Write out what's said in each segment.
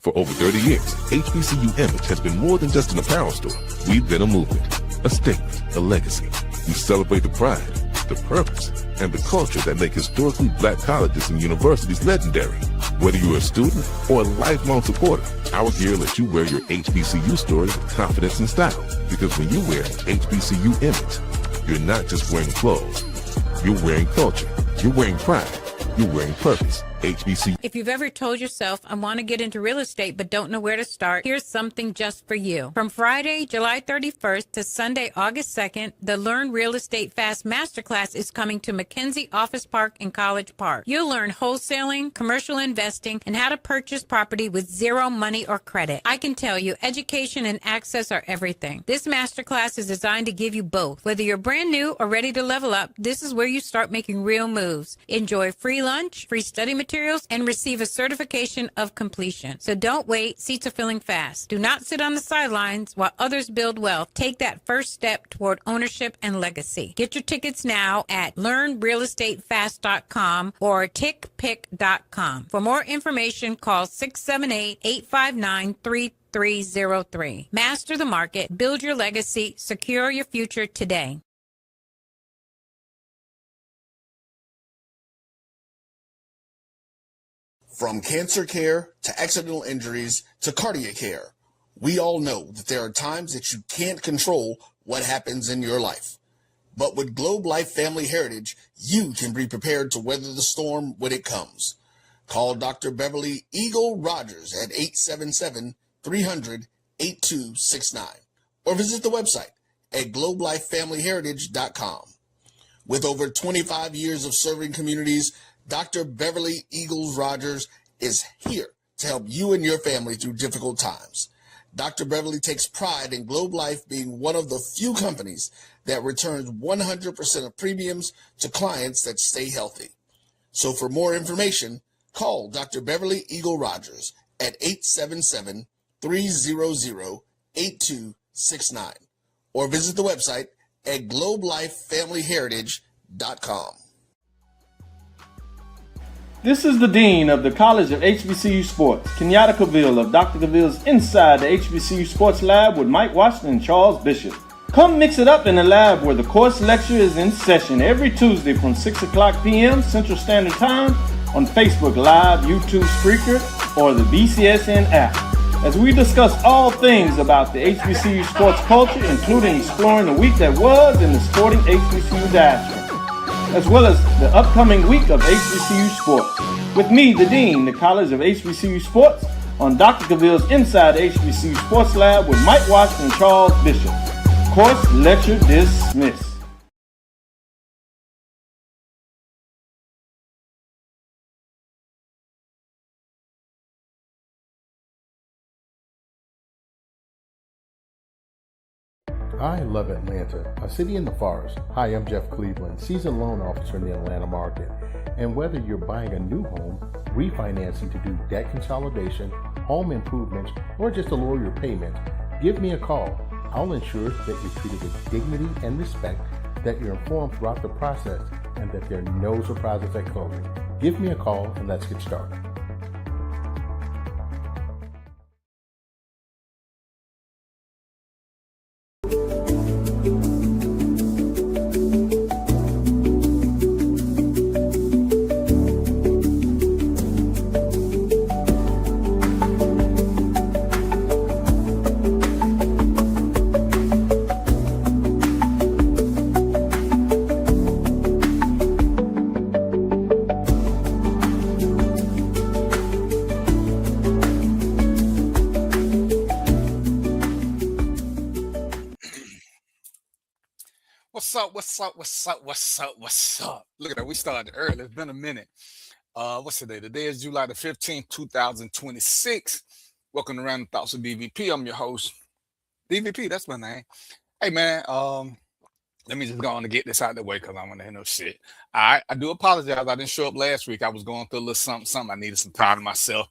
For over 30 years, HBCU Image has been more than just an apparel store. We've been a movement, a statement, a legacy. We celebrate the pride, the purpose, and the culture that make historically black colleges and universities legendary. Whether you're a student or a lifelong supporter, our gear lets you wear your HBCU story with confidence and style. Because when you wear HBCU Image, you're not just wearing clothes. You're wearing culture. You're wearing pride. You're wearing purpose. HBCU. If you've ever told yourself, I want to get into real estate but don't know where to start, here's something just for you. From Friday, July 31st to Sunday, August 2nd, the Learn Real Estate Fast Masterclass is coming to McKenzie Office Park in College Park. You'll learn wholesaling, commercial investing, and how to purchase property with zero money or credit. I can tell you, education and access are everything. This masterclass is designed to give you both. Whether you're brand new or ready to level up, this is where you start making real moves. Enjoy free lunch, free study materials, and receive a certification of completion. So don't wait. Seats are filling fast. Do not sit on the sidelines while others build wealth. Take that first step toward ownership and legacy. Get your tickets now at learnrealestatefast.com or tickpick.com. For more information, call 678-859-3303. Master the market. Build your legacy. Secure your future today. From cancer care to accidental injuries to cardiac care, we all know that there are times that you can't control what happens in your life. But with Globe Life Family Heritage, you can be prepared to weather the storm when it comes. Call Dr. Beverly Eagle Rogers at 877-300-8269 or visit the website at globelifefamilyheritage.com. With over 25 years of serving communities, Dr. Beverly Eagles Rogers is here to help you and your family through difficult times. Dr. Beverly takes pride in Globe Life being one of the few companies that returns 100% of premiums to clients that stay healthy. So for more information, call Dr. Beverly Eagle Rogers at 877-300-8269 or visit the website at globelifefamilyheritage.com. This is the Dean of the College of HBCU Sports, Kenyatta Cavill of Dr. Cavill's Inside the HBCU Sports Lab with Mike Washington and Charles Bishop. Come mix it up in the lab where the course lecture is in session every Tuesday from 6 o'clock p.m. Central Standard Time on Facebook Live, YouTube Spreaker, or the BCSN app, as we discuss all things about the HBCU sports culture, including exploring the week that was in the sporting HBCU diaspora, as well as the upcoming week of HBCU sports. With me, the Dean, the College of HBCU Sports, on Dr. Cavill's Inside the HBCU Sports Lab with Mike Washington and Charles Bishop. Course lecture dismissed. I love Atlanta, a city in the forest. Hi, I'm Jeff Cleveland, seasoned loan officer in the Atlanta market. And whether you're buying a new home, refinancing to do debt consolidation, home improvements, or just to lower your payment, give me a call. I'll ensure that you're treated with dignity and respect, that you're informed throughout the process, and that there are no surprises at closing. Give me a call and let's get started. What's up? Look at that. We started early. It's been a minute. What's today? Today is July the 15th, 2026. Welcome to Random Thoughts with DVP. I'm your host. DVP, that's my name. Hey, man, let me just go on and get this out of the way because I want to hear no shit. All right, I do apologize. I didn't show up last week. I was going through a little something. I needed some time to myself,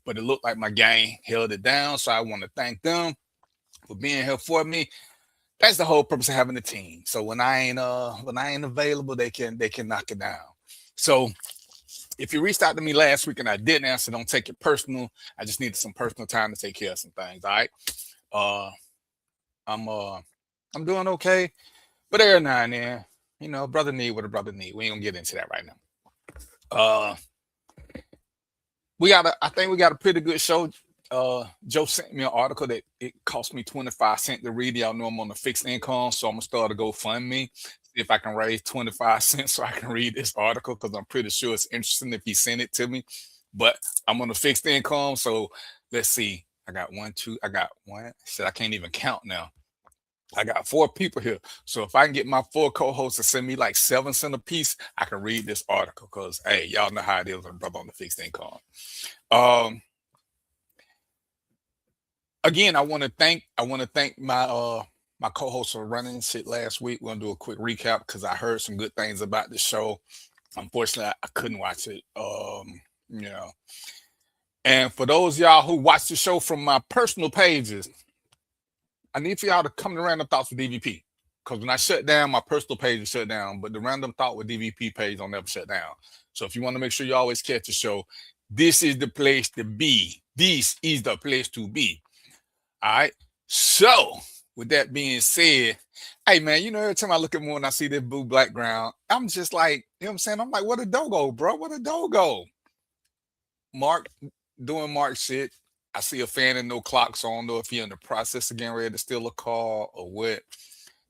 but it looked like my gang held it down, so I want to thank them for being here for me. That's the whole purpose of having a team. So when I ain't available, they can knock it down. So If you reached out to me last week and I didn't answer, don't take it personal. I just needed some personal time to take care of some things. All right. Uh, I'm doing okay, but every now and then, brother need what a brother need. We ain't gonna get into that right now. I think we got a pretty good show. Joe sent me an article that it cost me 25 cents to read. Y'all know I'm on a fixed income, so I'm gonna start a GoFundMe. See if I can raise 25 cents so I can read this article, because I'm pretty sure it's interesting if he sent it to me. But I'm on a fixed income, so let's see. I got one. Shit, I can't even count now. I got 4 people here. So if I can get my 4 co-hosts to send me like 7 cents a piece, I can read this article, because hey, y'all know how it is with a brother on the fixed income. Again, I want to thank my my co-hosts for running shit last week. We're gonna do a quick recap because I heard some good things about the show. Unfortunately, I couldn't watch it. And for those of y'all who watch the show from my personal pages, I need for y'all to come to Random Thoughts with DVP. Because when I shut down, my personal page is shut down, but the Random Thought with DVP page don't never shut down. So if you want to make sure you always catch the show, this is the place to be. This is the place to be. All right. So with that being said, hey man, every time I look at more and I see this blue background, I'm just like, you know what I'm saying? I'm like, what a dogo, bro. What a dogo. Mark doing Mark shit. I see a fan and no clock, so I don't know if you're in the process of getting ready to steal a car or what.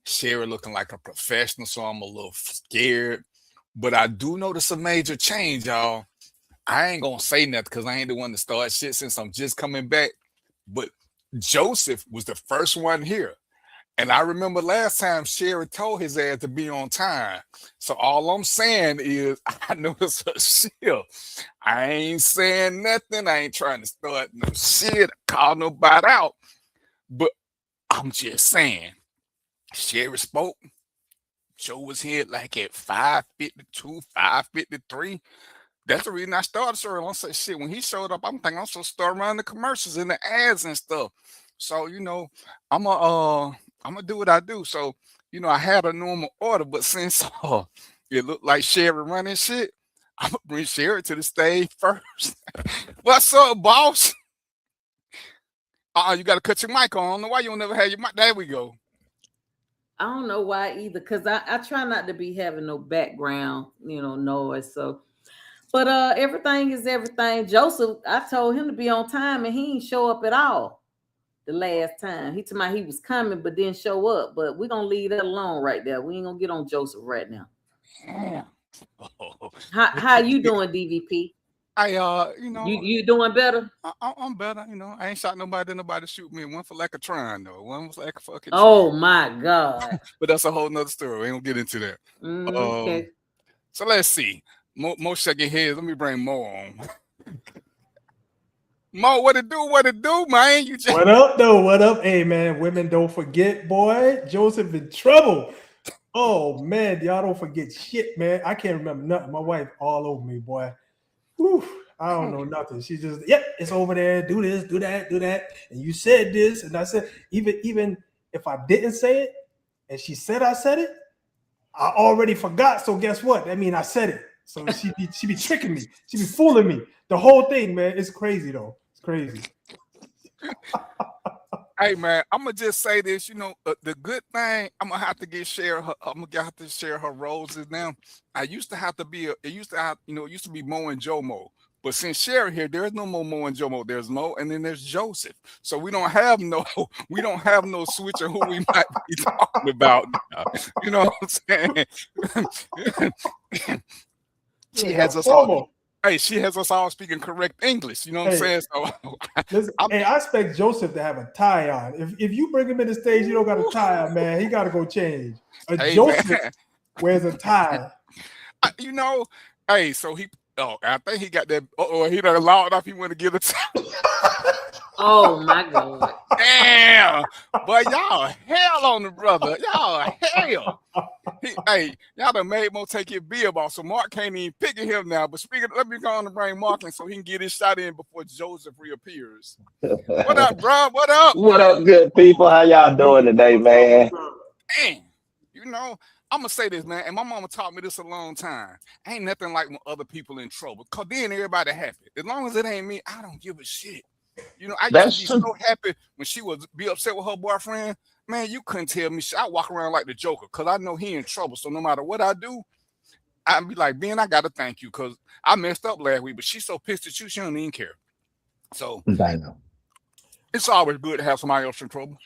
Sherry looking like a professional, so I'm a little scared. But I do notice a major change, y'all. I ain't gonna say nothing because I ain't the one to start shit since I'm just coming back. But Joseph was the first one here. And I remember last time Sherry told his ass to be on time. So all I'm saying is I noticed a shift. I ain't saying nothing. I ain't trying to start no shit, call nobody out. But I'm just saying, Sherry spoke. Joe was here like at 5:52, 5:53. That's the reason I started showing. I say shit. When he showed up, I'm thinking I'm supposed to start running the commercials and the ads and stuff. So I'm gonna do what I do. So I had a normal order, but since it looked like Sherry running shit, I'm gonna bring Sherry to the stage first. What's up, boss? You gotta cut your mic on. I don't know why you don't never have your mic. There we go. I don't know why either, because I try not to be having no background, noise. So. But everything is everything. Joseph, I told him to be on time and he didn't show up at all the last time. He told me he was coming but didn't show up. But we're going to leave that alone right there. We ain't going to get on Joseph right now. Yeah. How you doing, DVP? You doing better? I'm better. I ain't shot nobody. Did nobody shoot me. One for lack of trying, though. One was like a fucking. Oh, my God. But that's a whole nother story. We ain't going to get into that. Okay. So let's see. Mo shaking heads. Let me bring Mo on. Mo, what it do, man? What up, though? What up? Hey, man, women don't forget, boy. Joseph in trouble. Oh, man, y'all don't forget shit, man. I can't remember nothing. My wife all over me, boy. Whew, I don't know nothing. She just, it's over there. Do this, do that, do that. And you said this, and I said, even if I didn't say it, and she said I said it, I already forgot. So guess what? That means I said it. So she be tricking me. She be fooling me. The whole thing, man. It's crazy though. It's crazy. Hey man, I'm gonna just say this. The good thing, I'm gonna have to share her roses now. It used to be Mo and Jomo. But since Sherry here, there's no more Mo and Jomo. There's Mo, and then there's Joseph. So we don't have no switch of who we might be talking about now. You know what I'm saying? She has us all. Hey, she has us all speaking correct English. You know what I'm saying? So, listen, I expect Joseph to have a tie on. If you bring him in the stage, you don't got a tie on, man. He got to go change. Joseph wears a tie. So I think he got that. He done loud off. He want to get a tie. Oh my God! Damn, but y'all hell on the brother. Y'all hell. Y'all done made Mo take his bib off, so Mark can't even pick at him now. But let me go on and bring Mark in so he can get his shot in before Joseph reappears. What up, bro? What up? What up, good people? How y'all doing today, man? Man, I'm gonna say this, man, and my mama taught me this a long time. Ain't nothing like when other people in trouble, cause then everybody happy. As long as it ain't me, I don't give a shit. You know, I used That's to be true. so happy when she would be upset with her boyfriend. Man, you couldn't tell me shit. I walk around like the Joker, cause I know he in trouble. So no matter what I do, I'd be like, Ben, I gotta thank you, cause I messed up last week, but she's so pissed at you, she don't even care. So Damn. it's always good to have somebody else in trouble.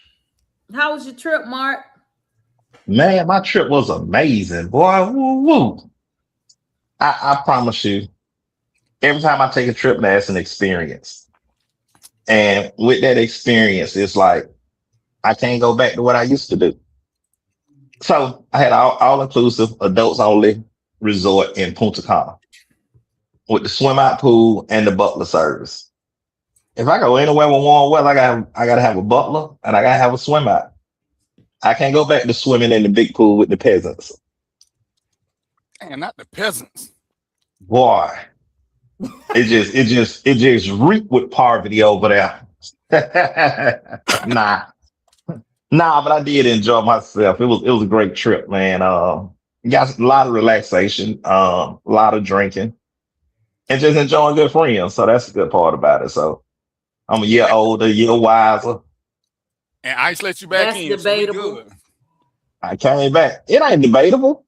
How was your trip, Mark? Man, my trip was amazing, boy. Woo woo. I promise you, every time I take a trip, that's an experience. And with that experience, it's like I can't go back to what I used to do. So I had all inclusive, adults only resort in Punta Cana with the swim out pool and the butler service. If I go anywhere with warm weather, I gotta have a butler and I gotta have a swim out. I can't go back to swimming in the big pool with the peasants. And not the peasants. Boy, it just reeked with poverty over there. Nah, nah, but I did enjoy myself. It was a great trip, man. Got a lot of relaxation, a lot of drinking, and just enjoying good friends. So that's the good part about it. So I'm a year older, a year wiser. And ICE let you back That's in, so we debatable. good. I came back. It ain't debatable.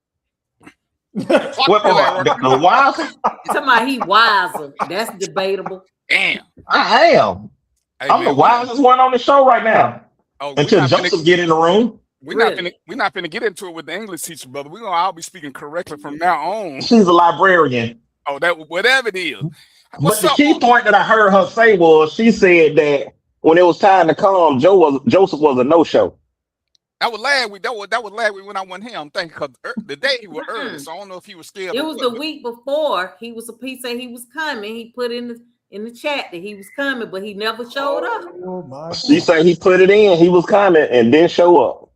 Clock What still ain't part? working. The wiser? Somebody he wiser. That's debatable. Damn. I am. Hey, I'm the man, wisest one on the show right now. we Until not finna, Joseph get in the room. Really? we not finna get into it with the English teacher, brother. We gonna all be speaking correctly from now on. She's a librarian. Oh, that whatever it is. But What's the up, key Mark? point that I heard her say was she said that when it was time to come, Joseph was a no-show. That was last week. That was last week when I went here. I'm thinking because the day he was early, Mm-mm. so I don't know if he was scared. It or was what, the but week before. He said he was coming. He put in the chat that he was coming, but he never showed up. Oh my She God. said he put it in, he was coming, and didn't show up.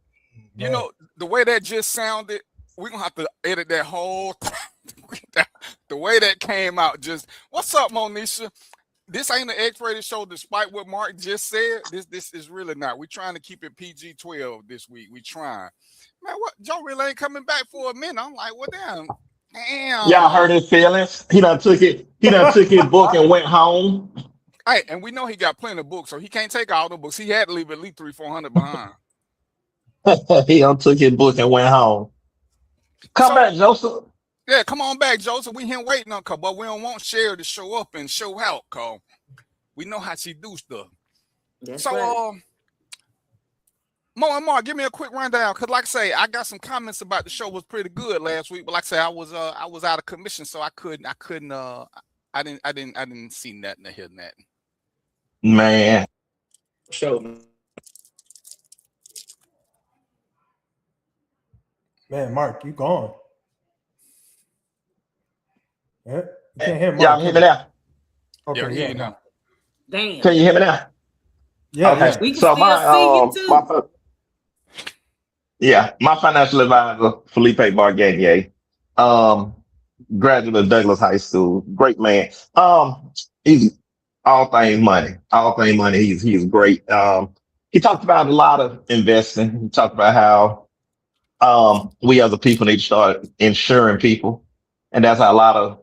you know the way that just sounded. We're gonna have to edit that whole. The way that came out, just what's up, Monisha? This ain't an X-rated show, despite what Mark just said. This is really not. We're trying to keep it PG-12 this week. We trying. Man, what Joe really ain't coming back for a minute. I'm like, well, damn. Y'all hurt his feelings. He done took it. He done took his book and went home. Hey, and we know he got plenty of books, so he can't take all the books. He had to leave at least 300-400 behind. He done took his book and went home. Come So back, Joseph. yeah, come on back, Joseph. We here waiting on her, but we don't want Sherry to show up and show out, cause we know how she do stuff. That's So right. Mo and Mark, give me a quick rundown, cause like I say, I got some comments about the show was pretty good last week, but like I say, I was out of commission, so I didn't see nothing or hear nothing. Man. Show. Man, Mark, you gone. Yeah, you can't hear Mark. Y'all hear me now? Okay, Yeah, hear you now. Damn. Can you hear me now? Yeah, Okay. yeah. We can So still see you too. my financial advisor, Felipe Barganier, graduate of Douglas High School, great man. He's all things money, all things money. He's great. He talked about a lot of investing. He talked about how we as a people need to start insuring people, and that's how a lot of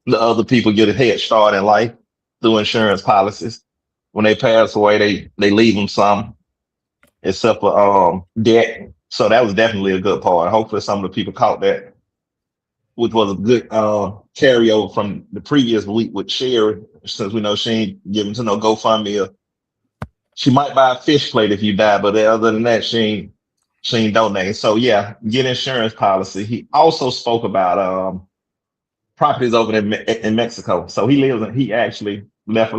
the other people get a head start in life through insurance policies. When they pass away, they leave them some, except for debt. So that was definitely a good part. Hopefully some of the people caught that, which was a good carryover from the previous week with Sherry, since we know she ain't giving to no GoFundMe. She might buy a fish plate if you die, but other than that, she ain't donating. So yeah, get insurance policy. He also spoke about properties over in Mexico. So he actually left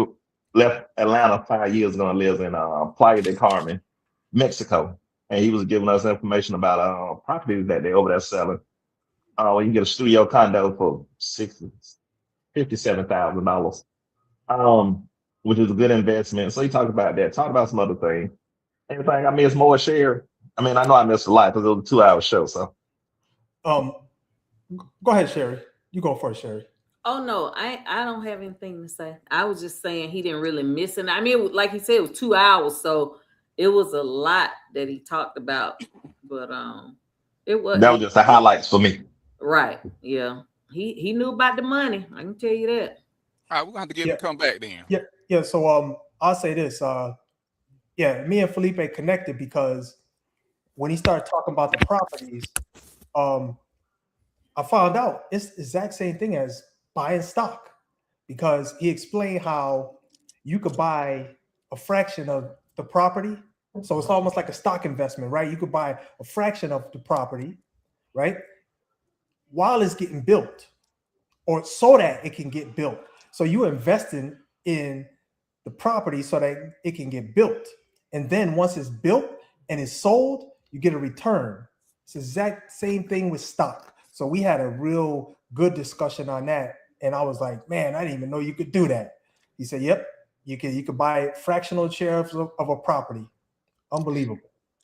Atlanta 5 years ago and lives in Playa del Carmen, Mexico. And he was giving us information about properties that they over there selling. You can get a studio condo for $57,000, which is a good investment. So he talked about that. Talked about some other things. Anything I missed more, share? I mean, I know I missed a lot because it was a 2-hour show. So, Go ahead, Sherry. You go first, Sherry. Oh no, I don't have anything to say. I was just saying he didn't really miss it. I mean, like he said, it was 2 hours, so it was a lot that he talked about. But It was That was just the highlights for me. right. Yeah. He knew about the money. I can tell you that. All right, we're gonna have to get him to come back then. Yeah. So I'll say this. Me and Felipe connected because when he started talking about the properties, I found out it's the exact same thing as buying stock because he explained how you could buy a fraction of the property. So it's almost like a stock investment, right? You could buy a fraction of the property, right? While it's getting built or so that it can get built. So you're investing in the property so that it can get built. And then once it's built and it's sold, you get a return. It's the exact same thing with stock. So we had a real good discussion on that. And I was like, man, I didn't even know you could do that. He said, yep, you could buy fractional shares of a property. Unbelievable.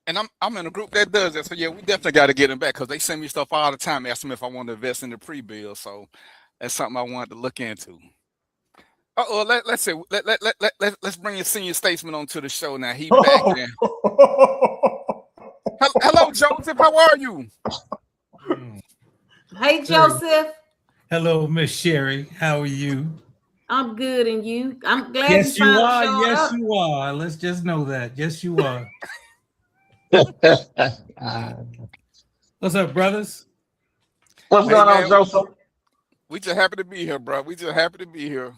And I'm in a group that does that. So yeah, we definitely got to get them back because they send me stuff all the time, asking me if I want to invest in the pre-bill. So that's something I wanted to look into. Let's bring your senior statesman onto the show now. He back there. Hello, Joseph. How are you? Hey, Joseph. Hello, Miss Sherry. How are you? I'm good, and you? I'm glad Yes, you are. showed Yes, up. you are. Let's just know that. Yes, you are. What's up, brothers? What's going on, Joseph? We just happy to be here, bro. We just happy to be here.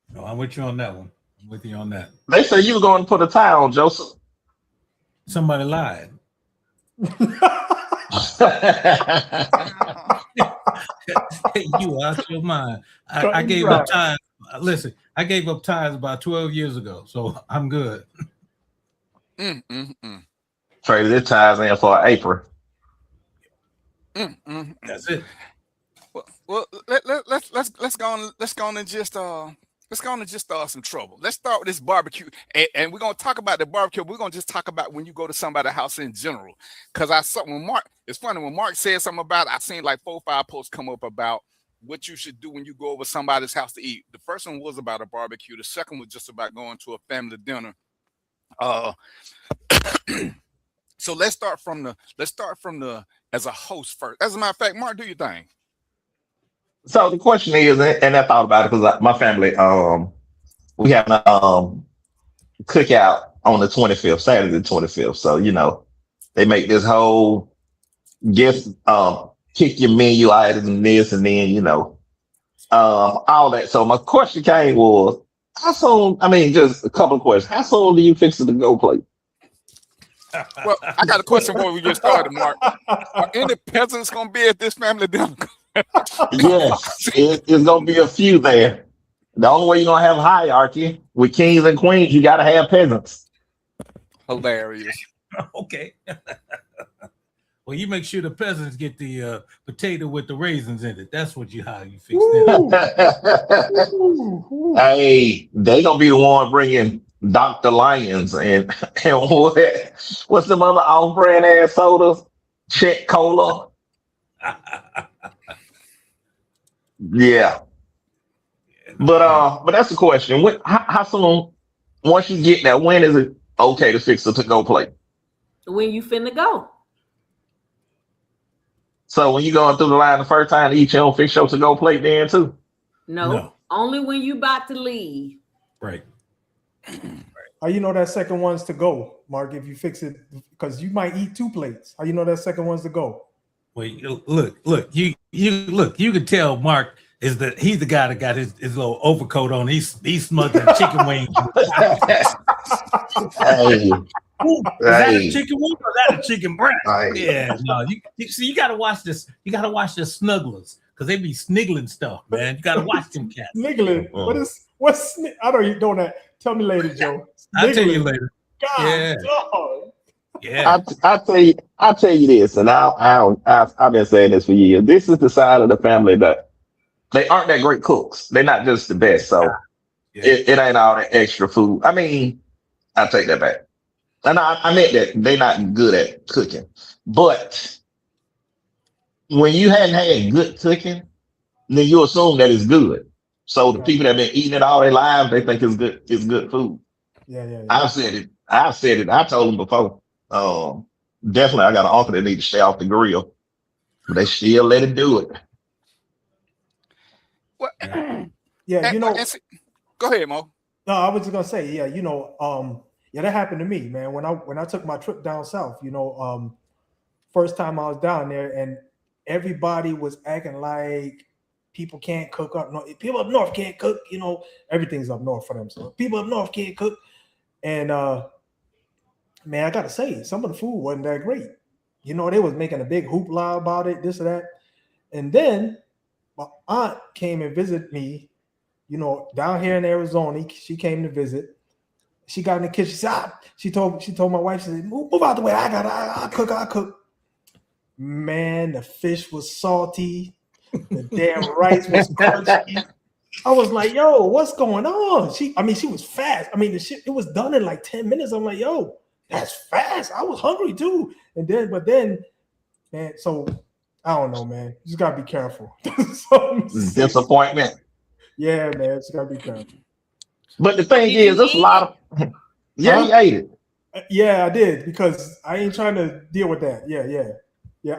No, I'm with you on that one. I'm with you on that. They say you were going to put a tie on, Joseph. Somebody lied. You out your mind. I gave up ties. Listen, I gave up ties about 12 years ago, so I'm good. Traded his ties in for an apron. That's it. Well, let's go on and just start some trouble. Let's start with this barbecue, and we're gonna talk about the barbecue. We're gonna just talk about when you go to somebody's house in general. Because I saw when Mark, it's funny when Mark said something about it, I seen like 4 or 5 posts come up about what you should do when you go over somebody's house to eat. The first one was about a barbecue. The second was just about going to a family dinner. So let's start from the as a host first. As a matter of fact, Mark, do your thing. So the question is, and I thought about it because my family, we have a cookout on the 25th, Saturday the 25th. So they make this whole gift, pick your menu items and this, and then all that. So my question came was, how soon? I mean, just a couple of questions. How soon do you fix it to go plate? Well, I got a question before we get started, Mark. Are any peasants gonna be at this family dinner? Yes, it's gonna be a few there. The only way you're gonna have hierarchy with kings and queens, you gotta have peasants. Hilarious. Okay. Well, you make sure the peasants get the potato with the raisins in it. That's how you fix that. Hey, they gonna be the one bringing Dr. Lions and what's the other off-brand ass sodas? Czech Cola. Yeah. But that's the question. How soon, once you get that, when is it okay to fix the to-go plate? When you finna go. So when you going through the line the first time to eat, you don't fix your to-go plate then too? No. Only when you about to leave. Right. How you know that second one's to go, Mark, if you fix it? Because you might eat 2 plates. How you know that second one's to go? Well, look, you can tell Mark he's the guy that got his little overcoat on. He's smuggling chicken wings. Hey. Is that a chicken wing or is that a chicken breast? Hey. Yeah, no. You see, you gotta watch this. You gotta watch the snugglers because they be sniggling stuff, man. You gotta watch them cats. Sniggling. What's I don't know that. Tell me later, Joe. I'll tell you later. God, yeah. Dog. Yeah. I'll tell you this, and I've been saying this for years. This is the side of the family that they aren't that great cooks. They're not just the best. So it ain't all that extra food. I mean, I take that back. And I meant that they're not good at cooking. But when you hadn't had good cooking, then you assume that it's good. So the people that have been eating it all their lives, they think it's good. It's good food. Yeah. I've said it. I told them before. Definitely, I got an uncle that need to stay off the grill But they still let it do it. Well, Yeah, you know. Go ahead, Mo. No, I was just gonna say, yeah, yeah, that happened to me, man. When I took my trip down south, first time I was down there, and everybody was acting like people can't cook up north. People up north can't cook. Everything's up north for them. So people up north can't cook. And man, I gotta say, some of the food wasn't that great. They was making a big hoopla about it, this or that. And then my aunt came and visited me, down here in Arizona. She came to visit. She got in the kitchen. She told my wife, she said, move out the way. I'll cook. Man, the fish was salty. The damn rice was crunchy. I was like, yo, what's going on? She was fast. The shit, it was done in like 10 minutes. I'm like, yo, that's fast. I was hungry too. But then, man, so I don't know, man. You just gotta be careful. Disappointment. Yeah, man, just gotta be careful. But the thing is, there's a lot of he ate it. Yeah, I did, because I ain't trying to deal with that. Yeah.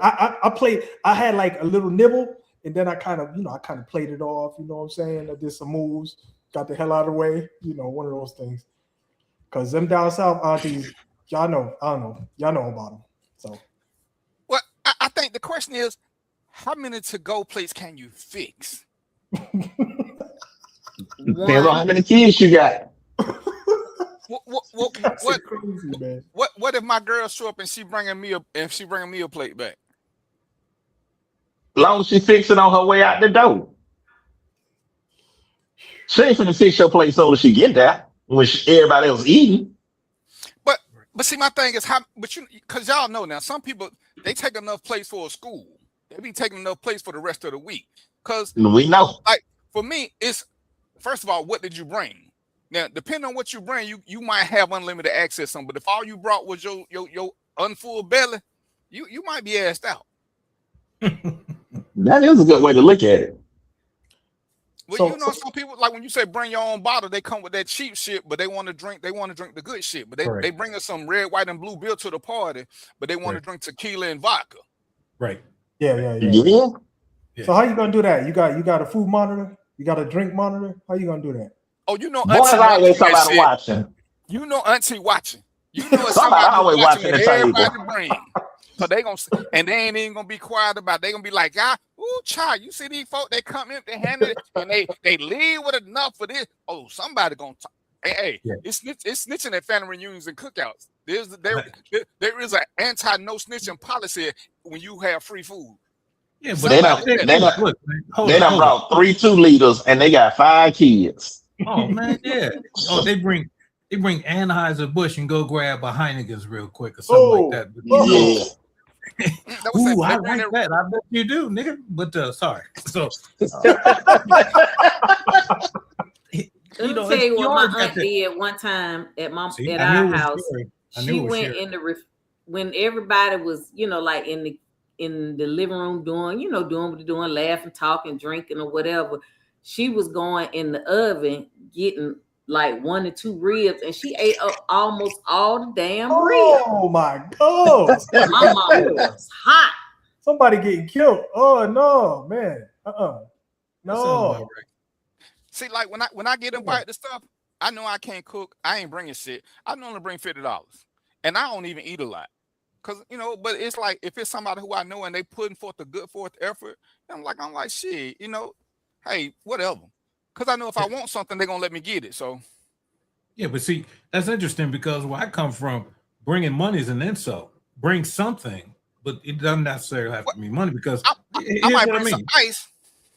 I played. I had like a little nibble, and then I kind of played it off. You know what I'm saying? I did some moves, got the hell out of the way. One of those things. Because them down south aunties, y'all know. I don't know. Y'all know about them. So. Well, I think the question is, how many to-go plates can you fix? Depends on how many kids you got. What if my girl show up and she bringing me a plate back? As long as she fix it on her way out the door. She ain't finna fix your plate so that she get there when everybody else eating. But see, my thing is because y'all know now, some people, they take enough plates for a school. They be taking enough plates for the rest of the week. Because we know. Like for me, it's first of all, what did you bring? Now, depending on what you bring, you might have unlimited access some, but if all you brought was your unfull belly, you might be asked out. That is a good way to look at it. Well, some people, like when you say bring your own bottle, they come with that cheap shit, but they want to drink the good shit. But they bring us some red, white, and blue beer to the party, but they want to drink tequila and vodka. Right. Yeah. So how you gonna do that? You got a food monitor? You got a drink monitor? How you gonna do that? Oh, boys always somebody watching. Auntie watching. Somebody always watching the table. Bring. So they ain't even gonna be quiet about it. They gonna be like, child, you see these folk, they come empty-handed and they leave with enough for this. Oh, somebody gonna talk. Hey, it's snitching at family reunions and cookouts. There is an anti-no snitching policy when you have free food. Yeah, but they done brought 3 2-liters and they got 5 kids. Oh man, yeah. Oh, they bring Anheuser-Busch and go grab a Heineken's real quick or something like that. Yeah. Ooh, I like that. I bet you do, nigga. But sorry. So let me tell you what my aunt did one time at our house. She went in when everybody was, like in the living room doing what they're doing, laughing, talking, drinking, or whatever. She was going in the oven getting like 1 or 2 ribs, and she ate up almost all the damn ribs. Oh my God! My mom was hot. Somebody getting killed. Oh no, man. No. See, like when I get invited to stuff, I know I can't cook. I ain't bringing shit. I normally bring $50, and I don't even eat a lot, cause But it's like if it's somebody who I know and they putting forth a good effort, I'm like shit, hey, whatever. Because I know if I want something, they're going to let me get it. So, yeah, but see, that's interesting because where I come from, bringing money is an insult. Bring something, but it doesn't necessarily have to be money because I might bring some ice.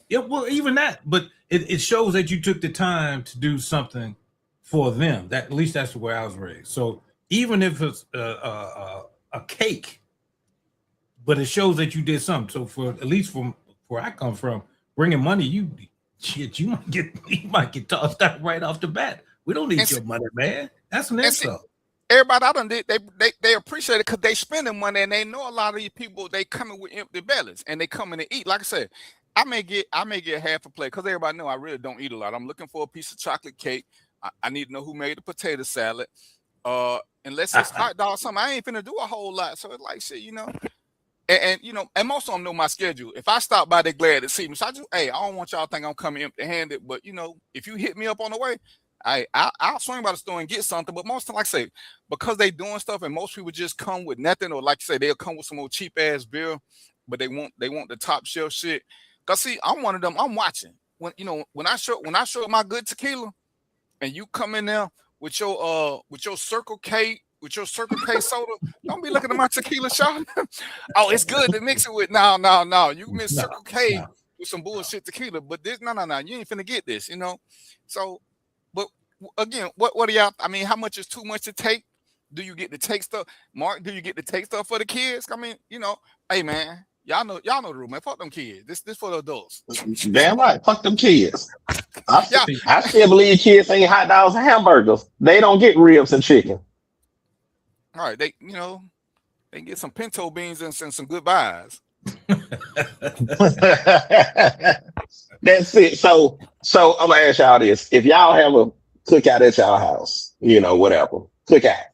Yeah, well, even that, but it shows that you took the time to do something for them. At least that's the way I was raised. So even if it's a cake, but it shows that you did something. So at least from where I come from, bringing money, you might get tossed out right off the bat. We don't need your money, man. That's an insult. Everybody I done did, they appreciate it because they spending money and they know a lot of these people, they coming with empty bellies and they coming to eat. Like I said, I may get half a plate because everybody know I really don't eat a lot. I'm looking for a piece of chocolate cake. I need to know who made the potato salad. Unless it's hot dog or something, I ain't finna do a whole lot. So it's like shit, And you know, and most of them know my schedule. If I stop by, they're glad to see me. So I just, hey, I don't want y'all to think I'm coming empty-handed. But you know, if you hit me up on the way, I'll swing by the store and get something. But most of them, like I say, because they doing stuff, and most people just come with nothing, or like you say, they'll come with some old cheap ass beer, but they want the top shelf shit. Cause see, I'm one of them. I'm watching when you know when I show my good tequila, and you come in there with your Circle K. With your Circle K soda, don't be looking at my tequila shot. Oh, it's good to mix it with. No. You miss No, Circle K no. with some bullshit tequila, but this, no. You ain't finna get this, you know. So, but again, what are y'all? I mean, how much is too much to take? Do you get to take stuff, Mark? Do you get to take stuff for the kids? I mean, you know, hey man, y'all know the rule, man. Fuck them kids. This for the adults. Damn right. Fuck them kids. Yeah, I still believe kids ain't hot dogs and hamburgers. They don't get ribs and chicken. all right. They they get some pinto beans and some good buys. That's it. So I'm gonna ask y'all this: if y'all have a cookout at y'all house, you know, whatever cookout,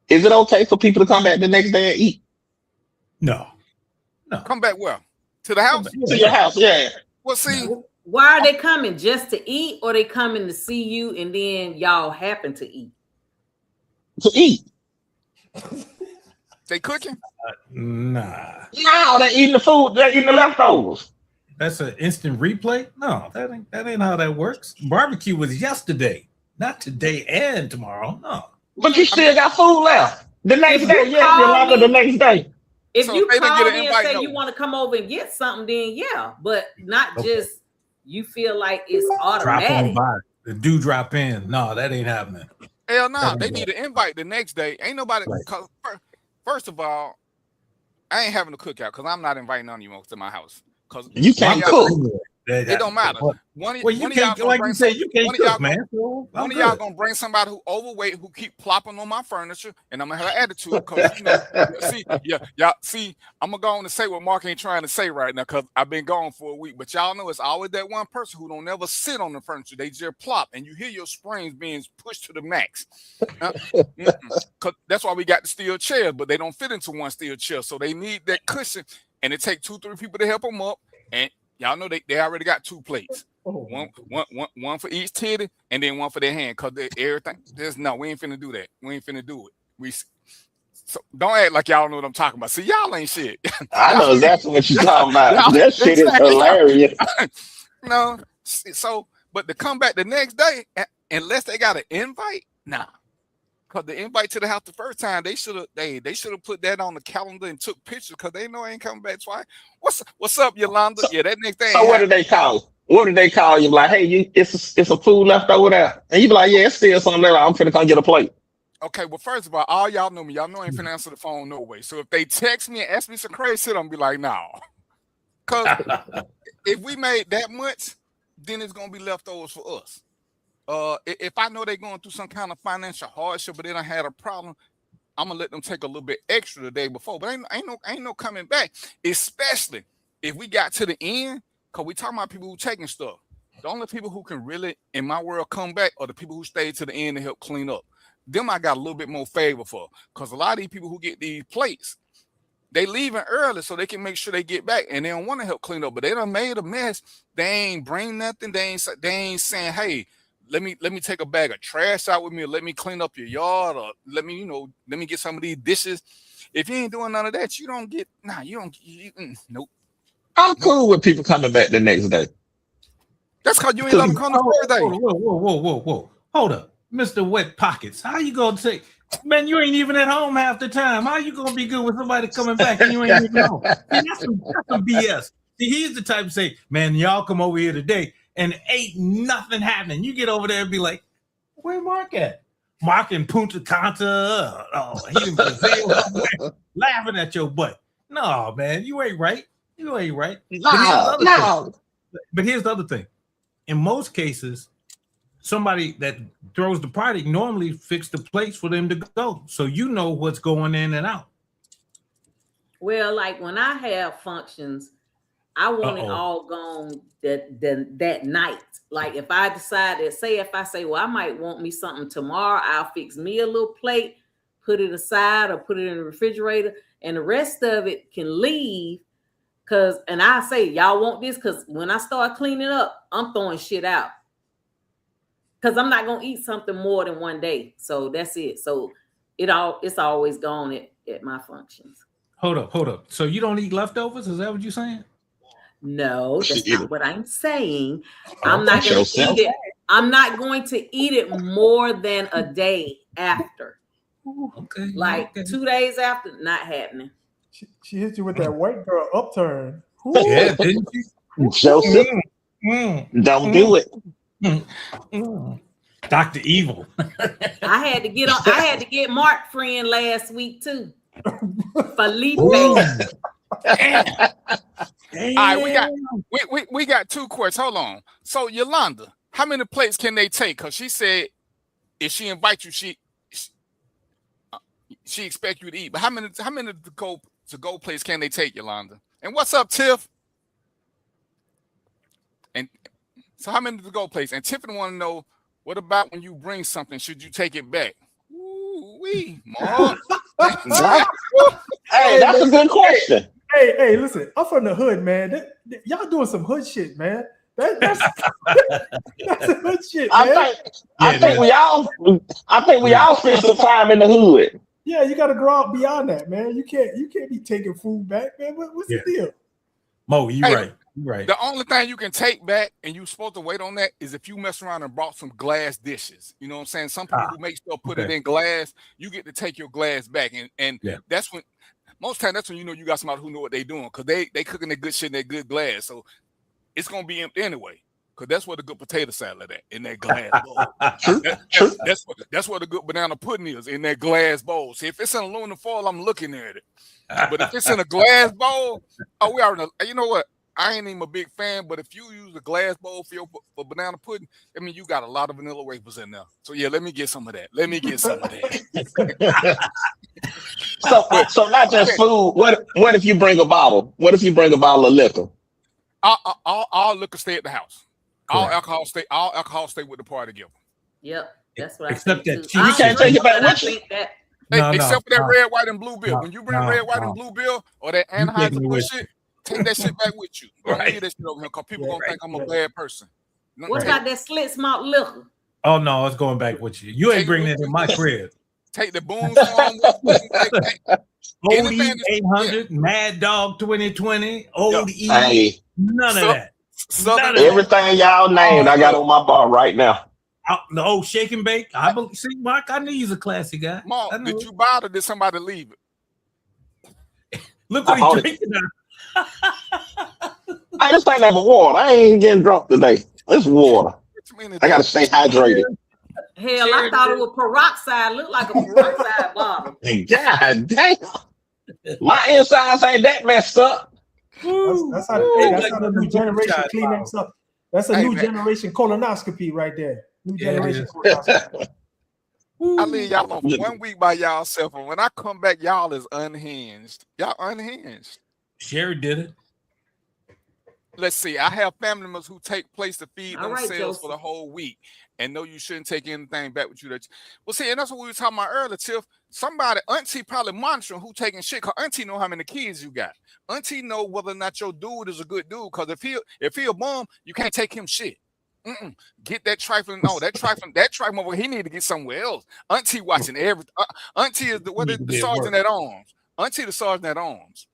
is it okay for people to come back the next day and eat No. Come back where? To the house? to your house? Yeah, Well, see, Why are they coming? Just to eat, or they coming to see you and then y'all happen to eat? to eat. they cooking. Nah. No, they're eating the food. They're eating the leftovers. That's an instant replay? No, that ain't how that works. Barbecue was yesterday, not today and tomorrow. No. But you still got food left the next If day. you Yes, call Yolanda, the me- next day. If So you if they didn't call get an me and invite, say no. you want to come over and get something, then yeah, but not Okay. just you feel like it's Drop on automatic. by. The do drop in. No, that ain't happening. Hell no, That they ain't need an invite the next day. Ain't nobody. Right. Cause first of all, I ain't having a cookout because I'm not inviting none of you folks to my house. Cause You one can't of y'all, cook. it don't matter. Well, One you of y'all can't, gonna like bring you said, some. you can't One of y'all cook, man. So I'm One of y'all good. gonna bring somebody who overweight who keep plopping on my furniture, and I'm gonna have an attitude because you know, y'all see, I'm gonna go on and say what Mark ain't trying to say right now because I've been gone for a week. But y'all know it's always that one person who don't ever sit on the furniture; they just plop, and you hear your springs being pushed to the max. Cause that's why we got the steel chairs, but they don't fit into one steel chair, so they need that cushion, and it take 2-3 people to help them up, and y'all know they already got 2 plates. One for each titty, and then one for their hand. Cause everything. We ain't finna do that. We ain't finna do it. So don't act like y'all know what I'm talking about. See, y'all ain't shit. I know exactly what you're talking about. Y'all That shit is exactly. hilarious. No, so but to come back the next day, unless they got an invite, nah. Cause the invite to the house the first time, they should have put that on the calendar and took pictures because they know I ain't coming back twice. What's up, Yolanda? So, Yeah, that next day so ain't what did happening. they call? What did they call you? Like, hey, it's a food left over there, and you be like, yeah, it's still something there. I'm finna come get a plate. Okay, well, first of all y'all know me. Y'all know I ain't finna answer the phone no way. So if they text me and ask me some crazy shit, I'm gonna be like, no. Cause if we made that much, then it's gonna be leftovers for us. If I know they're going through some kind of financial hardship, but they done had a problem, I'm gonna let them take a little bit extra the day before. But ain't no coming back, especially if we got to the end, cause we talking about people who taking stuff. The only people who can really, in my world, come back are the people who stayed to the end to help clean up. Them I got a little bit more favor for, cause a lot of these people who get these plates, they leaving early so they can make sure they get back, and they don't want to help clean up. But they done made a mess. They ain't bring nothing. They ain't saying, hey, let me take a bag of trash out with me, or let me clean up your yard, or let me get some of these dishes. If you ain't doing none of that, you don't get nope. I'm cool with people coming back the next day. That's because you ain't let them come the first day. Whoa. Hold up. Mr. Wet Pockets. How you gonna say, man, you ain't even at home half the time. How you gonna be good with somebody coming back and you ain't even home? See, that's some BS. See, he's the type to say, man, y'all come over here today and ain't nothing happening. You get over there and be like, where Mark at? Mark in Punta Cana. Oh, he's in Brazil laughing at your butt. No, man, you ain't right. You ain't right. But here's the other thing. In most cases, somebody that throws the party normally fix the place for them to go. So you know what's going in and out. Well, like when I have functions, I want it all gone that night. Like if I decided, if I say, well, I might want me something tomorrow, I'll fix me a little plate, put it aside or put it in the refrigerator, and the rest of it can leave. And I say, y'all want this? Because when I start cleaning up, I'm throwing shit out. Because I'm not gonna eat something more than one day. So that's it. So it's always gone at my functions. Hold up. So you don't eat leftovers? Is that what you're saying? No, that's not what I'm saying. Oh, I'm not going to yourself. eat it. I'm not going to eat it more than a day after. Okay. Like 2 days after, not happening. She hit you with that white girl upturn. Yeah, didn't you? Joseph, don't do it. Dr. Evil. I had to get Mark friend last week too. Felipe. All right, we got two questions. Hold on. So Yolanda, how many plates can they take? Because she said if she invites you, she expect you to eat. But how many to go plates can they take, Yolanda? And what's up, Tiff? And so how many to go plates? And Tiffany want to know, what about when you bring something? Should you take it back? Ooh-wee, Mark. Hey, that's a good question. Hey, listen, I'm from the hood, man. Y'all doing some hood shit, man. That's that's some hood shit, man. I think we all spend some time in the hood. Yeah, you got to grow out beyond that, man. You can't be taking food back, man. What's the deal? Mo, you're right. The only thing you can take back, and you're supposed to wait on that, is if you mess around and brought some glass dishes. You know what I'm saying? Some people who make stuff put it in glass, you get to take your glass back, and that's when. Most time, that's when you know you got somebody who know what they're doing, because they cooking their good shit in their good glass. So it's gonna be empty anyway, because that's where the good potato salad at, in that glass bowl. That's where the good banana pudding is, in that glass bowl. See, if it's in aluminum foil, I'm looking at it. But if it's in a glass bowl, we already. You know what? I ain't even a big fan, but if you use a glass bowl for banana pudding, I mean, you got a lot of vanilla wafers in there. So yeah, let me get some of that. So not just food. What if you bring a bottle? What if you bring a bottle of liquor? All liquor stay at the house. Correct. All alcohol stay with the party giver. Yep, that's what Except I that think. You can't take it back with you. Except for that red, white, and blue bill. When you bring red, white, and blue bill, or that Anheuser-Busch shit, take that shit back with you. Don't leave that shit over here, because people gonna think I'm a bad person. What about that slit malt liquor? Oh no, it's going back with you. You ain't bringing it in my crib. Take the Boone's Farm with you. Old E 800, Mad Dog 2020, Old E. Hey, none of that. Everything y'all named, I got on my bar right now. The old Shake and Bake. See, Mark, I knew he's a classy guy. Mark, did you buy it or did somebody leave it? Look what he's drinking now. I just think that's water. I ain't getting drunk today. It's water. I gotta stay hydrated. Hell, I thought it was peroxide. Looked like a peroxide bottle. God damn. My insides ain't that messed up. That's how the new generation cleaning up. That's a new generation colonoscopy right there. New generation colonoscopy. I leave y'all on 1 week by y'allself, and when I come back, y'all is unhinged. Y'all unhinged. Sherry did it. Let's see. I have family members who take place to feed themselves Joseph. for the whole week, and know you shouldn't take anything back with you. Well, see, and that's what we were talking about earlier, Tiff. Somebody, auntie, probably monitoring who taking shit, because auntie know how many kids you got. Auntie know whether or not your dude is a good dude, because if he a bum, you can't take him shit. Get that trifling. No, that trifling over. He need to get somewhere else. Auntie watching everything. Auntie is the sergeant at arms. Auntie the sergeant at arms.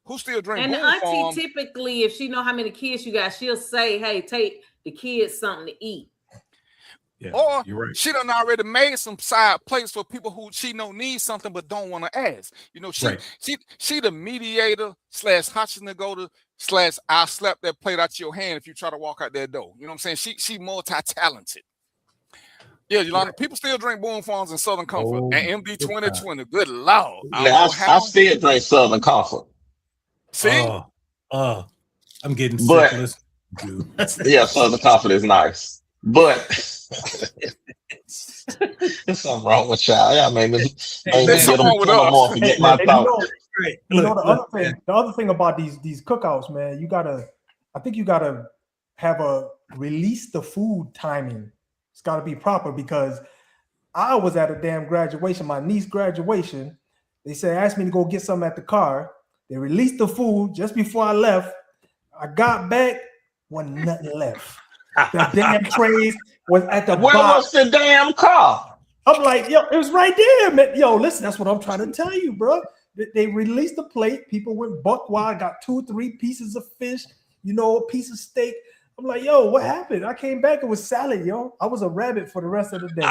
Who still drink? And auntie typically, if she know how many kids you got, she'll say, "Hey, take the kids something to eat." Yeah, or you're right. she done already made some side plates for people who she know need something but don't want to ask. You know, she the mediator / hostage negotiator / I'll slap that plate out your hand if you try to walk out that door. You know what I'm saying? She multi-talented. Yeah, Yolanda, people still drink Boone Farms and Southern Comfort and MD 2020. Good Lord. I still drink Southern Comfort. See? I'm getting sick. Yeah, Southern Comfort is nice. But there's something wrong with y'all. Y'all made me get them more forget my thought. The other thing about these cookouts, man, I think you gotta have a release the food timing. It's gotta be proper, because I was at a damn graduation, my niece graduation, They said asked me to go get something at the car. They released the food just before I left. I got back, wasn't nothing left. The damn trays was at the Where bottom. was the damn car? I'm like, yo, it was right there, man. Yo, listen, that's what I'm trying to tell you, bro. They released the plate. People went buck wild, got 2-3 pieces of fish, a piece of steak. I'm like, yo, what happened? I came back, it was salad, yo. I was a rabbit for the rest of the day.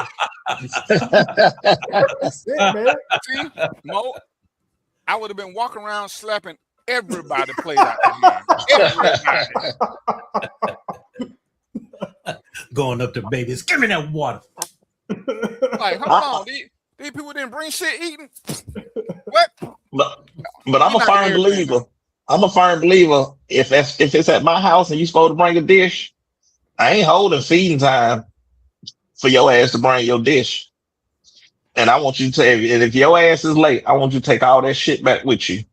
That's it, man. See, Mo, I would have been walking around slapping everybody played out the game. Everybody. Going up to babies, give me that water. Like, hold on, these people didn't bring shit eating. What? But I'm a firm believer. I'm a firm believer. If it's at my house and you're supposed to bring a dish, I ain't holding feeding time for your ass to bring your dish. And I want you to, if your ass is late, I want you to take all that shit back with you.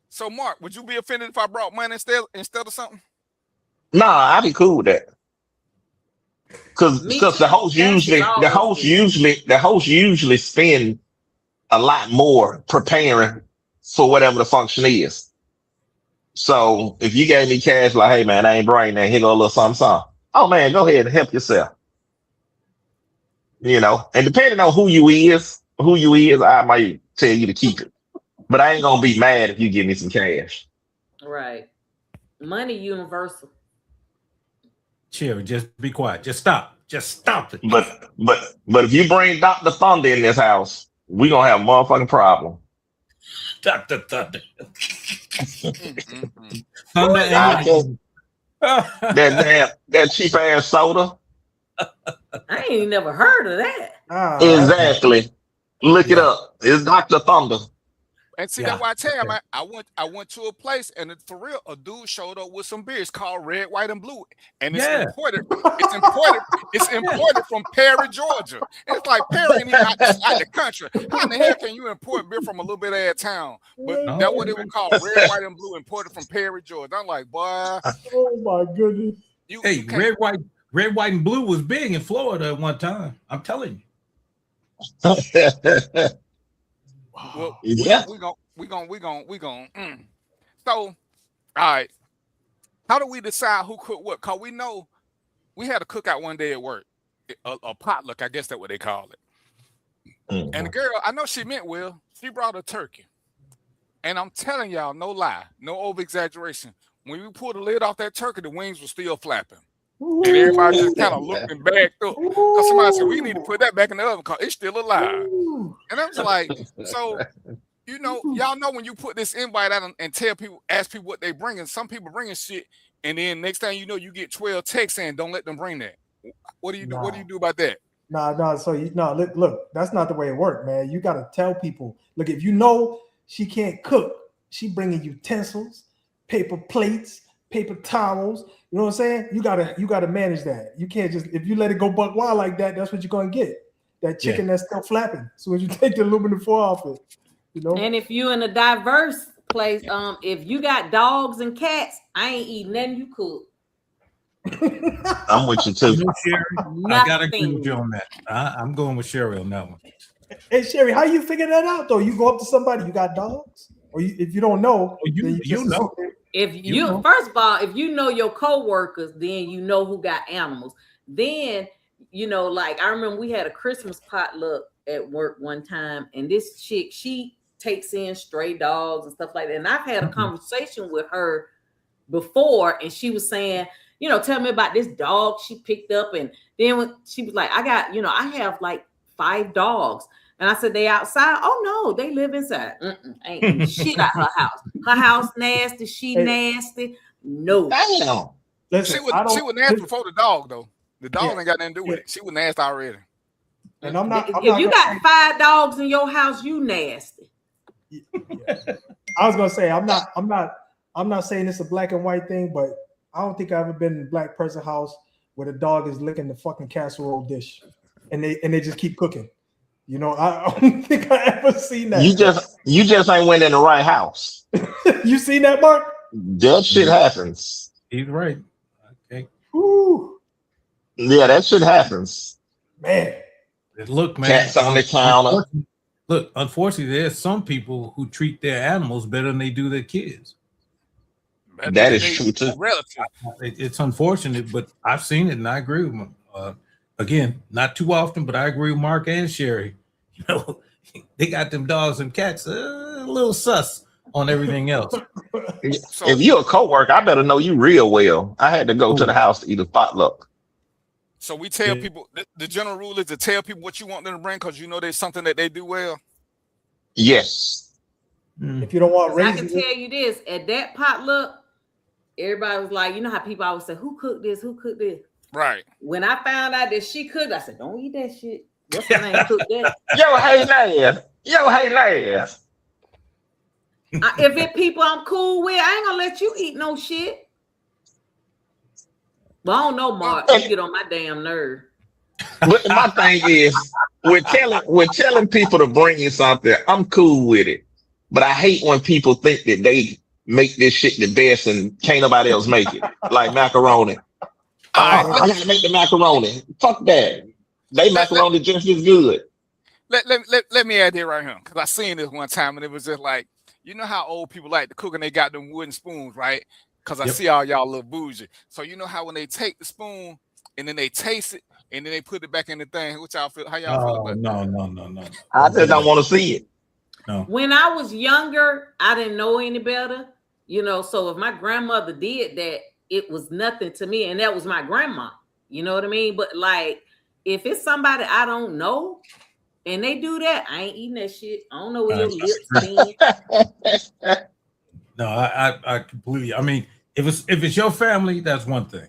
So, Mark, would you be offended if I brought money instead of something? Nah, I'd be cool with that. Because the host usually spend a lot more preparing for whatever the function is. So if you gave me cash, like, hey man, I ain't bringing that, here go a little something. Oh man, go ahead and help yourself. And depending on who you is, I might tell you to keep it. But I ain't gonna be mad if you give me some cash. Right. Money universal. Cherry, just be quiet. Just stop it. But if you bring Dr. Thunder in this house, we gonna have a motherfucking problem. Dr. Thunder. Thunder and that cheap ass soda. I ain't never heard of that. Exactly. Look it up. It's Dr. Thunder. And see, that's why I tell you, man, I went to a place and for real, a dude showed up with some beers called Red, White, and Blue. And it's imported. It's imported from Perry, Georgia. And it's like Perry ain't even out the country. How in the hell can you import beer from a little bit of town? But that's what it was called, Red, White, and Blue, imported from Perry, Georgia. I'm like, boy. Oh my goodness. Red, White, and Blue was big in Florida at one time. I'm telling you. Well, yeah. we going. So, all right. How do we decide who cooked what? Cause we know we had a cookout one day at work, a potluck, I guess that's what they call it. Mm-hmm. And the girl, I know she meant well. She brought a turkey, and I'm telling y'all, no lie, no over exaggeration. When we pulled the lid off that turkey, the wings were still flapping. And everybody just kind of looked and backed up. Because somebody said, we need to put that back in the oven because it's still alive. And I was like, so, y'all know when you put this invite out and ask people what they bringing, some people bringing shit, and then next time you know, you get 12 texts saying, don't let them bring that. What do you do? What do you do about that? No. So, look, that's not the way it works, man. You got to tell people, look, if you know she can't cook, she bringing utensils, paper plates, paper towels. You know what I'm saying? You gotta manage that. You can't just, if you let it go buck wild like that, that's what you're gonna get. That chicken that's still flapping. So when you take the aluminum foil off it, And if you in a diverse place, if you got dogs and cats, I ain't eating nothing you cook. I'm with you too. Sherry, I gotta agree with you on that. I'm going with Sherry on that one. Hey Sherry, how you figure that out though? You go up to somebody, you got dogs, or if you don't know, you know. If you first of all, if you know your co-workers, then you know who got animals. Then like I remember we had a Christmas potluck at work one time, and this chick, she takes in stray dogs and stuff like that. And I've had a conversation with her before, and she was saying, tell me about this dog she picked up. And then when she was like, I have like 5 dogs. And I said, they outside? Oh, no, they live inside. Ain't shit at her house. Her house nasty. She nasty. No. Damn. Listen, she was nasty before the dog, though. The dog ain't got nothing to do with it. She was nasty already. And I'm not. If you got 5 dogs in your house, you nasty. I was gonna say I'm not saying it's a black and white thing, but I don't think I've ever been in a black person's house where the dog is licking the fucking casserole dish, and they just keep cooking. I don't think I ever seen that. You just ain't went in the right house. You seen that, Mark? That shit happens. He's right. Okay. Ooh. Yeah, that shit happens. Man. Look, man. Cats on the counter. Look, unfortunately, there's some people who treat their animals better than they do their kids. That is true too. Relative. It's unfortunate, but I've seen it and I agree with them. Again, not too often, but I agree with Mark and Sherry. You know, they got them dogs and cats a little sus on everything else. So If you're a coworker, I better know you real well. I had to go to the house to eat a potluck. so we tell people the general rule is to tell people what you want them to bring because you know there's something that they do well. Yes. If you don't want 'Cause I can raisins, tell you this, at that potluck, everybody was like, you know how people always say, who cooked this? Who cooked this? Right. When I found out that she cooked, I said, don't eat that shit. What's her name? Cook that. Yo, hey, lad. Yo, hey, lad. If it people I'm cool with, I ain't gonna let you eat no shit. Well, I don't know, Mark. You get on my damn nerve. But my thing is, we're telling people to bring you something. I'm cool with it, but I hate when people think that they make this shit the best and can't nobody else make it, like macaroni. I gotta make the macaroni. Fuck that. They macaroni just as good. Let me add it right here because I seen this one time and it was just like, you know how old people like to cook and they got them wooden spoons, right? Because I see all y'all little bougie. So you know how when they take the spoon and then they taste it and then they put it back in the thing. What y'all feel? How y'all feel about that? No. I just don't want to see it. No. When I was younger, I didn't know any better, you know. So if my grandmother did that, it was nothing to me, and that was my grandma. You know what I mean? But like, if it's somebody I don't know and they do that, I ain't eating that shit. I don't know where your lips been. No, I completely. I mean, if it's your family, that's one thing.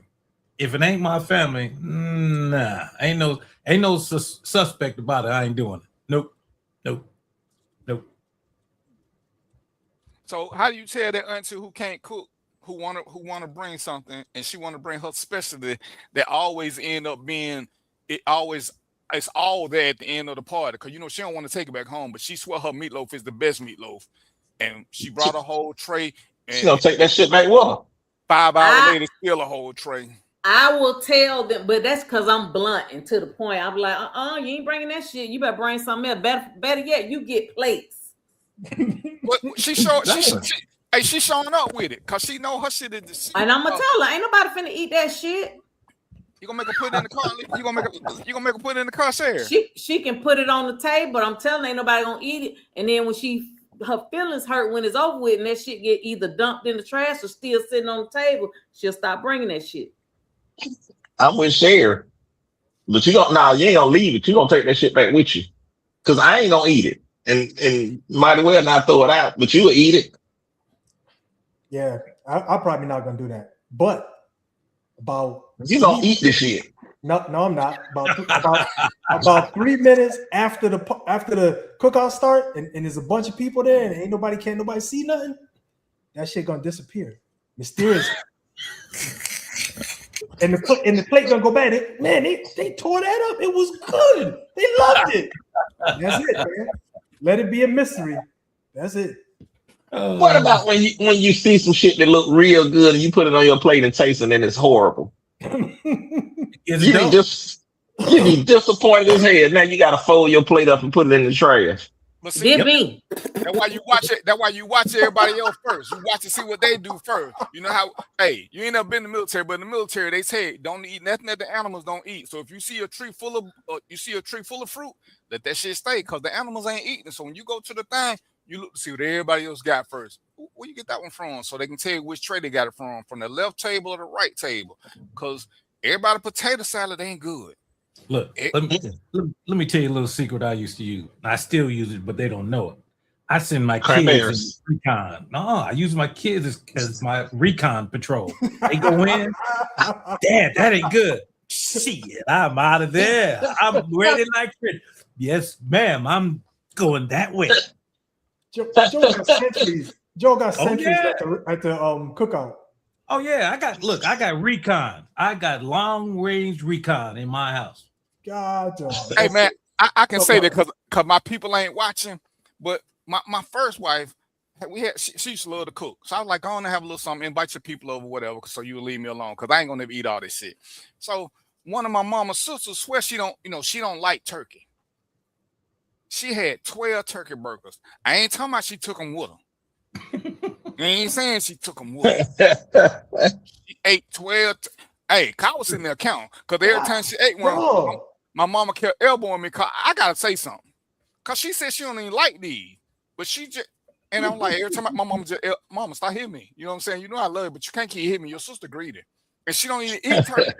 If it ain't my family, nah, ain't no suspect about it. I ain't doing it. Nope. So how do you tell that auntie who can't cook, who wanna bring something, and she wanna bring her specialty that always end up being it's all there at the end of the party because you know she don't want to take it back home, but she swear her meatloaf is the best meatloaf, and she brought a whole tray. And She gonna take that shit back with her. 5 hours later, still a whole tray. I will tell them, but that's because I'm blunt and to the point. I'm like, you ain't bringing that shit. You better bring something else. Better yet, you get plates. But she's showing up with it because she know her shit is the shit. And I'm gonna tell her, ain't nobody finna eat that shit. You gonna make her put it in the car? You gonna make her put it in the car, Sarah? She can put it on the table, but I'm telling her, ain't nobody gonna eat it. And then when her feelings hurt when it's over with, and that shit get either dumped in the trash or still sitting on the table, she'll stop bringing that shit. I'm with Cher, but you ain't gonna leave it. You gonna take that shit back with you, cause I ain't gonna eat it, and might as well not throw it out. But you will eat it. yeah, I'm probably not gonna do that. But You gonna eat this shit. No, I'm not. About 3 minutes after the cookout start, and there's a bunch of people there, and can't nobody see nothing. That shit gonna disappear, mysterious. and the plate gonna go back. They tore that up. It was good. They loved it. That's it, man. Let it be a mystery. That's it. What about when you see some shit that look real good and you put it on your plate and taste it and it's horrible? You be disappointed as hell. Now you gotta fold your plate up and put it in the trash. But see, me. That's why you watch it. That's why you watch everybody else first. You watch to see what they do first. You know how? Hey, you ain't never been in the military, but in the military they say don't eat nothing that the animals don't eat. So if you see a tree full of fruit, let that shit stay because the animals ain't eating. So when you go to the thing, you look to see what everybody else got first. Where you get that one from? So they can tell you which tray they got it from the left table or the right table. Because everybody potato salad ain't good. Look, let me tell you a little secret I used to use. I still use it, but they don't know it. I send my kids in recon. No, I use my kids as my recon patrol. They go in, Dad, that ain't good. Shit, I'm out of there. I'm ready like it. Yes, ma'am, I'm going that way. Joe got centuries. At the cookout. Oh yeah, I got recon. I got long range recon in my house. God, hey man, I can say that because my people ain't watching, but my first wife, she used to love to cook. So I was like, I want to have a little something, invite your people over, whatever, so you will leave me alone because I ain't gonna eat all this shit. So one of my mama's sisters swear she don't like turkey. She had 12 turkey burgers. I ain't talking about she took them with her. I ain't saying she took them with her. She ate 12. Hey, Kyle was sitting there counting because every time she ate one, Bro. my mama kept elbowing me. Cause I gotta say something. Cause she said she don't even like these, but she just. And I'm like, every time my mama just, mama, stop hitting me. You know what I'm saying? You know I love you, but you can't keep hitting me. Your sister greedy, and she don't even eat turkey.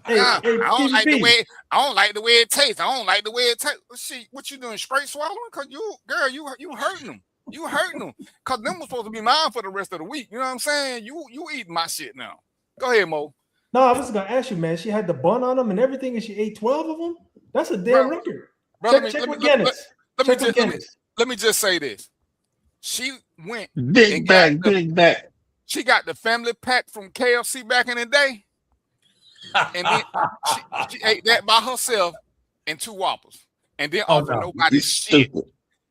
I don't like the way. I don't like the way it tastes. I don't like the way it tastes. See, what you doing? Straight swallowing? Cause you hurting them. You hurting them. Cause them was supposed to be mine for the rest of the week. You know what I'm saying? You eating my shit now. Go ahead, Mo. No, I was gonna ask you, man. She had the bun on them and everything, and she ate 12 of them. That's a damn record. Check with Guinness. Let me just say this. She went big bag. She got the family pack from KFC back in the day, and then she ate that by herself and 2 Whoppers, and then offer nobody shit.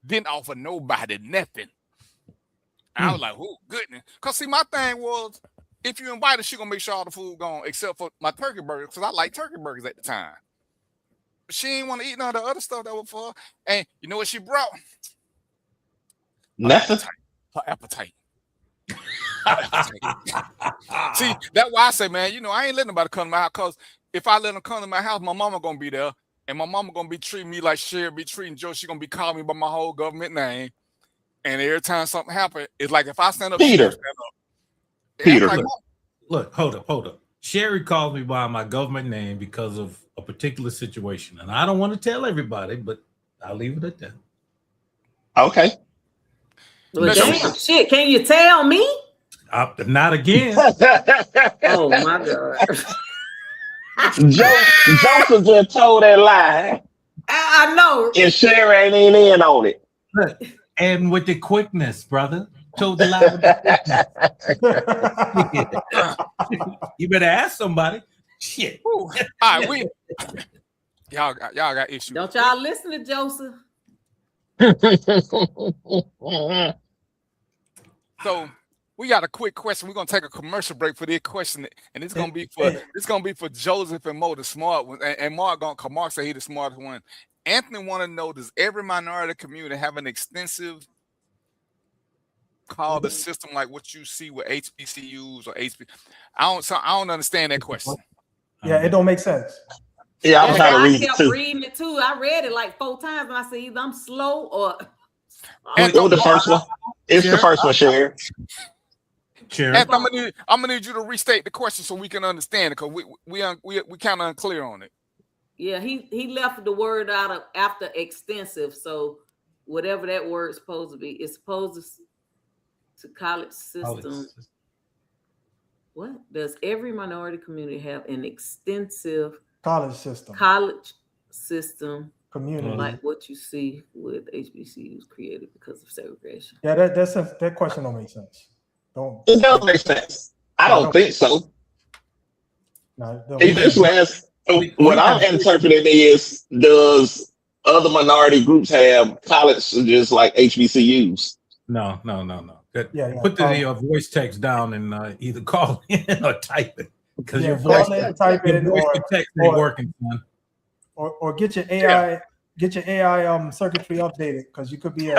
Didn't offer nobody nothing. I was like, oh goodness. Cause see, my thing was, if you invite her, she gonna make sure all the food gone except for my turkey burgers, because I like turkey burgers at the time. But she ain't want to eat none of the other stuff that was for her. And you know what she brought? Nothing. Her appetite. See, that's why I say, man, you know, I ain't letting nobody come to my house, because if I let them come to my house, my mama gonna be there, and my mama gonna be treating me like Sherry be treating Joe. She gonna be calling me by my whole government name, and every time something happens, it's like if I stand up, Peter. stand up. Peter, like, look, hold up. Sherry called me by my government name because of a particular situation, and I don't want to tell everybody, but I'll leave it at that. Okay. Well, damn shit, can you tell me? Not again. Oh my God. Joseph just told that lie. I know. And Sherry ain't even in on it. Look, and with the quickness, brother. Told the lie with the quickness. You better ask somebody. Shit. All right, y'all got issues. Don't y'all listen to Joseph. So we got a quick question. We're gonna take a commercial break for this question, and it's gonna be for Joseph and Mo, the smart one, and Mark cause Mark say he the smartest one. Anthony want to know: does every minority community have an extensive call the system like what you see with HBCUs or HB? I don't understand that question. Yeah, it don't make sense. Yeah, I'm trying to read it too. Reading it too. I read it like 4 times, and I said either I'm slow or. It was the first one. It's the first one, Sherry. Sure. I'm gonna need you to restate the question so we can understand it, because we kind of unclear on it. Yeah, he left the word out of after extensive. So whatever that word's supposed to be, it's supposed to college system. What does every minority community have an extensive college system community like what you see with HBCUs created because of segregation? Yeah, that question don't make sense. It don't make sense. I don't think so. No, what I'm interpreting is, does other minority groups have colleges like HBCUs? No. Yeah. Put the voice text down and either call in or type it, because your voice text ain't working, son. Or get your AI circuitry updated, because you could be an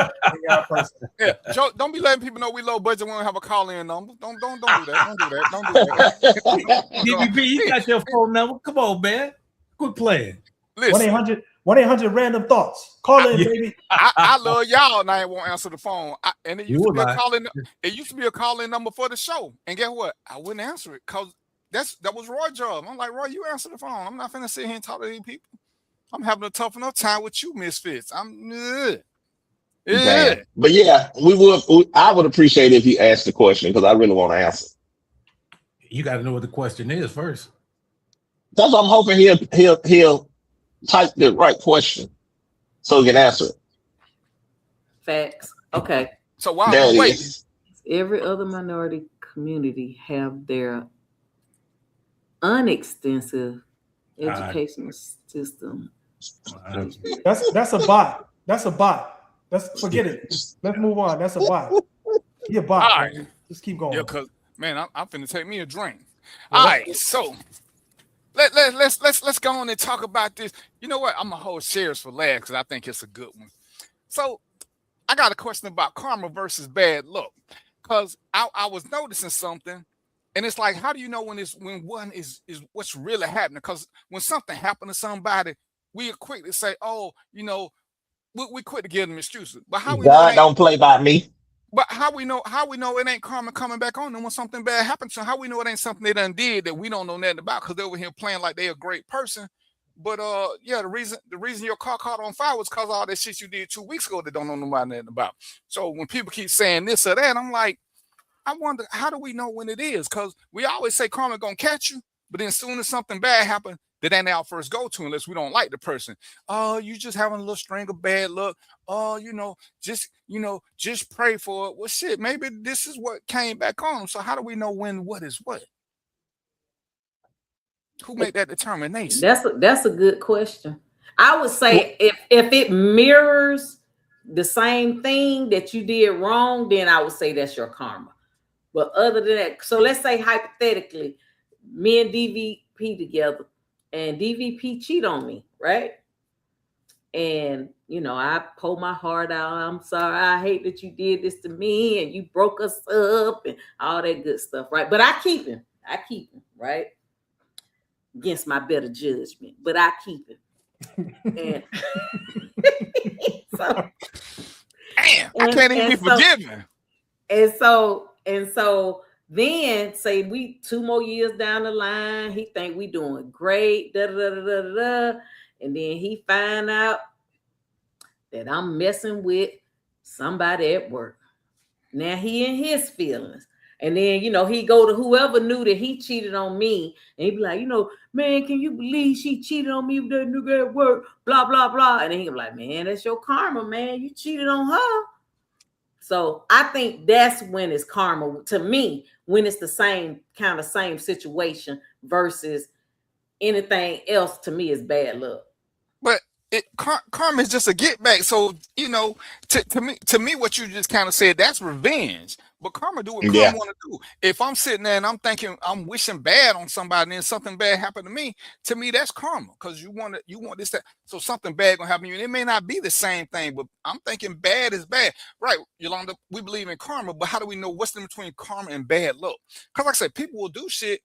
AI person. Yeah, Joe, don't be letting people know we low budget. We don't have a call-in number. Don't do that. Don't do that. DVP, you got your phone number. Come on, man. Quit playing. Listen. 1-800 random thoughts. Call in, baby. I love y'all, and I won't answer the phone. It used to be a call-in number for the show. And guess what? I wouldn't answer it, because that was Roy's job. I'm like, Roy, you answer the phone. I'm not finna sit here and talk to these people. I'm having a tough enough time with you, misfits. But yeah, I would appreciate it if you asked the question, because I really want to answer. You got to know what the question is first. That's what I'm hoping he'll type the right question so he can answer it. Facts. Okay. So while I'm waiting, every other minority community have their unextensive educational system. That's a bot. Forget it. Let's move on. That's a bot. You're a bot. All right. Just keep going. Yeah, because man, I'm finna take me a drink. All right, so let's go on and talk about this. You know what? I'm gonna hold shares for last because I think it's a good one. So I got a question about karma versus bad luck. Because I was noticing something, and it's like, how do you know when one is what's really happening? Because when something happened to somebody, we are quick to say, oh, we quick to give them excuses. But how we know it God ain't don't play by me. but how we know it ain't karma coming back on them when something bad happens? So how we know it ain't something they done did that we don't know nothing about because they're over here playing like they a great person. But yeah, the reason your car caught on fire was because all that shit you did 2 weeks ago that don't know nobody nothing about. So when people keep saying this or that, I'm like, I wonder, how do we know when it is? Because we always say karma gonna catch you, but then as soon as something bad happens, that ain't our first go-to unless we don't like the person. Oh, you just having a little string of bad luck. Oh, just pray for it. Well, shit, maybe this is what came back on them. So how do we know when what is what? Who made that determination? That's a good question. I would say if it mirrors the same thing that you did wrong, then I would say that's your karma. But other than that, so let's say hypothetically, me and DVP together, and DVP cheat on me, right? And I pull my heart out. I'm sorry. I hate that you did this to me, and you broke us up, and all that good stuff, right? But I keep him, right? Against my better judgment, but I keep it. And so, damn, I can't even be forgiven. And so then say we 2 more years down the line, he think we doing great, and then he find out that I'm messing with somebody at work. Now he in his feelings. And then, he go to whoever knew that he cheated on me. And he be like, man, can you believe she cheated on me with that nigga at work? Blah, blah, blah. And then he be like, man, that's your karma, man. You cheated on her. So I think that's when it's karma to me, when it's the same situation versus anything else to me is bad luck. But karma is just a get back. So to me, what you just kind of said, that's revenge. But karma do what karma want to do. If I'm sitting there and I'm thinking I'm wishing bad on somebody, and then something bad happened to me that's karma because you want this that. So something bad gonna happen to you, and it may not be the same thing, but I'm thinking bad is bad, right? Yolanda, we believe in karma, but how do we know what's the difference between karma and bad luck? Because like I said, people will do shit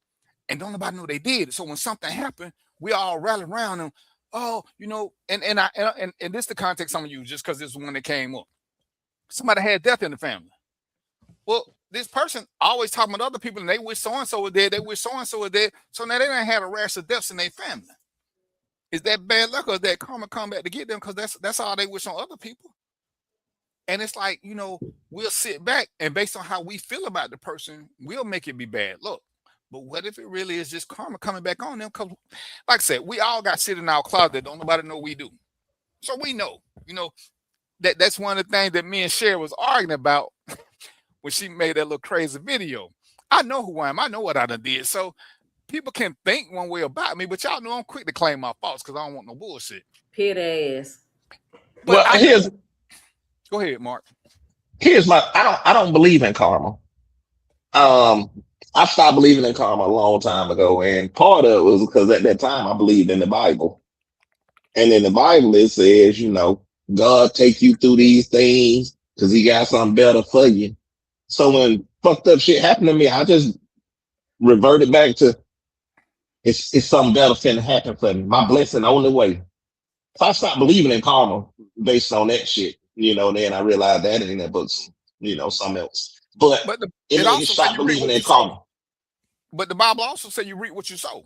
and don't nobody know they did it. So when something happened, we all rally around them. Oh, and this is the context I'm gonna use just because this is one that came up. Somebody had death in the family. Well, this person always talking about other people, and they wish so and so was dead. They wish so and so was dead. So now they done had a rash of deaths in their family. Is that bad luck or is that karma come back to get them? Because that's all they wish on other people. And it's like we'll sit back and based on how we feel about the person, we'll make it be bad luck. But what if it really is just karma coming back on them? Because, like I said, we all got shit in our closet that don't nobody know we do. So we know, that's one of the things that me and Cher was arguing about when she made that little crazy video. I know who I am. I know what I done did. So people can think one way about me, but y'all know I'm quick to claim my faults because I don't want no bullshit. Pit ass. But go ahead, Mark. Here's I don't believe in karma. I stopped believing in karma a long time ago, and part of it was because at that time I believed in the Bible. And in the Bible it says, God take you through these things because he got something better for you. So when fucked up shit happened to me, I just reverted back to it's something better finna happen for me. My blessing on the way. So I stopped believing in karma based on that shit. Then I realized that ain't that but something else. But it also stopped believing in karma. But the Bible also says you reap what you sow,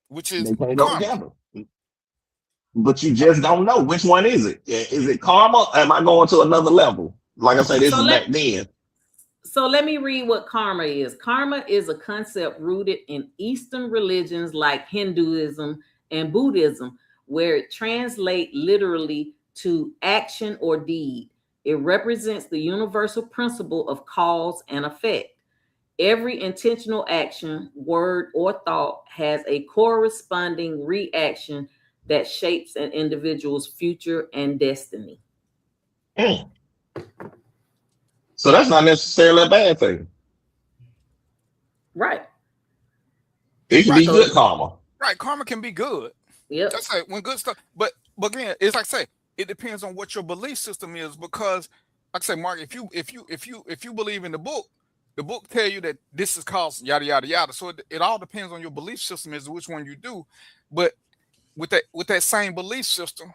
which is they go together. But you just don't know which one is it. Is it karma? Or am I going to another level? Like I said, this is back then. So let me read what karma is. Karma is a concept rooted in Eastern religions like Hinduism and Buddhism, where it translates literally to action or deed. It represents the universal principle of cause and effect. Every intentional action, word, or thought has a corresponding reaction that shapes an individual's future and destiny. So that's not necessarily a bad thing. Right. It can be good karma. Right, karma can be good. Yep. Just like when good stuff, but again, it's like I say, it depends on what your belief system is. Because, like I say, Mark, if you believe in the book tell you that this is called yada yada yada. So it all depends on your belief system as to which one you do. But with that same belief system,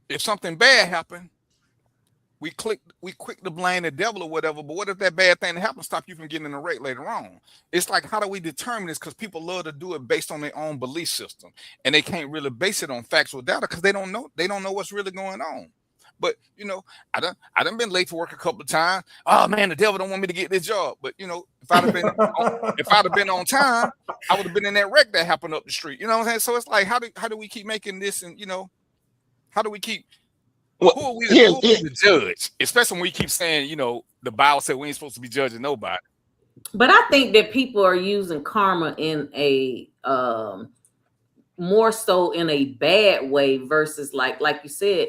if something bad happened, we quick to blame the devil or whatever. But what if that bad thing that happened stop you from getting in a wreck later on? It's like, how do we determine this? Because people love to do it based on their own belief system, and they can't really base it on factual data because they don't know what's really going on. But I done been late for work a couple of times. Oh man, the devil don't want me to get this job. But if I'd have been on time, I would have been in that wreck that happened up the street. You know what I'm saying? So it's like, how do we keep making this, and how do we keep who are we to judge? Especially when we keep saying, the Bible said we ain't supposed to be judging nobody. But I think that people are using karma in a more so in a bad way versus like you said,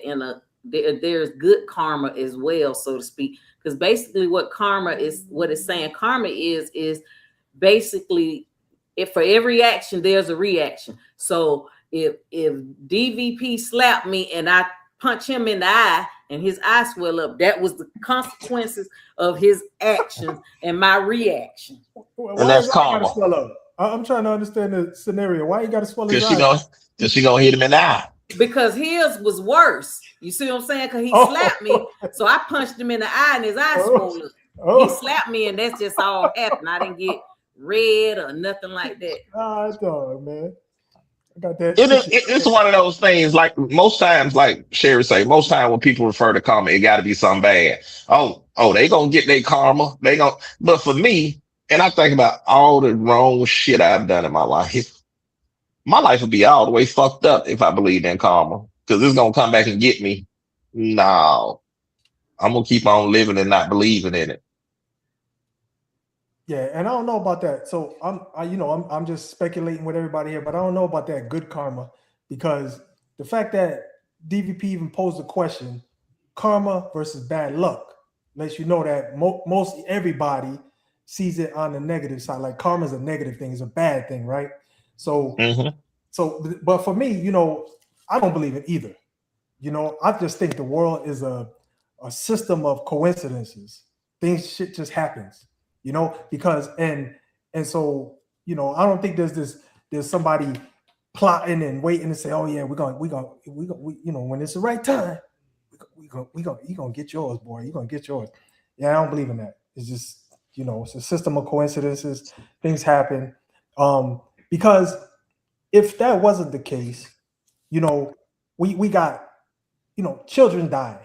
there's good karma as well, so to speak. Because basically what it's saying karma is basically, if for every action there's a reaction. So if DVP slapped me and I punch him in the eye and his eye swell up, that was the consequences of his actions and my reaction. And that's karma. I'm trying to understand the scenario. Why you got to swallow his eye? Because she gonna hit him in the eye. Because his was worse. You see what I'm saying? Because he slapped me, so I punched him in the eye and his eye swelled up. He slapped me, and that's just all happened. I didn't get red or nothing like that. Dog, man. Got that. It's one of those things. Like most times, like Sherry say, most time when people refer to karma, it got to be something bad. Oh, they gonna get their karma. But for me, and I think about all the wrong shit I've done in my life. My life would be all the way fucked up if I believed in karma, because it's gonna come back and get me. No, I'm gonna keep on living and not believing in it. Yeah, and I don't know about that. So I'm just speculating with everybody here, but I don't know about that good karma, because the fact that DVP even posed the question, karma versus bad luck, lets you know that most everybody sees it on the negative side. Like karma is a negative thing, it's a bad thing, right? So, but for me, I don't believe in either. I just think the world is a system of coincidences. Shit just happens. Because and so I don't think there's somebody plotting and waiting to say, oh yeah, we're gonna when it's the right time, you gonna get yours, boy. You're gonna get yours. Yeah, I don't believe in that. It's just it's a system of coincidences. Things happen. Because if that wasn't the case, we got children die.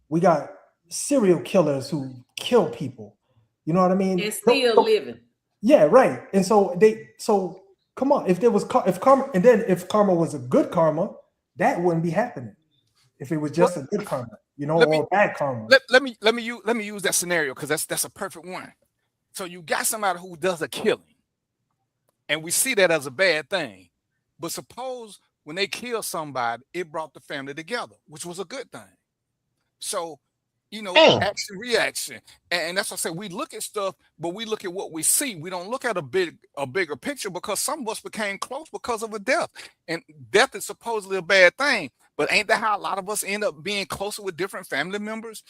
We got serial killers who kill people. You know what I mean? And still living. Yeah, right. And so come on. If karma was a good karma, that wouldn't be happening. If it was just a good karma, or bad karma. Let me use that scenario, because that's a perfect one. So you got somebody who does a killing, and we see that as a bad thing. But suppose when they kill somebody, it brought the family together, which was a good thing. So action, reaction. And that's what I say. We look at stuff, but we look at what we see. We don't look at a bigger picture, because some of us became close because of a death. And death is supposedly a bad thing. But ain't that how a lot of us end up being closer with different family members?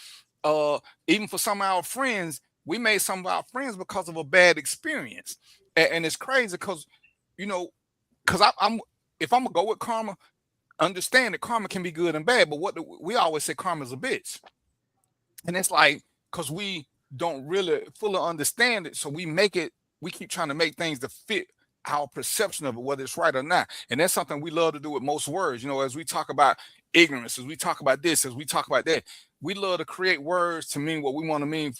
Even for some of our friends, we made some of our friends because of a bad experience. And it's crazy because, because if I'm going to go with karma, understand that karma can be good and bad. But we always say karma is a bitch. And it's like, because we don't really fully understand it, so we keep trying to make things to fit our perception of it, whether it's right or not. And that's something we love to do with most words. As we talk about ignorance, as we talk about this, as we talk about that, we love to create words to mean what we want to mean,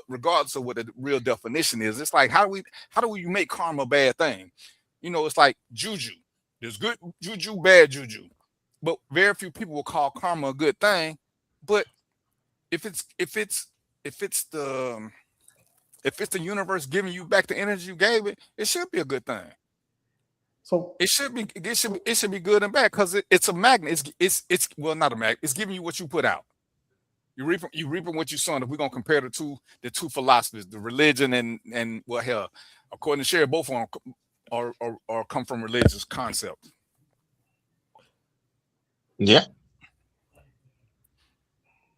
regardless of what the real definition is. It's like, how do we make karma a bad thing? It's like juju. There's good juju, bad juju. But very few people will call karma a good thing. But if it's the universe giving you back the energy you gave it, it should be a good thing. So it should be good and bad, because it's a magnet. It's not a magnet. It's giving you what you put out. You reaping what you sowing. If we're gonna compare the two philosophies, the religion and well, hell, according to Sherry, both of them or come from religious concept. Yeah.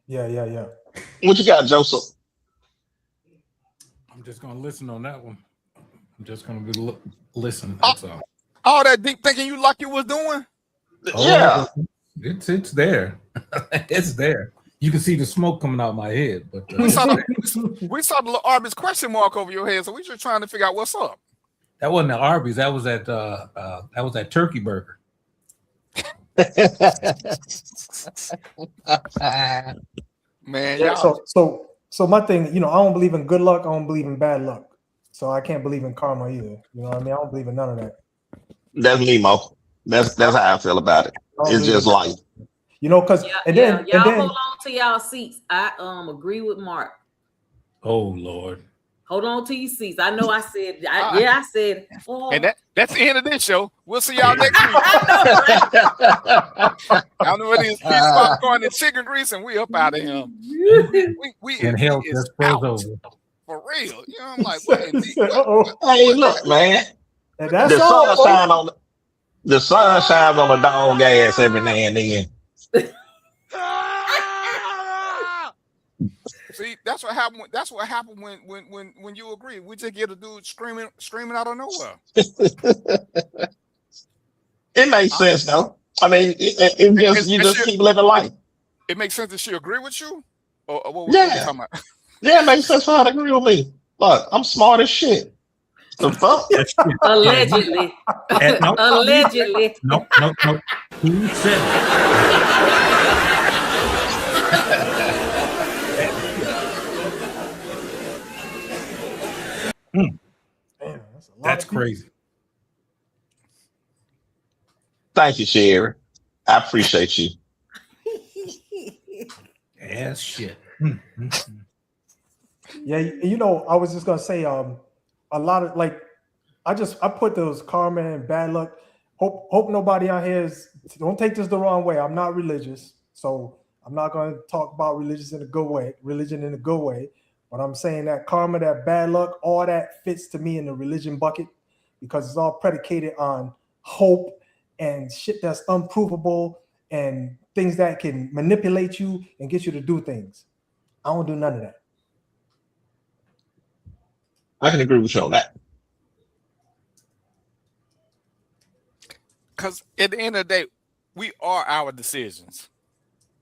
Yeah. What you got, Joseph? I'm just gonna listen on that one. I'm just gonna be listen. That's all. All that deep thinking you like you was doing. Yeah. It's there. It's there. You can see the smoke coming out of my head, but We saw the little Arby's question mark over your head, so we just trying to figure out what's up. that wasn't at Arby's. That was at Turkey Burger. Man, Yeah. y'all, So my thing, I don't believe in good luck. I don't believe in bad luck. So I can't believe in karma either. You know what I mean? I don't believe in none of that. That's me, Mo. That's how I feel about it. I don't It's believe just in- life. Because Y'all hold on to y'all seats. I agree with Mark. Oh Lord. Hold on to your seats. I know I said, I said. Oh. and that's the end of this show. We'll see y'all next week. I know it is beef popcorn and chicken grease, and we up out of here. We And hell is just froze out. over. For real. You know, I'm like, what? Hey, look, man. And that's The all. sun shines on the dog ass every now and then. See, that's what happened. That's what happened when you agree. We just get a dude screaming out of nowhere. It makes sense, though. I mean, it just you just keep living life. It makes sense that she agree with you, or what Yeah. you talking about? Yeah, it makes sense for her to agree with me. Look, I'm smart as shit. The fuck? Allegedly. No. Allegedly. No. Who said it? Damn, that's a lot That's of people. crazy. Thank you, Sherry. I appreciate you. Ass shit. Yeah, I was just gonna say, a lot of I put those karma and bad luck. Hope nobody out here don't take this the wrong way. I'm not religious, so I'm not gonna talk about religion in a good way. But I'm saying that karma, that bad luck, all that fits to me in the religion bucket because it's all predicated on hope and shit that's unprovable and things that can manipulate you and get you to do things. I don't do none of that. I can agree with you on that. Because at the end of the day, we are our decisions.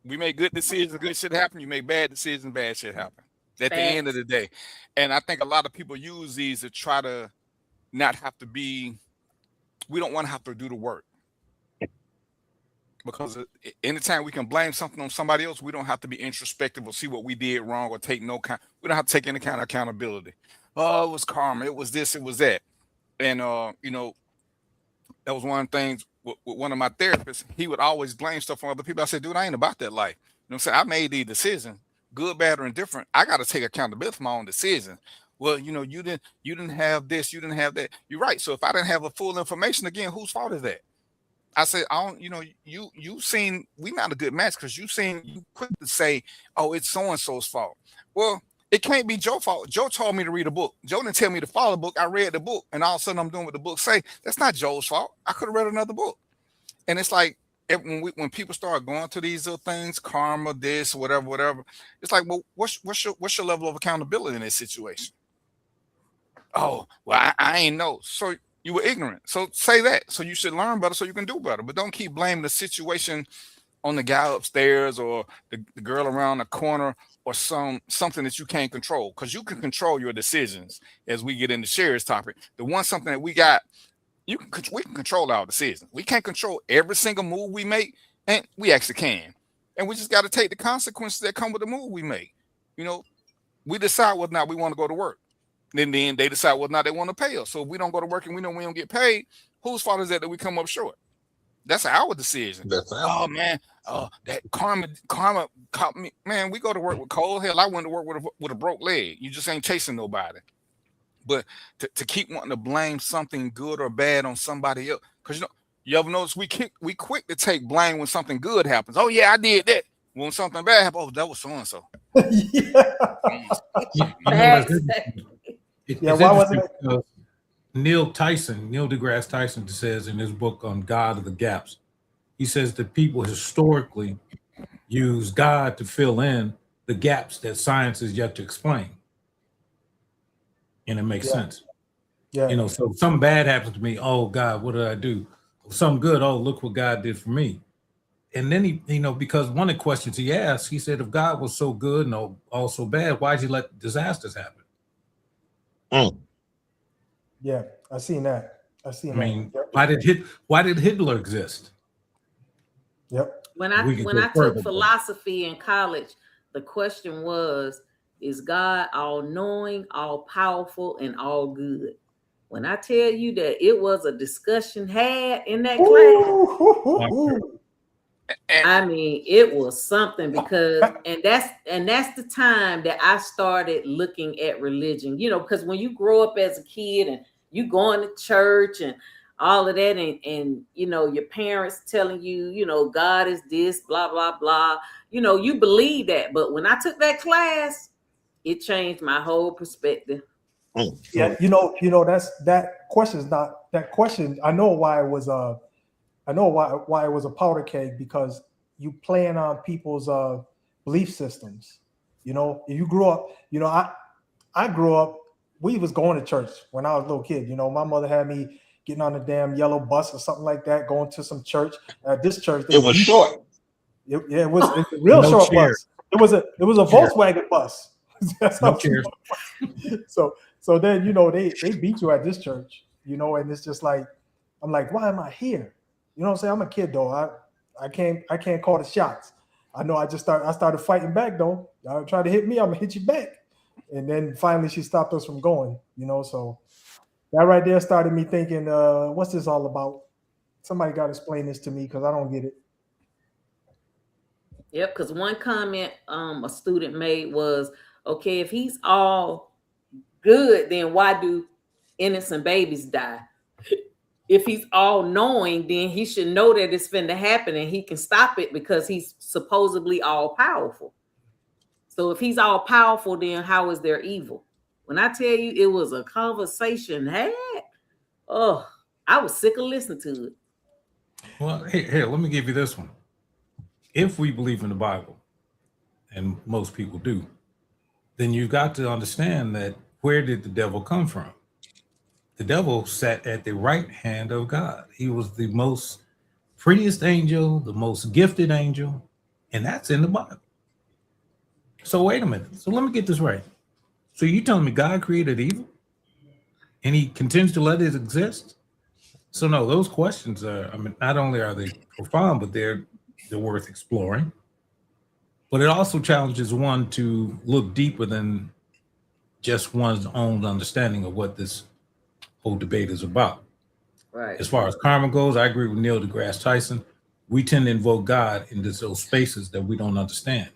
We make good decisions, good shit happen. You make bad decisions, bad shit happen. At the end of the day. And I think a lot of people use these to try to not have to be, we don't want to have to do the work. Because anytime we can blame something on somebody else, we don't have to be introspective or see what we did wrong or take no kind. We don't have to take any kind of accountability. Oh, it was karma. It was this. It was that. And that was one of the things with one of my therapists. He would always blame stuff on other people. I said, dude, I ain't about that life. You know what I'm saying? I made these decisions, good, bad, or indifferent. I got to take accountability for my own decisions. Well, you didn't have this, you didn't have that. You're right. So if I didn't have the full information, again, whose fault is that? I said, I don't, you seen, we not a good match because you quick to say, oh, it's so-and-so's fault. Well, it can't be Joe's fault. Joe told me to read a book. Joe didn't tell me to follow the book. I read the book, and all of a sudden I'm doing what the book say. That's not Joe's fault. I could have read another book. And it's like when people start going to these little things, karma, this, whatever, it's like, well, what's your level of accountability in this situation? Oh, well, I ain't know. So you were ignorant. So say that. So you should learn better so you can do better. But don't keep blaming the situation on the guy upstairs or the girl around the corner or something that you can't control, because you can control your decisions. As we get into Sherry's topic, something that we got, we can control our decisions. We can't control every single move we make, and we actually can. And we just got to take the consequences that come with the move we make. We decide whether or not we want to go to work. Then they decide whether or not they want to pay us. So if we don't go to work and we know we don't get paid, whose fault is that we come up short? That's our decision. Oh man, that karma caught me. Man, we go to work with cold. Hell, I went to work with a broke leg. You just ain't chasing nobody. But to keep wanting to blame something good or bad on somebody else, because you ever notice we quick to take blame when something good happens. Oh yeah, I did that. When something bad happens, oh, that was so and so. Yeah, why wasn't it? Neil deGrasse Tyson says in his book on God of the Gaps, he says that people historically use God to fill in the gaps that science is yet to explain. And it makes sense. Yeah. So something bad happens to me. Oh God, what did I do? Something good. Oh, look what God did for me. And then he, because one of the questions he asked, he said, if God was so good and all so bad, why'd you let disasters happen? Yeah, I seen that. I mean, why did Hitler exist? Yep. When We could I go took further. philosophy in college, the question was, is God all knowing, all powerful, and all good? When I tell you that it was a discussion had in that class, I mean, it was something because and that's the time that I started looking at religion, because when you grow up as a kid and you going to church and all of that, and your parents telling you, God is this, blah, blah, blah, you believe that. But when I took that class, it changed my whole perspective. Yeah, that's that question is not that question. I know why it was why it was a powder keg, because you playing on people's belief systems. If you grew up, I grew up, we was going to church when I was a little kid. My mother had me getting on a damn yellow bus or something like that, going to some church. At this church, It was short. It was a real No short chairs. bus. It was a Volkswagen bus. That's No how chairs. So then they beat you at this church, and it's just like, I'm like, why am I here? You know what I'm saying? I'm a kid though. I can't call the shots. I know I started fighting back though. Y'all try to hit me, I'm gonna hit you back. And then finally she stopped us from going, so that right there started me thinking, what's this all about? Somebody got to explain this to me because I don't get it. Yep, because one comment a student made was, okay, if he's all good, then why do innocent babies die? If he's all knowing, then he should know that it's finna happen and he can stop it because he's supposedly all powerful. So if he's all powerful, then how is there evil? When I tell you it was a conversation had, I was sick of listening to it. Well, here, let me give you this one. If we believe in the Bible, and most people do, then you've got to understand that where did the devil come from? The devil sat at the right hand of God. He was the most prettiest angel, the most gifted angel, and that's in the Bible. So wait a minute. So let me get this right. So you telling me God created evil and he continues to let it exist? So no, those questions are, not only are they profound, but they're worth exploring. But it also challenges one to look deeper than just one's own understanding of what this whole debate is about. Right. As far as karma goes, I agree with Neil deGrasse Tyson. We tend to invoke God into those spaces that we don't understand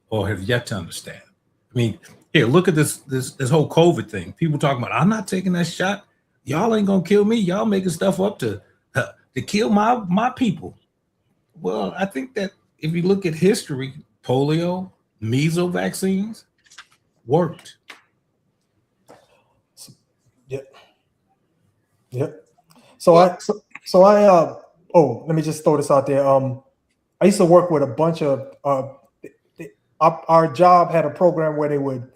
or have yet to understand. I mean, here, look at this whole COVID thing. People talking about, I'm not taking that shot. Y'all ain't gonna kill me. Y'all making stuff up to kill my people. Well, I think that if you look at history, polio, measles vaccines worked. Yep. So I let me just throw this out there. I used to work with a bunch of our job had a program where they would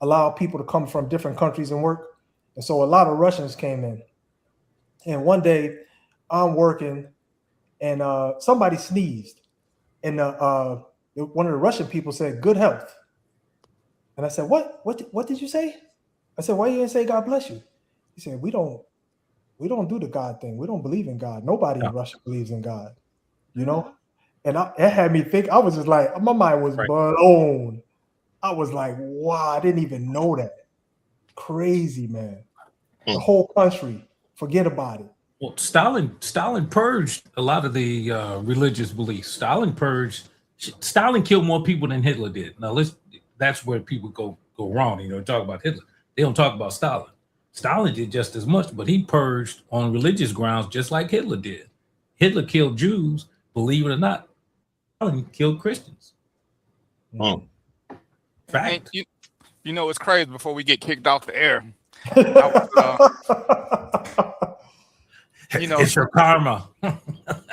allow people to come from different countries and work. And so a lot of Russians came in. And one day I'm working and somebody sneezed. And one of the Russian people said, "Good health." And I said, What did you say? I said, "Why you didn't say God bless you?" He said, We don't do the God thing. We don't believe in God. Nobody in Russia believes in God, And it had me think. I was just like, my mind was blown. I was like, wow, I didn't even know that. Crazy, man. The whole country, forget about it. Well, Stalin purged a lot of the religious beliefs. Stalin killed more people than Hitler did. Now that's where people go wrong. Talk about Hitler. They don't talk about Stalin. Stalin did just as much, but he purged on religious grounds just like Hitler did. Hitler killed Jews, believe it or not. Stalin killed Christians. Fact. And it's crazy before we get kicked off the air. I was, it's your karma.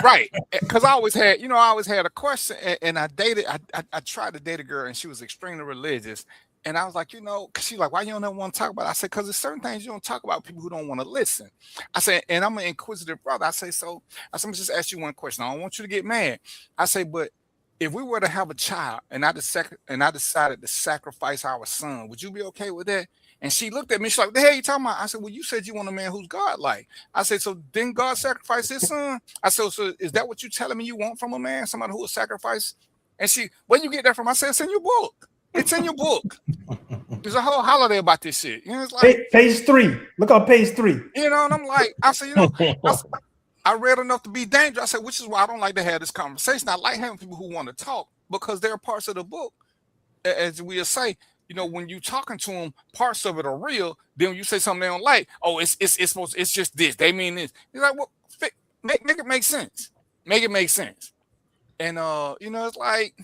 right, because I always had a question, and I dated. I tried to date a girl, and she was extremely religious, and I was like, because she's like, why you don't ever want to talk about it? I said, because there's certain things you don't talk about with people who don't want to listen. I said, and I'm an inquisitive brother. I say, let me just ask you one question. I don't want you to get mad. I say, but if we were to have a child, and I decided to sacrifice our son, would you be okay with that? And she looked at me. She's like, "The hell you talking about?" I said, "Well, you said you want a man who's godlike." I said, "So didn't God sacrifice his son?" I said, "So is that what you telling me you want from a man? Somebody who will sacrifice?" And she, "Where you get that from?" I said, "It's in your book. It's in your book. There's a whole holiday about this shit." It's like page 3. Look on page 3. And I'm like, I said, I read enough to be dangerous. I said, which is why I don't like to have this conversation. I like having people who want to talk because there are parts of the book, as we'll say, when you talking to them, parts of it are real. Then when you say something they don't like, oh, it's just this. They mean this. You're like, well, make it make sense. Make it make sense. And it's like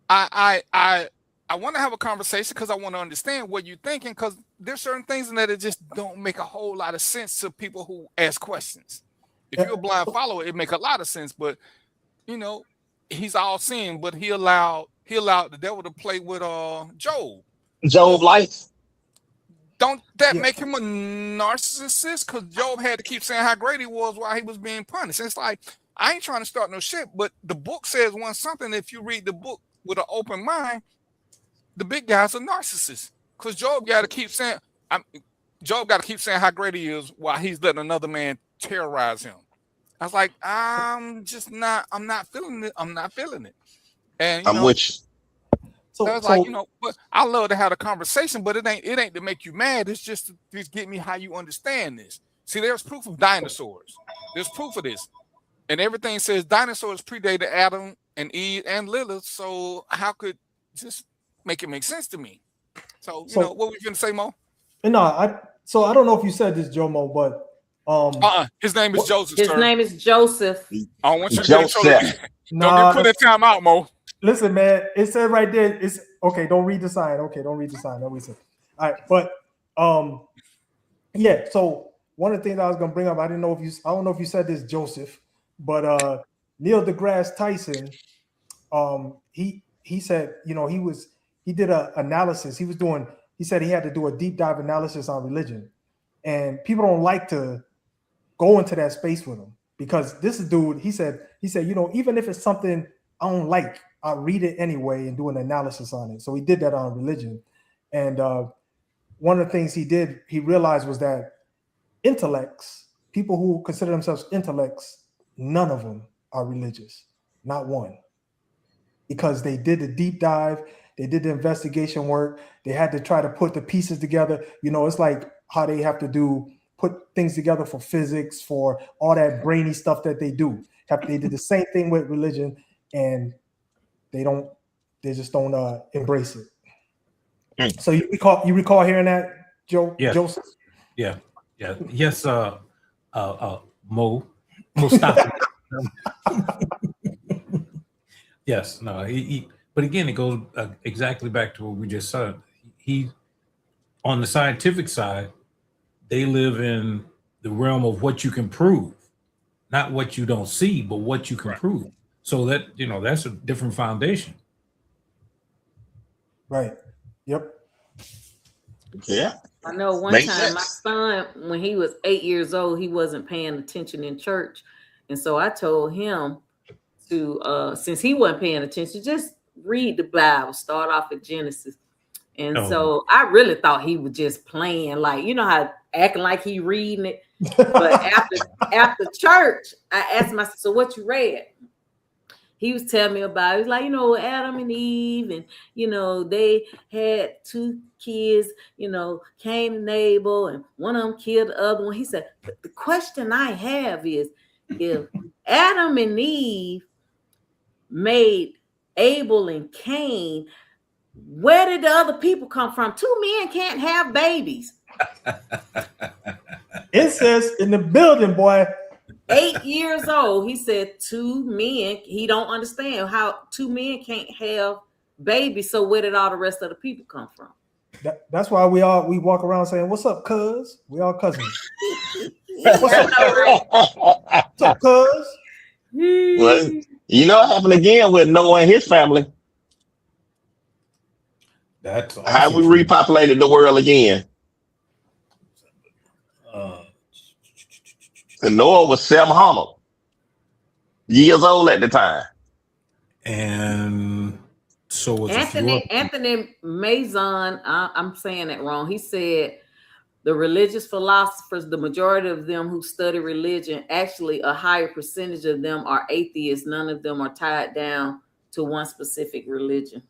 I want to have a conversation because I want to understand what you're thinking, because there's certain things in there that just don't make a whole lot of sense to people who ask questions. If you're a blind follower, it make a lot of sense. But he's all seeing, but he allowed the devil to play with Job. Job life. Don't that make him a narcissist? Because Job had to keep saying how great he was while he was being punished. It's like, I ain't trying to start no shit, but the book says something. If you read the book with an open mind, the big guy's a narcissist. Because Job got to keep saying how great he is while he's letting another man terrorize him. I was like, I'm not feeling it. I'm not feeling it. And I'm with you. So I was like, but I love to have a conversation, but it ain't to make you mad. It's just to get me how you understand this. See, there's proof of dinosaurs. There's proof of this. And everything says dinosaurs predated Adam and Eve and Lilith. So how could just make it make sense to me? So, what were you going to say, Mo? No, I don't know if you said this, Jomo, but his name is Joseph. His name is Joseph. I want you to don't get put that time out, Mo. Listen, man, it said right there. It's okay. Don't read the sign. Okay, don't read the sign. All right, but yeah. So one of the things I was gonna bring up, I don't know if you said this, Joseph, but Neil deGrasse Tyson, he said, he did a analysis. He said he had to do a deep dive analysis on religion, and people don't like to go into that space with him because this dude, he said, even if it's something I don't like, I'll read it anyway and do an analysis on it. So he did that on religion. And one of the things he realized was that intellects, people who consider themselves intellects, none of them are religious, not one. Because they did the deep dive, they did the investigation work, they had to try to put the pieces together. It's like how they have to put things together for physics, for all that brainy stuff that they do. They did the same thing with religion, and they just don't embrace it. So you recall hearing that, Joe? Yeah. Joseph? Yeah. Yes, Mo Mustafa. Yes, no, but again, it goes exactly back to what we just said. He, on the scientific side, they live in the realm of what you can prove, not what you don't see, but what you can prove. So that, that's a different foundation. Right. Yep. Yeah. I know one time my son, when he was 8 years old, he wasn't paying attention in church. And so I told him to, since he wasn't paying attention, just read the Bible, start off at Genesis. And so I really thought he was just playing, like, how acting like he reading it. But after church, I asked him, I said, so what you read? He was telling me about, he was like, Adam and Eve, and, they had 2 kids, Cain and Abel, and one of them killed the other one. He said, the question I have is, if Adam and Eve made Abel and Cain, where did the other people come from? 2 men can't have babies. Incest in the building, boy. 8 years old, he said 2 men. He don't understand how 2 men can't have babies. So where did all the rest of the people come from? That's why we walk around saying, "What's up, cuz?" We all cousins. What's up, cuz? What's up, cuz? Well, you know what happened again with Noah and his family. That's How also we true. repopulated the world again. Uh, And Noah was 700 years old at the time. and so was a few other Anthony Mason, I'm saying that wrong. He said the religious philosophers, the majority of them who study religion, actually a higher percentage of them are atheists. None of them are tied down to one specific religion.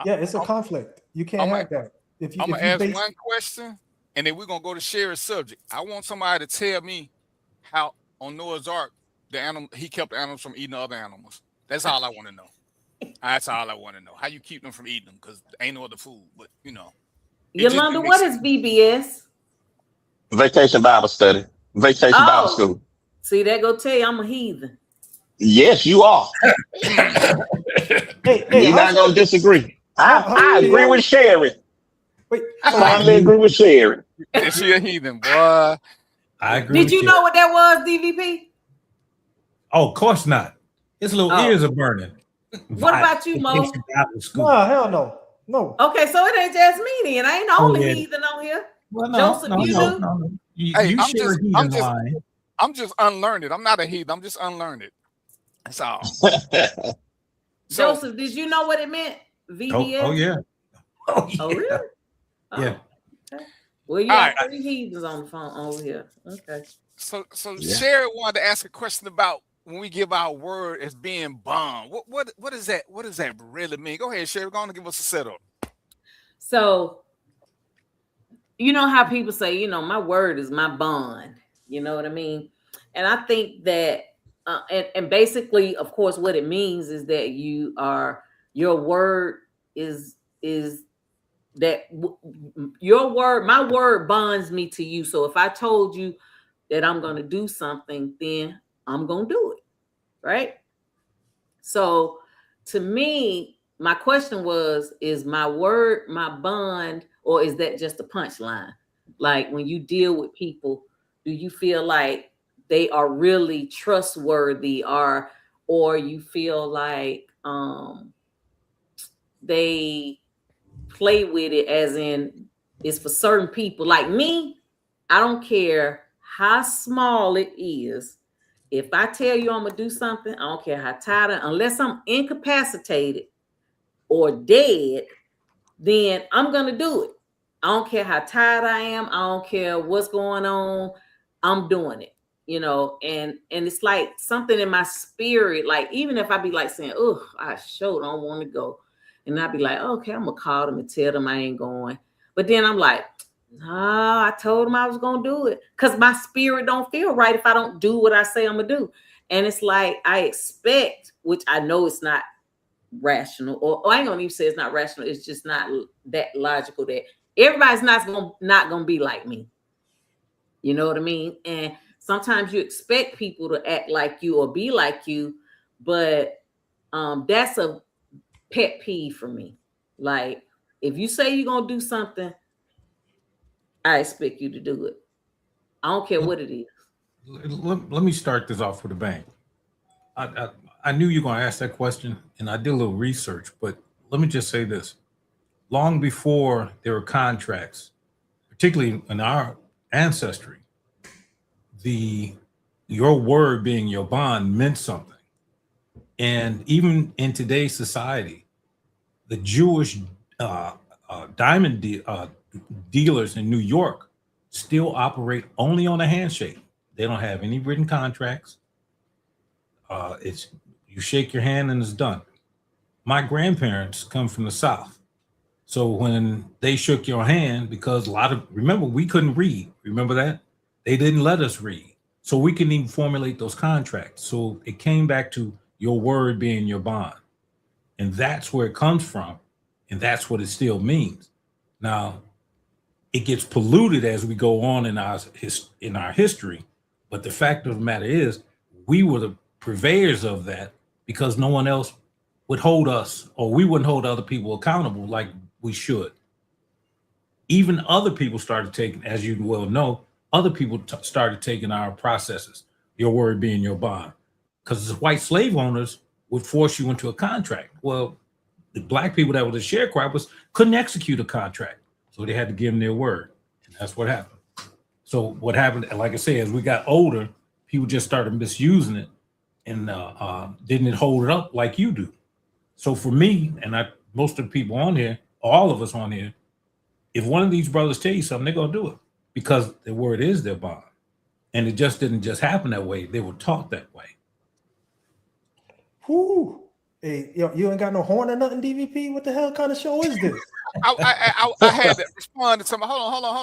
Yeah, it's a conflict. You can't have that. I'm If gonna you ask base one question, and then we're gonna go to Sherry's subject. I want somebody to tell me how on Noah's Ark the animal he kept the animals from eating other animals. That's all I want to know. That's all I want to know. How you keep them from eating them? Because ain't no other food. But you know, Yolanda, what is VBS? Vacation Bible study. Vacation Bible Oh, school. see, that go tell you I'm a heathen. Yes, you are. hey, You're how not gonna disagree. how I agree with Sherry. Wait, I finally agree with Sherry. Is she a heathen, boy? I agree. Did you know what that was, DVP? Oh, of course not. His little ears are burning. What about you, Mo? No, hell no. No. Okay, so it ain't just me then. I ain't the only yeah. heathen on here. Well, Joseph, you do? no. Hey, You share a heathen line. I'm just unlearned. I'm not a heathen. I'm just unlearned. That's all. Joseph, did you know what it meant? VBS? Oh yeah. Oh, really? Oh, Yeah. okay. Well, you got 3 heathens on the phone over here. Okay. So Sherry wanted to ask a question about when we give our word as being bond. What is that? What does that really mean? Go ahead, Sherry. Go on and give us a setup. So, you know how people say, my word is my bond. You know what I mean? And I think that, and basically, of course, what it means is that your word is that your word, my word bonds me to you. So if I told you that I'm going to do something, then I'm going to do it. Right? So to me, my question was, is my word my bond, or is that just a punchline? Like when you deal with people, do you feel like they are really trustworthy, or you feel like they play with it, as in it's for certain people? Like me, I don't care how small it is. If I tell you I'm gonna do something, I don't care how tired, unless I'm incapacitated or dead, then I'm gonna do it. I don't care how tired I am. I don't care what's going on. I'm doing it, and it's like something in my spirit. Like even if I be like saying, "Oh, I sure don't want to go," and I'd be like, "Okay, I'm gonna call them and tell them I ain't going," but then I'm like, no, I told him I was gonna do it, because my spirit don't feel right if I don't do what I say I'm gonna do. And it's like I expect, which I know it's not rational, or I ain't gonna even say it's not rational. It's just not that logical that everybody's not gonna be like me. You know what I mean? And sometimes you expect people to act like you or be like you, but that's a pet peeve for me. Like if you say you're gonna do something, I expect you to do it. I don't care what it is. Let me start this off with a bang. I knew you were going to ask that question, and I did a little research, but let me just say this. Long before there were contracts, particularly in our ancestry, your word being your bond meant something. And even in today's society, the Jewish diamond dealers in New York still operate only on a handshake. They don't have any written contracts. It's you shake your hand and it's done. My grandparents come from the South. So when they shook your hand, because remember, we couldn't read. Remember that? They didn't let us read. So we couldn't even formulate those contracts. So it came back to your word being your bond. And that's where it comes from. And that's what it still means. Now, it gets polluted as we go on in our history. But the fact of the matter is, we were the purveyors of that, because no one else would hold us, or we wouldn't hold other people accountable like we should. even other people started taking, as you well know, other people started taking our processes, your word being your bond. Because the white slave owners would force you into a contract. Well, the black people that were the sharecroppers couldn't execute a contract. So they had to give them their word. And that's what happened. So what happened, like I said, as we got older, people just started misusing it and didn't hold it up like you do. So for me, and most of the people on here, all of us on here, if one of these brothers tell you something, they're going to do it because their word is their bond. And it just didn't just happen that way. They were taught that way. Whoo. Hey, yo, you ain't got no horn or nothing, DVP? What the hell kind of show is this? I had to respond to something. Hold on.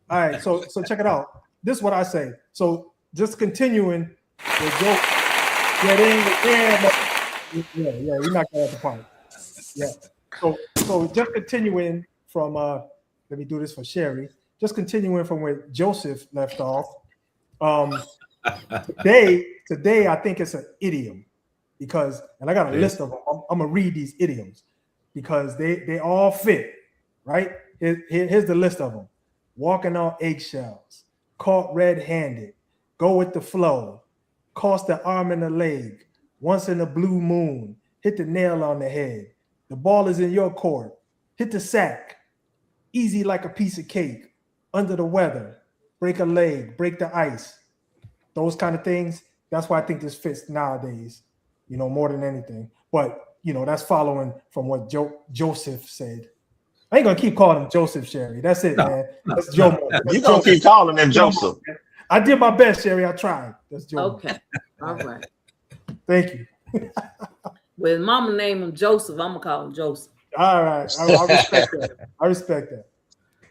All right, so check it out. This is what I say. So just continuing the joke. Yeah, you're not gonna have the point. Yeah. So just continuing from let me do this for Sherry. Just continuing from where Joseph left off. Today I think it's an idiom because, and I got a list of them. I'm gonna read these idioms because they all fit, right? Here's the list of them: walking on eggshells, caught red-handed, go with the flow, cost the arm and the leg, once in a blue moon, hit the nail on the head, the ball is in your court, hit the sack, easy like a piece of cake, under the weather, break a leg, break the ice. Those kind of things. That's why I think this fits nowadays, more than anything. But, that's following from what Joseph said. I ain't going to keep calling him Joseph, Sherry. That's it, man. That's Joe. You going to keep calling him Joseph. I did my best, Sherry. I tried. That's Joe. Okay. All right. Thank you. When mama named him Joseph, I'm going to call him Joseph. All right. I respect that. I respect that.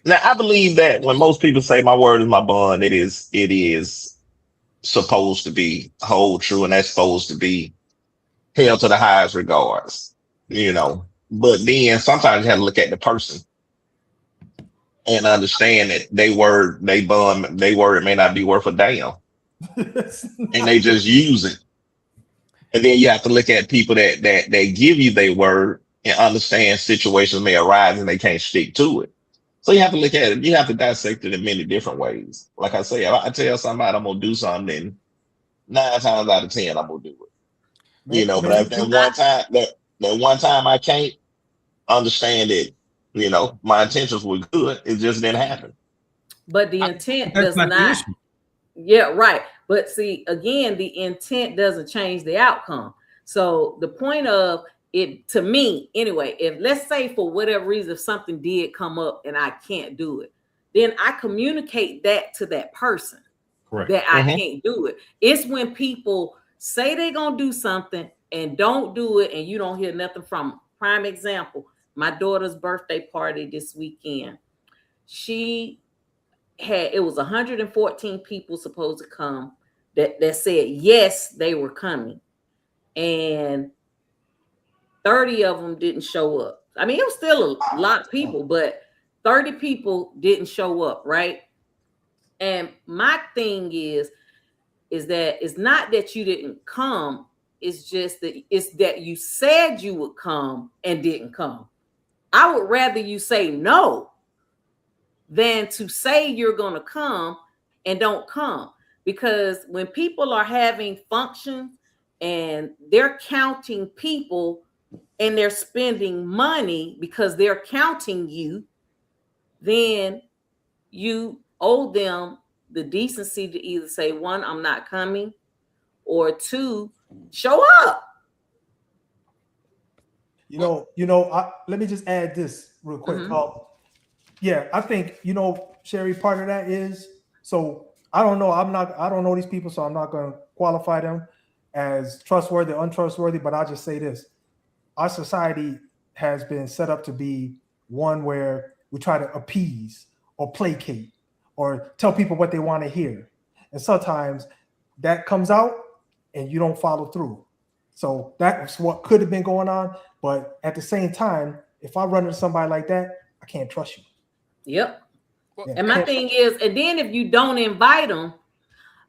Now, I believe that when most people say my word is my bond, it is supposed to be hold true, and that's supposed to be held to the highest regards, But then sometimes you have to look at the person and understand that they word may not be worth a damn, and they just use it. And then you have to look at people that give you their word and understand situations may arise and they can't stick to it. So you have to look at it. You have to dissect it in many different ways. Like I say, if I tell somebody I'm gonna do something, then 9 times out of 10 I'm gonna do it. But if that one time I can't understand it, my intentions were good. It just didn't happen. But the intent does not. Yeah, right. But see, again, the intent doesn't change the outcome. So the point of it, to me, anyway, if let's say for whatever reason, if something did come up and I can't do it, then I communicate that to that person. Correct. That I can't do it. It's when people say they're going to do something and don't do it and you don't hear nothing from them. Prime example, my daughter's birthday party this weekend. It was 114 people supposed to come that said yes, they were coming. And 30 of them didn't show up. I mean, it was still a lot of people, but 30 people didn't show up, right? And my thing is that it's not that you didn't come, it's just that you said you would come and didn't come. I would rather you say no than to say you're going to come and don't come. Because when people are having functions and they're counting people and they're spending money because they're counting you, then you owe them the decency to either say, 1, I'm not coming, or 2, show up. Let me just add this real quick. Yeah, I think, Sherry, part of that is, so I don't know. I don't know these people, so I'm not going to qualify them as trustworthy, untrustworthy, but I'll just say this. Our society has been set up to be one where we try to appease or placate or tell people what they want to hear. And sometimes that comes out and you don't follow through. So that's what could have been going on. But at the same time, if I run into somebody like that, I can't trust you. Yep. Yeah, and my thing is, and then if you don't invite them,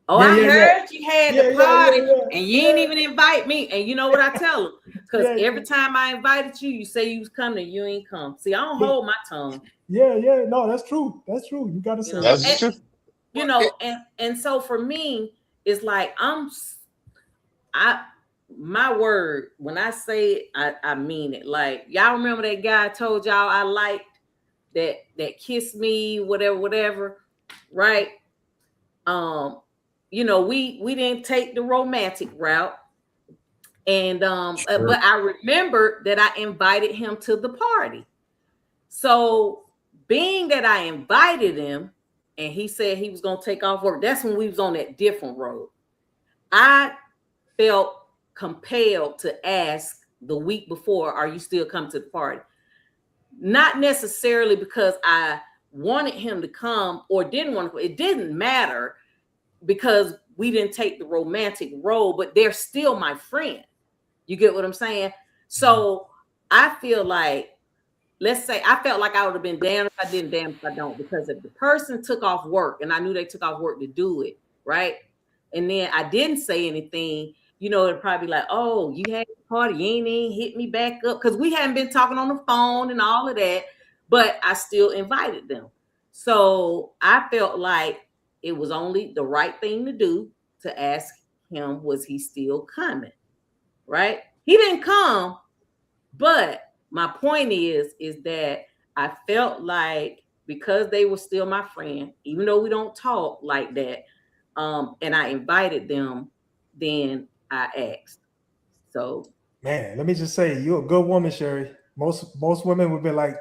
I heard you had the party and you ain't even invite me. And you know what I tell them? Because every time I invited you, you say you was coming, you ain't come. See, I don't hold my tongue. Yeah, no, that's true. That's true. You gotta say That's true. And so for me, it's like my word, when I say it, I mean it. Like, y'all remember that guy I told y'all I liked that kissed me, whatever, right? We didn't take the romantic route. And but I remembered that I invited him to the party. So being that I invited him and he said he was gonna take off work, that's when we was on that different road. I felt compelled to ask the week before, are you still coming to the party? Not necessarily because I wanted him to come or didn't want to. It didn't matter because we didn't take the romantic role, but they're still my friend. You get what I'm saying? So I feel like, let's say I felt like I would have been damned if I didn't, damned if I don't, because if the person took off work and I knew they took off work to do it, right? And then I didn't say anything, it'd probably be like, oh, you had a party, you ain't even hit me back up, because we hadn't been talking on the phone and all of that, but I still invited them. So I felt like it was only the right thing to do to ask him, was he still coming? Right? He didn't come, but my point is that I felt like because they were still my friend, even though we don't talk like that, and I invited them, then I asked. So, man, let me just say, you're a good woman, Sherry. Most women would be like,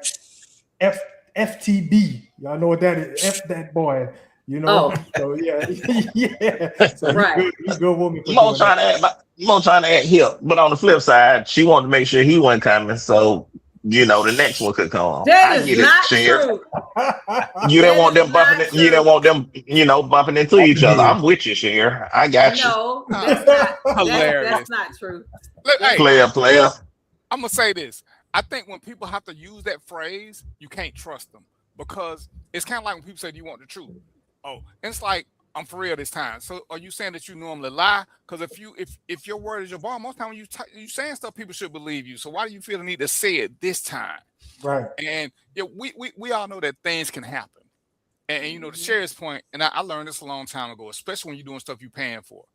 FTB. Y'all know what that is? F that boy. So yeah, yeah. So right. He's a good woman. Mo trying to act hip, but on the flip side, she wanted to make sure he wasn't coming, so the next one could come. That is not true. You didn't want them bumping it. You didn't want them, bumping into each other. I'm with you, Cher. I got you. No, that's not Hilarious. That's not true. Hey, player. I'm gonna say this. I think when people have to use that phrase, you can't trust them, because it's kind of like when people say, "Do you want the truth?" Oh, and it's like, I'm for real this time. So are you saying that you normally lie? Because if your word is your bond, most time when you saying stuff, people should believe you. So why do you feel the need to say it this time? Right. And we all know that things can happen. And to Sherry's point, and I learned this a long time ago, especially when you're doing stuff you're paying for.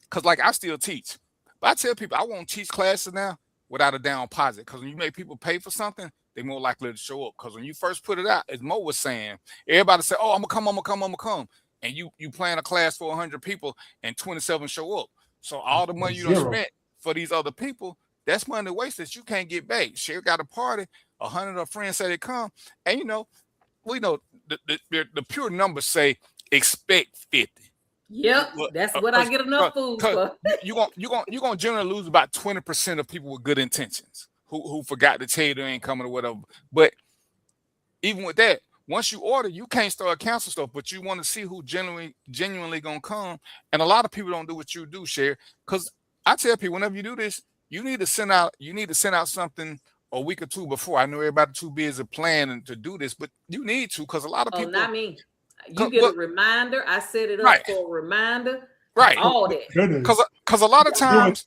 Because like I still teach, but I tell people I won't teach classes now without a down deposit. Because when you make people pay for something, they're more likely to show up. Because when you first put it out, as Mo was saying, everybody said, "Oh, I'm gonna come." And you plan a class for 100 people and 27 show up. So all the money you done spent for these other people, that's money wasted that you can't get back. Sherry got a party, 100 of her friends say they come, and we know the pure numbers say expect 50. Yep, that's what I get enough food for. You're gonna generally lose about 20% of people with good intentions who forgot to tell you they ain't coming or whatever. But even with that, once you order, you can't start canceling stuff, but you want to see who genuinely gonna come. And a lot of people don't do what you do, Cher. Because I tell people, whenever you do this, you need to send out something a week or two before. I know everybody too busy planning to do this, but you need to, because a lot of people. Not me. You get a reminder. I set it up for a reminder. Right. All that. Because a lot of times,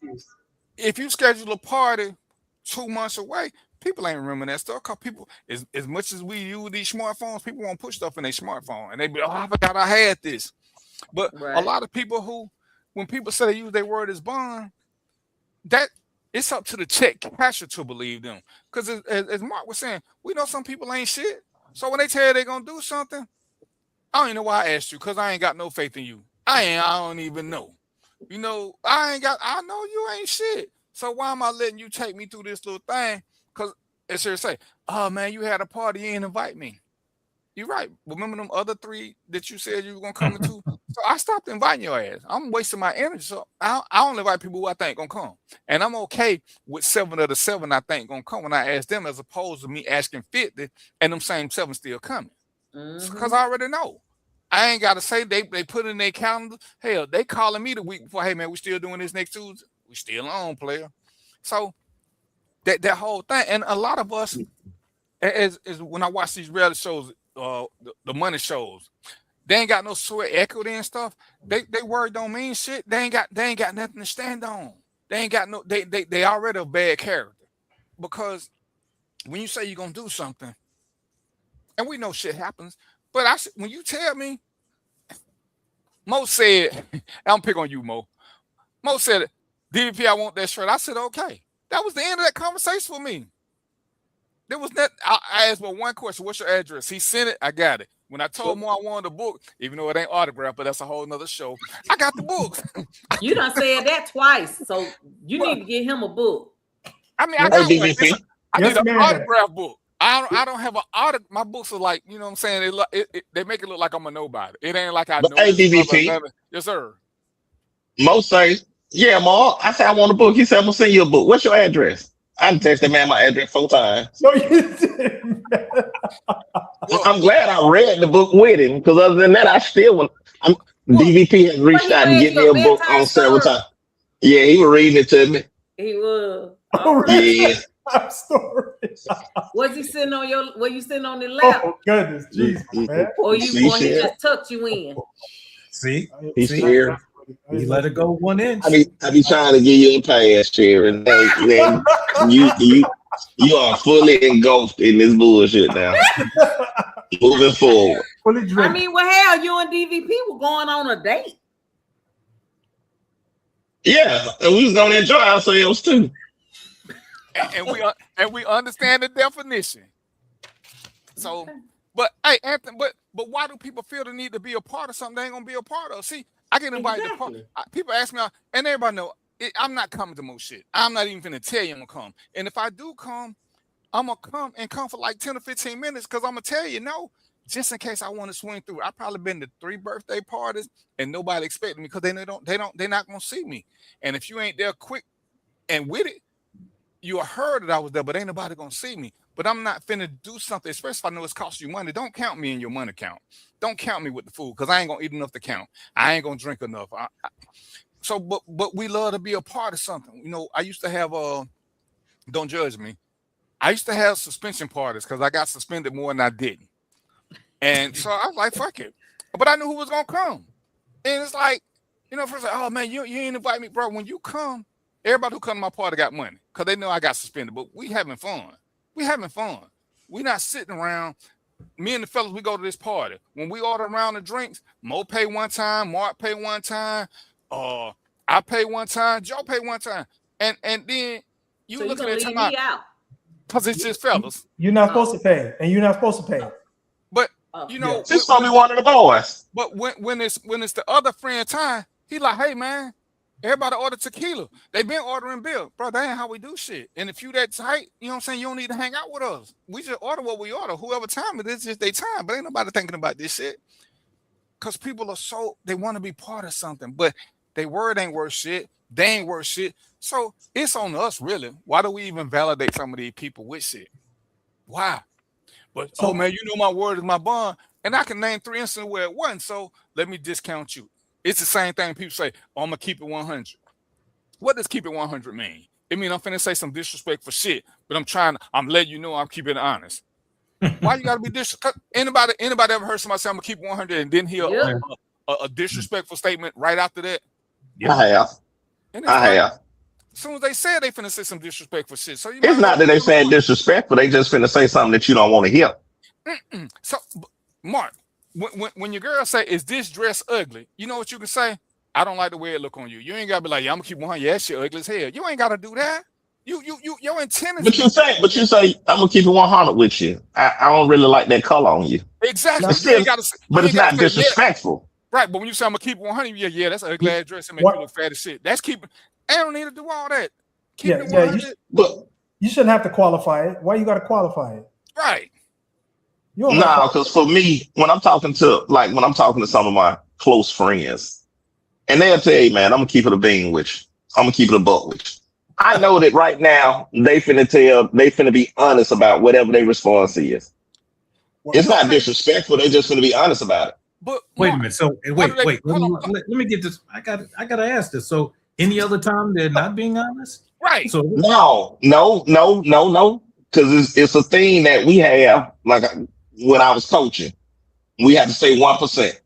if you schedule a party 2 months away, people ain't remembering that stuff. Because people, as much as we use these smartphones, people won't put stuff in their smartphone, and they be, "Oh, I forgot I had this." But a lot of people who, when people say they use their word as bond, that it's up to the check casher to believe them. Because as Mark was saying, we know some people ain't shit. So when they tell you they're gonna do something, I don't even know why I asked you, because I ain't got no faith in you. I don't even know. I know you ain't shit. So why am I letting you take me through this little thing? Because it's here to say, "Oh man, you had a party, you ain't invite me." You're right. Remember them other 3 that you said you were gonna come into? So I stopped inviting your ass. I'm wasting my energy. So I only invite people who I think gonna come. And I'm okay with 7 of the 7 I think gonna come when I ask them, as opposed to me asking 50 and them same 7 still coming. Because I already know. I ain't gotta say they put in their calendar. Hell, they calling me the week before. "Hey man, we still doing this next Tuesday?" We still on, player. So that whole thing, and a lot of us, as when I watch these reality shows, the money shows, they ain't got no sweat equity and stuff. They word don't mean shit. They ain't got nothing to stand on. they ain't got no. They already a bad character because when you say you're gonna do something, and we know shit happens, but when you tell me, Mo said, I'm picking on you, Mo. Mo said, DVP, I want that shirt. I said, okay. That was the end of that conversation for me. There was that. I asked Mo one question. What's your address? He sent it. I got it. When I told Mo I wanted the book, even though it ain't autographed, but that's a whole nother show, I got the book. You done said that twice, so you need to get him a book. I mean, I got one. I need an autograph book. I don't have an autograph. My books are like, you know what I'm saying? They make it look like I'm a nobody. It ain't like I know. Hey, DVP. Yes, sir. Mo say, yeah, Mo. I said I want a book. He said I'm gonna send you a book. What's your address? I done texted that man my address 4 times. No, you didn't. I'm glad I read the book with him because other than that, I still want. DVP has reached out and get me a book on several times. Yeah, he was reading it to me. He was. Yeah. Was he sitting on your? Were you sitting on the lap? Oh goodness, Jesus, man. Or he just tucked you in? See, he's here. He let it go 1 inch. I be trying to give you a pass, Sharon. Then you are fully engulfed in this bullshit now. Moving forward. I mean, well, hell, you and DVP were going on a date. Yeah, and we was gonna enjoy ourselves too. And we understand the definition. So, but hey, Anthony, but why do people feel the need to be a part of something they ain't gonna be a part of? See, I get invited to people ask me, and everybody know I'm not coming to most shit. I'm not even gonna tell you I'm gonna come. And if I do come, I'm gonna come for like 10 or 15 minutes because I'm gonna tell you no, just in case I want to swing through. I've probably been to 3 birthday parties and nobody expected me because they're not gonna see me. And if you ain't there quick and with it, you heard that I was there, but ain't nobody gonna see me. But I'm not finna do something, especially if I know it's costing you money. Don't count me in your money count. Don't count me with the food because I ain't gonna eat enough to count. I ain't gonna drink enough. But we love to be a part of something. You know, I used to have don't judge me. I used to have suspension parties because I got suspended more than I didn't. And so I was like, fuck it. But I knew who was gonna come. And it's like, you know, first like, oh man, you ain't invite me, bro. When you come, everybody who come to my party got money because they know I got suspended. But we having fun. We having fun. We not sitting around. Me and the fellas, we go to this party. When we order around the drinks, Mo pay one time, Mark pay one time, I pay one time, Joe pay one time. And then you looking at me out. Because it's just fellas. You're not supposed to pay, and you're not supposed to pay. But you know, this is only one of the boys. But when it's the other friend time, he like, hey man, everybody order tequila. They been ordering beer. Bro, that ain't how we do shit. And if you that tight, you know what I'm saying, you don't need to hang out with us. We just order what we order. Whoever time it is, just their time. But ain't nobody thinking about this shit. Because people are they want to be part of something. But their word ain't worth shit. They ain't worth shit. So it's on us, really. Why do we even validate some of these people with shit? Why? But, oh man, you know my word is my bond. And I can name 3 instances where it wasn't. So let me discount you. It's the same thing people say, oh, I'm going to keep it 100. What does keep it 100 mean? It mean I'm finna say some disrespectful shit, but I'm letting you know I'm keeping it honest. Why you gotta be disrespectful? Anybody ever heard somebody say I'm gonna keep 100 and didn't hear a disrespectful statement right after that? Yeah. I have. As soon as they said they finna say some disrespectful shit. So it's not that they saying disrespectful, they just finna say something that you don't want to hear. So Mark, when your girl say, is this dress ugly? You know what you can say? I don't like the way it look on you. You ain't gotta be like, yeah, I'm gonna keep 100. Yeah, that shit ugly as hell. You ain't gotta do that. Your intent is. But you say, I'm gonna keep it 100 with you. I don't really like that color on you. Exactly. But it's not disrespectful. Right, but when you say I'm gonna keep 100, yeah, that's an ugly ass dress and make you look fat as shit. That's keeping. I don't need to do all that. Keep it 100. You shouldn't have to qualify it. Why you gotta qualify it? Right. No, because for me, when I'm talking to some of my close friends, and they'll tell you, man, I'm gonna keep it a bean with you. I'm gonna keep it a buck with you. I know that right now they finna be honest about whatever their response is. It's not disrespectful. They just finna be honest about it. But wait a minute. So wait. Let me get this. I gotta ask this. So any other time they're not being honest? Right. So no. Because it's a thing that we have. Like when I was coaching, we had to say 1%.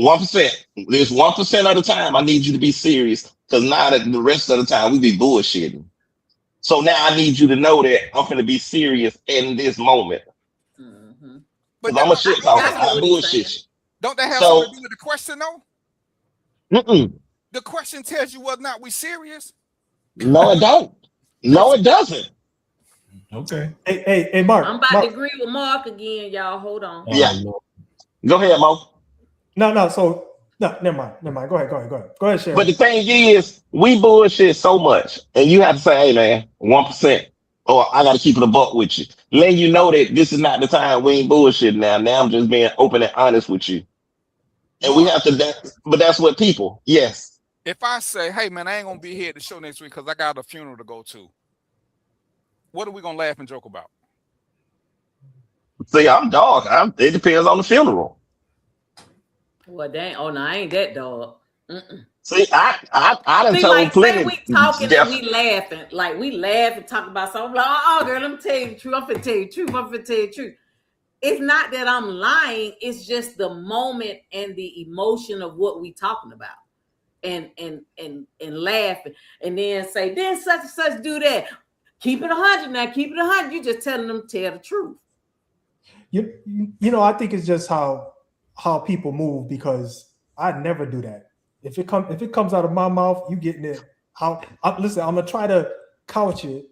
1%. There's 1% of the time I need you to be serious Because now that the rest of the time we be bullshitting. So now I need you to know that I'm finna be serious in this moment. Mm-hmm. Because I'm a shit talker. I get I what he's bullshit saying. you. Don't that have So, something to do with the question, though? The question tells you whether or not we serious. No, it don't. No, it doesn't. Okay. Hey, Mark. I'm about Mark. to agree with Mark again, y'all. Hold on. Yeah. Lord. Go ahead, Mo. No. So no, never mind. Go ahead, Sharon. But the thing is, we bullshit so much, and you have to say, "Hey, man, 1%," or I got to keep it a buck with you, letting you know that this is not the time. We ain't bullshit now. Now I'm just being open and honest with you, and we Mark, have to. But that's what people. Yes. if I say, hey, man, I ain't going to be here at the show next week because I got a funeral to go to, what are we going to laugh and joke about? See, I'm dog. It depends on the funeral. Well, dang. Oh, no, I ain't that dog. See, I done See, told like, plenty. say we talking and we laughing. Like, we laugh and talk about something. Like, oh, girl, let me tell you the truth. I'm finna tell you the truth. It's not that I'm lying. It's just the moment and the emotion of what we talking about. And laughing. And then say, then such and such do that. Keep it 100 now. Keep it 100. You just telling them to tell the truth. You know, I think it's just how people move, because I never do that. If it comes out of my mouth, you getting it. Listen, I'm gonna try to couch it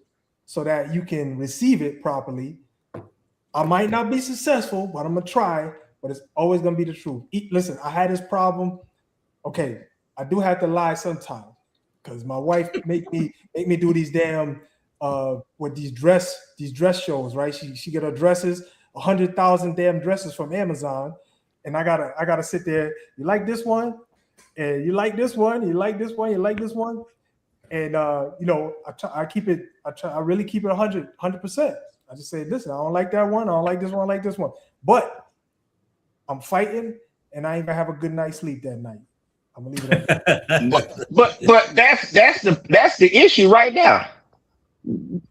so that you can receive it properly. I might not be successful, but I'm gonna try. But it's always gonna be the truth. Listen, I had this problem. Okay, I do have to lie sometimes because my wife make me do these damn with these dress shows, right? She get her dresses, 100,000 damn dresses from Amazon, and I gotta sit there. You like this one? And you like this one? You like this one? You like this one? And you know, I really keep it 100%. I just say, listen, I don't like that one. I don't like this one. I like this one. But I'm fighting, and I ain't gonna have a good night's sleep that night. I'm gonna leave it at that. but that's the issue right now.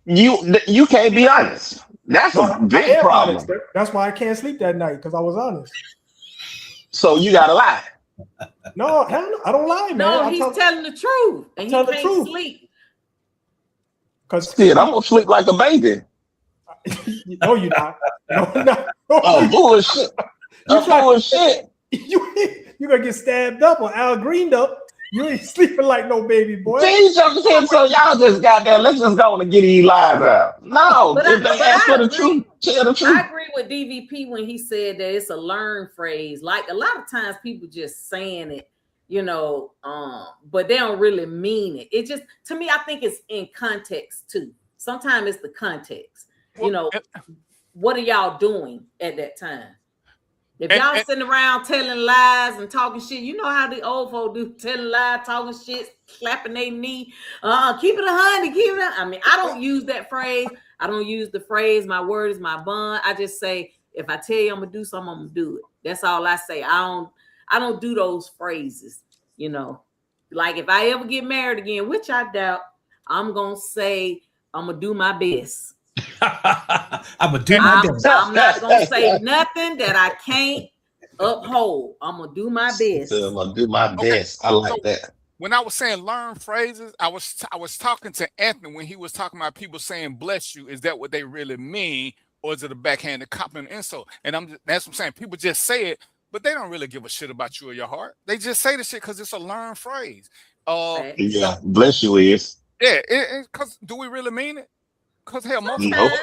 You can't be honest. That's a big problem. Honest. That's why I can't sleep that night, because I was honest. So you gotta lie. No, hell no, I don't lie, man. No, he's telling the truth, and he can't sleep. Because I'm gonna sleep like a baby. No, you're not. No. Oh, bullshit. Bullshit. You gonna get stabbed up or Al Greened up. You ain't sleeping like no baby boy. See, so y'all just got there. Let's just go and get these lies out. No, if they ask for the truth, tell the truth. I agree with DVP when he said that it's a learned phrase. Like, a lot of times people just saying it, you know, but they don't really mean it. It just, to me, I think it's in context too. Sometimes it's the context. Well, you know, what are y'all doing at that time? If y'all sitting around telling lies and talking shit, you know how the old folk do, telling lies, talking shit, slapping their knee. Keep it 100, keep it. I mean, I don't use that phrase. I don't use the phrase, my word is my bond. I just say, if I tell you I'm gonna do something, I'm gonna do it. That's all I say. I don't do those phrases, you know. Like, if I ever get married again, which I doubt, I'm gonna say I'm gonna do my best. I'm gonna do my best. I'm not gonna say nothing that I can't uphold. I'm gonna do my best. I'm gonna do my best. I like that. When I was saying learn phrases, I was talking to Anthony when he was talking about people saying "bless you." Is that what they really mean, or is it a backhanded compliment insult? And that's what I'm saying. People just say it, but they don't really give a shit about you or your heart. They just say the shit because it's a learned phrase. Yeah, bless you is. Yeah, because do we really mean it? Because hell, most of us.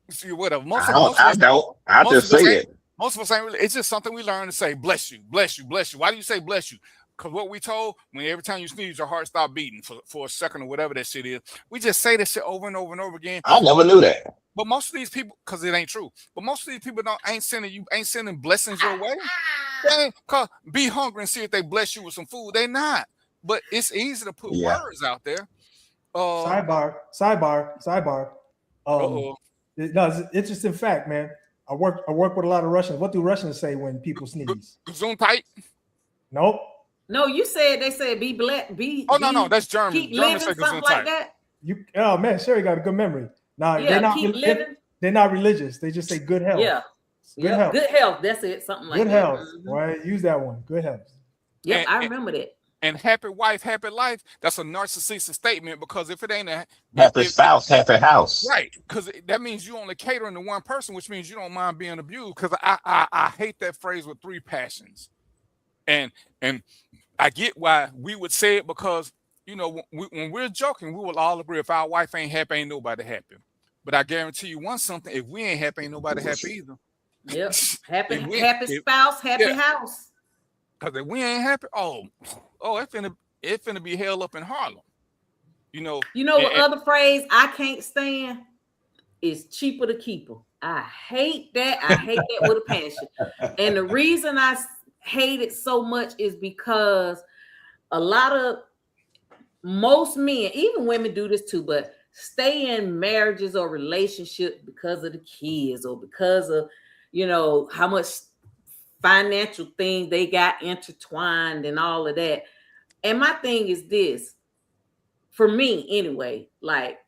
See, whatever. I don't. I just say it. Most of us ain't really. It's just something we learn to say. Bless you, bless you, bless you. Why do you say bless you? Because what we told, when every time you sneeze, your heart stop beating for a second or whatever that shit is. We just say this shit over and over and over again. I never knew that. But most of these people, because it ain't true. But most of these people ain't sending blessings your way. They ain't, cause be hungry and see if they bless you with some food. They not. But it's easy to put words out there. Sidebar. No, it's an interesting fact, man. I work with a lot of Russians. What do Russians say when people sneeze? Gesundheit. Nope. No, you said they said be blessed. No, that's German. Keep German living, something like that. Oh man, Sherry got a good memory. Nah, they're not religious. They just say good health. Yeah. Good health. Good health. That's it. Something like good that. Good health. Right? Use that one. Good health. Yeah, I remember that. And happy wife, happy life, that's a narcissistic statement, because if it ain't a Happy spouse, happy house. right, because that means you only catering to one person, which means you don't mind being abused. Because I hate that phrase with three passions, and I get why we would say it, because when we're joking, we will all agree if our wife ain't happy, ain't nobody happy. But I guarantee you one something: if we ain't happy, ain't nobody happy either. Yep. Happy If spouse, happy yeah. house. Because if we ain't happy, it finna be hell up in Harlem. You know what other phrase I can't stand is cheaper to keep 'em. I hate that. I hate that with a passion. And the reason I hate it so much is because most men, even women do this too, but stay in marriages or relationships because of the kids or because of, how much financial things they got intertwined and all of that. And my thing is this, for me anyway, like,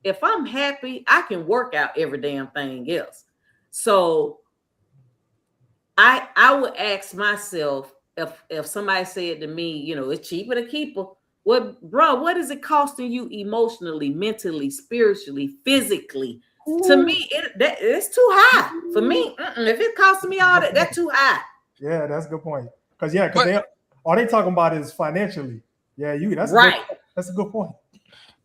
if I'm happy, I can work out every damn thing else. So I would ask myself, if somebody said to me, it's cheaper to keep her. What is it costing you emotionally, mentally, spiritually, physically? Ooh. To me, it's too high. For me, if it costing me all that, that's too high. Yeah, that's a good point. Because all they talking about is financially. Yeah, that's right. That's a good point.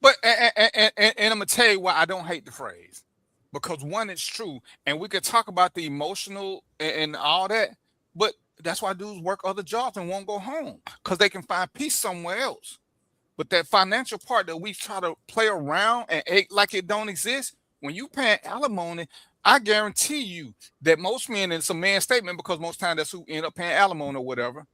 But and I'm gonna tell you why I don't hate the phrase, because one, it's true, and we could talk about the emotional and all that, but that's why dudes work other jobs and won't go home, because they can find peace somewhere else. But that financial part that we try to play around and act like it don't exist, when you paying alimony, I guarantee you that most men, and it's a man's statement because most times that's who end up paying alimony or whatever,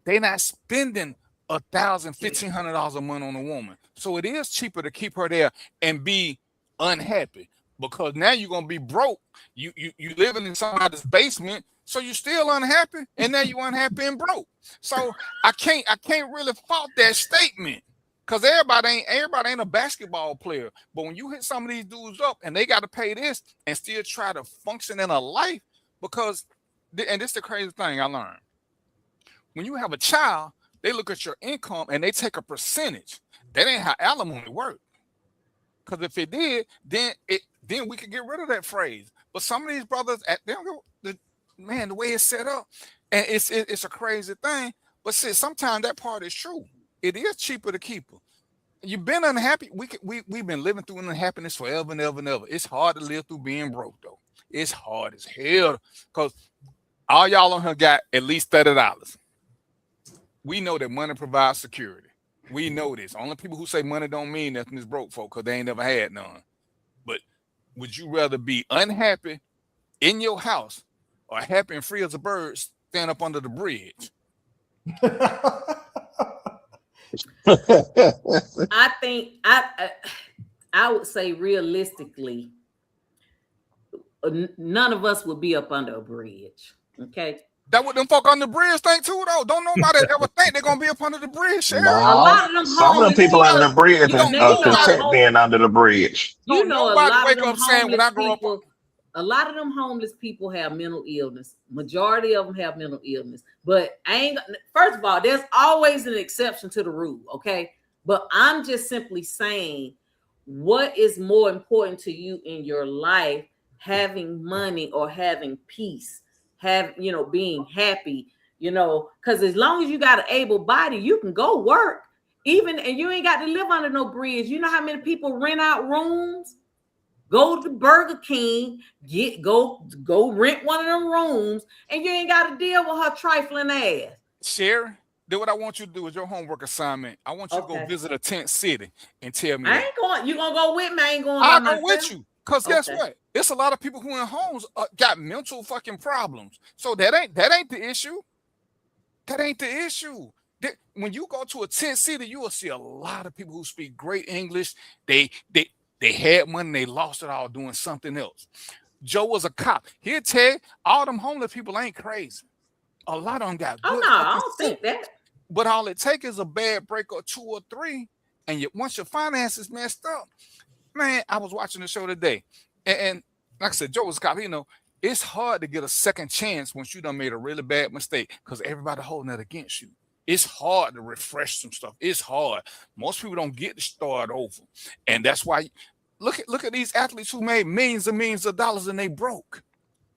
they not spending $1,000, $1,500 a month on a woman. So it is cheaper to keep her there and be unhappy, because now you're gonna be broke. You living in somebody's basement, so you're still unhappy, and now you're unhappy and broke. So I can't really fault that statement, because everybody ain't a basketball player. But when you hit some of these dudes up and they got to pay this and still try to function in a life, because, and this is the crazy thing I learned. When you have a child, they look at your income and they take a percentage. That ain't how alimony works. Because if it did, then we could get rid of that phrase. But some of these brothers, they don't go, the way it's set up, and it's a crazy thing. But see, sometimes that part is true. It is cheaper to keep her. You've been unhappy. We've been living through unhappiness forever and ever and ever. It's hard to live through being broke, though. It's hard as hell, because all y'all on here got at least $30. We know that money provides security. We know this. Only people who say money don't mean nothing is broke folk, because they ain't never had none. But would you rather be unhappy in your house or happy and free as a bird stand up under the bridge? I think I would say realistically, none of us would be up under a bridge. Okay. That what them folk on the bridge think too, though. Don't nobody ever think they're gonna be up under the bridge, Sherry. No, a lot of them some of them people under the bridge are content being under the bridge. A lot wake up saying when I grow up. A lot of them homeless people have mental illness. Majority of them have mental illness. But first of all, there's always an exception to the rule, okay? But I'm just simply saying, what is more important to you in your life, having money or having peace? Being happy, because as long as you got an able body, you can go work, and you ain't got to live under no bridge. You know how many people rent out rooms, go to Burger King, go rent one of them rooms, and you ain't got to deal with her trifling ass. Sherry, do what I want you to do as your homework assignment. I want you to go visit a tent city and tell me. I ain't going. You gonna go with me? I ain't going. I'll go with you. Because guess what? It's a lot of people who in homes got mental fucking problems. So that ain't the issue. That ain't the issue. When you go to a tent city, you will see a lot of people who speak great English. They had money, they lost it all doing something else. Joe was a cop. He'll tell you, all them homeless people ain't crazy. A lot of them got good. I don't think that. But all it takes is a bad break or 2 or 3, and once your finances messed up. Man, I was watching the show today, and like I said, Joe was a cop. It's hard to get a second chance once you done made a really bad mistake, because everybody holding that against you. It's hard to refresh some stuff. It's hard. Most people don't get to start over, and that's why. Look at these athletes who made millions of dollars and they broke.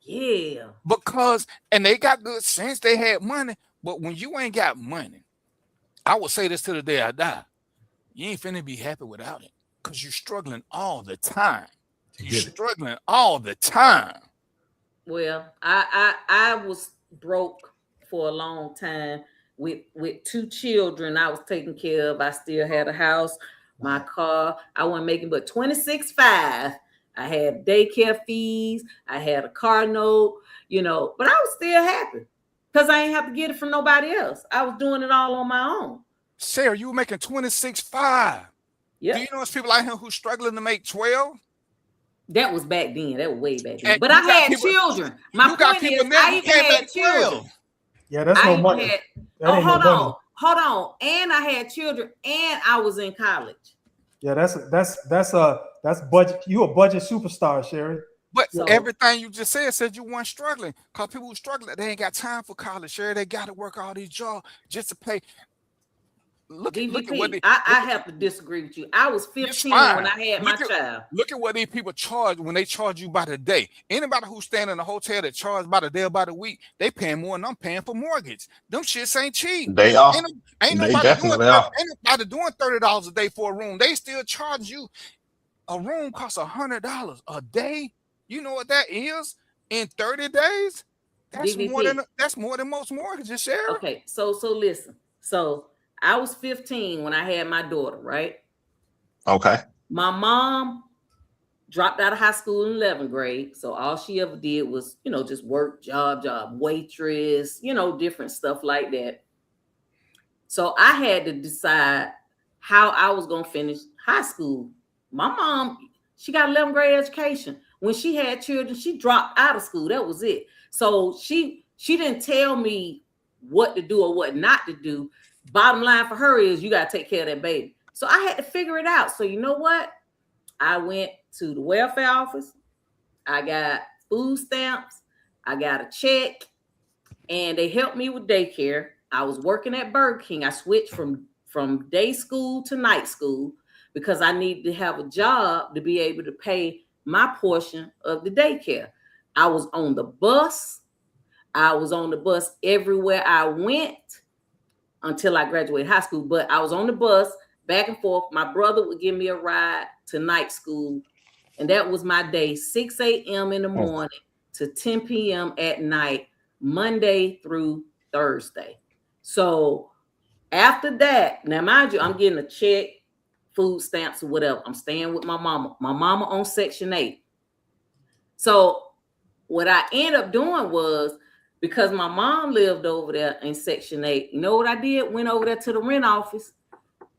Yeah. Because and they got good sense. They had money, but when you ain't got money, I will say this till the day I die. You ain't finna be happy without it, because you're struggling all the time. You're struggling all the time. Well, I was broke for a long time with 2 children I was taking care of. I still had a house, my car. I wasn't making but $26,500. I had daycare fees. I had a car note, but I was still happy because I ain't have to get it from nobody else. I was doing it all on my own. Sarah, you were making $26,500. Yeah. Do you know there's people like him who's struggling to make 12? That was back then. That was way back then. And But I had children. My point is, I even had children. Yeah, that's no money. Hold on. And I had children, and I was in college. Yeah, that's budget. You a budget superstar, Sherry. But everything you just said you weren't struggling. Because people who struggling, they ain't got time for college, Sherry. They got to work all these jobs just to pay. Look at what I have to disagree with you. I was 15 when I had my child. Look at what these people charge when they charge you by the day. Anybody who's staying in a hotel that charges by the day or by the week, they paying more than I'm paying for mortgage. Them shits ain't cheap. They are. Ain't nobody doing $30 a day for a room. They still charge you. A room costs $100 a day. You know what that is in 30 days? That's more than most mortgages, Sarah. Okay, so listen. So I was 15 when I had my daughter, right? Okay. My mom dropped out of high school in 11th grade. So all she ever did was, just work, job, waitress, different stuff like that. So I had to decide how I was going to finish high school. My mom, she got 11th grade education. When she had children, she dropped out of school. That was it. So she didn't tell me what to do or what not to do. Bottom line for her is you got to take care of that baby. So I had to figure it out. So you know what? I went to the welfare office. I got food stamps. I got a check. And they helped me with daycare. I was working at Burger King. I switched from day school to night school because I needed to have a job to be able to pay my portion of the daycare. I was on the bus. I was on the bus everywhere I went until I graduated high school. But I was on the bus back and forth. My brother would give me a ride to night school. And that was my day, 6 a.m. in the morning to 10 p.m. at night, Monday through Thursday. So after that, now mind you, I'm getting a check, food stamps or whatever. I'm staying with my mama. My mama on Section 8. So what I ended up doing was, because my mom lived over there in Section 8, you know what I did? Went over there to the rent office.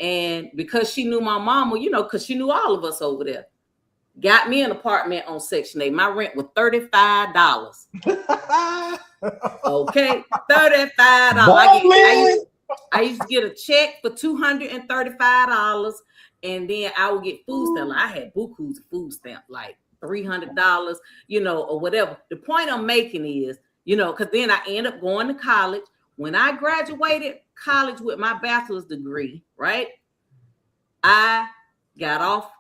And because she knew my mama, because she knew all of us over there, got me an apartment on Section 8. My rent was $35. Okay, $35. I used to get a check for $235, and then I would get food stamps. I had bukus of food stamps, like $300, or whatever. The point I'm making is, because then I ended up going to college. When I graduated college with my bachelor's degree, right, I got off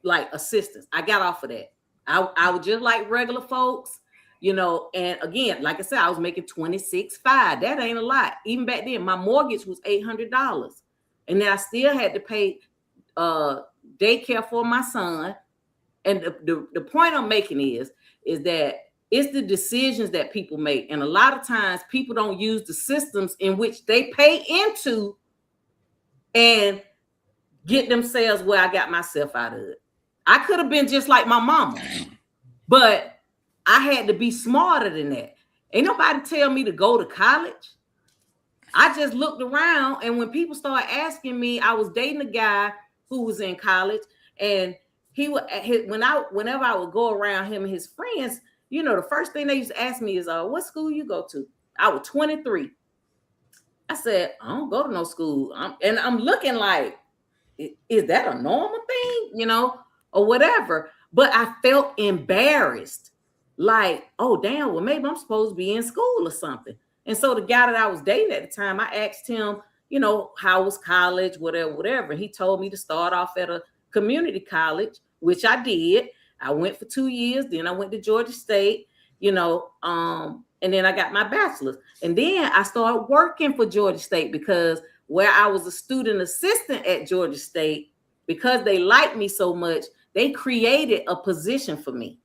like assistance. I got off of that. I was just like regular folks, and again, like I said, I was making $26,500. That ain't a lot. Even back then, my mortgage was $800. And then I still had to pay daycare for my son. And the point I'm making is that it's the decisions that people make. And a lot of times people don't use the systems in which they pay into and get themselves where I got myself out of it. I could have been just like my mama, but I had to be smarter than that. Ain't nobody tell me to go to college. I just looked around, and when people started asking me, I was dating a guy who was in college, and he would, whenever I would go around him and his friends, the first thing they used to ask me is, what school you go to? I was 23. I said, I don't go to no school. I'm looking like, is that a normal thing, or whatever? But I felt embarrassed. Like, oh, damn, well, maybe I'm supposed to be in school or something. And so the guy that I was dating at the time, I asked him, you know, how was college, whatever. He told me to start off at a community college, which I did. I went for 2 years. Then I went to Georgia State, you know, and then I got my bachelor's. And then I started working for Georgia State because where I was a student assistant at Georgia State, because they liked me so much, they created a position for me.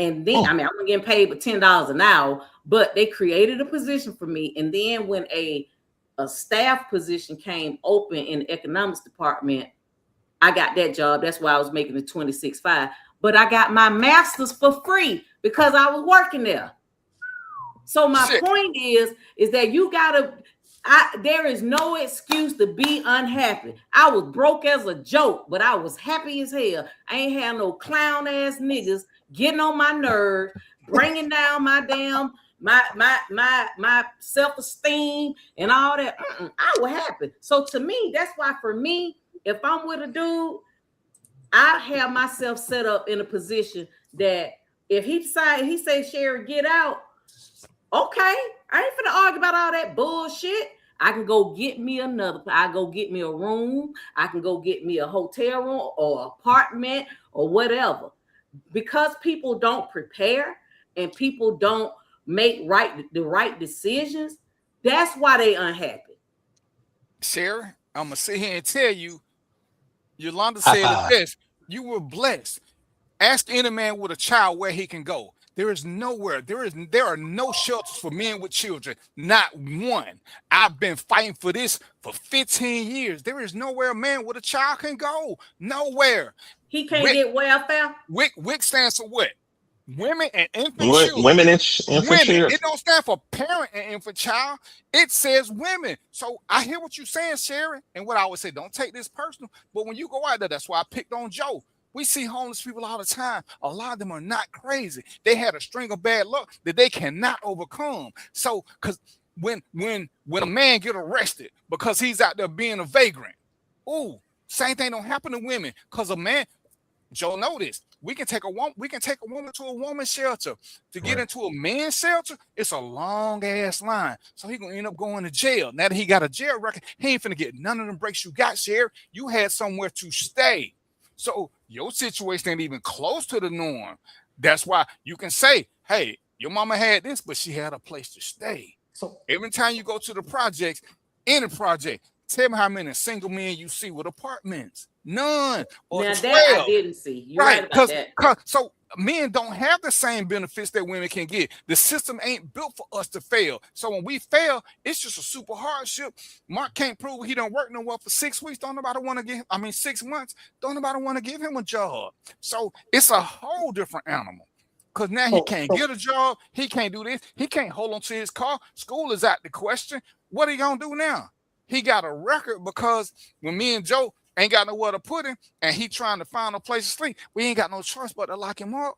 And then, I mean, I'm getting paid for $10 an hour, but they created a position for me. And then when a staff position came open in the economics department, I got that job. That's why I was making the $26,500. But I got my master's for free because I was working there. So my point is that you gotta, there is no excuse to be unhappy. I was broke as a joke, but I was happy as hell. I ain't had no clown ass niggas getting on my nerves, bringing down my damn my self-esteem and all that. I was happy. So to me, that's why for me, if I'm with a dude, I have myself set up in a position that if he say, Sherry, get out, okay, I ain't finna argue about all that bullshit. I can go get me I go get me a room. I can go get me a hotel room or apartment or whatever. Because people don't prepare and people don't make the right decisions, that's why they unhappy. Sherry, I'm gonna sit here and tell you, Yolanda said it best. You were blessed. Ask any man with a child where he can go. There is nowhere. There are no shelters for men with children. Not one. I've been fighting for this for 15 years. There is nowhere a man with a child can go. Nowhere. He can't get welfare. WIC stands for what? Women and infant children. Women and infant children. It don't stand for parent and infant child. It says women. So I hear what you're saying, Sherry, and what I would say, don't take this personal. But when you go out there, that's why I picked on Joe. We see homeless people all the time. A lot of them are not crazy. They had a string of bad luck that they cannot overcome. So, because when a man get arrested because he's out there being a vagrant, same thing don't happen to women. Because a man, Joe know this. We can take a woman to a woman's shelter. To get into a man's shelter, it's a long ass line. So he gonna end up going to jail. Now that he got a jail record, he ain't finna get none of them breaks you got, Sherry. You had somewhere to stay. So your situation ain't even close to the norm. That's why you can say, hey, your mama had this, but she had a place to stay. So every time you go to the projects, any project, tell me how many single men you see with apartments. None. Or now 12. that I didn't see. You're right about that. So men don't have the same benefits that women can get. The system ain't built for us to fail. So when we fail, it's just a super hardship. Mark can't prove he don't work nowhere for 6 weeks. Don't nobody want to give 6 months. Don't nobody want to give him a job. So it's a whole different animal. Because now he can't get a job. He can't do this. He can't hold on to his car. School is out the question. What are you going to do now? He got a record because when me and Joe ain't got nowhere to put him and he trying to find a place to sleep, we ain't got no choice but to lock him up.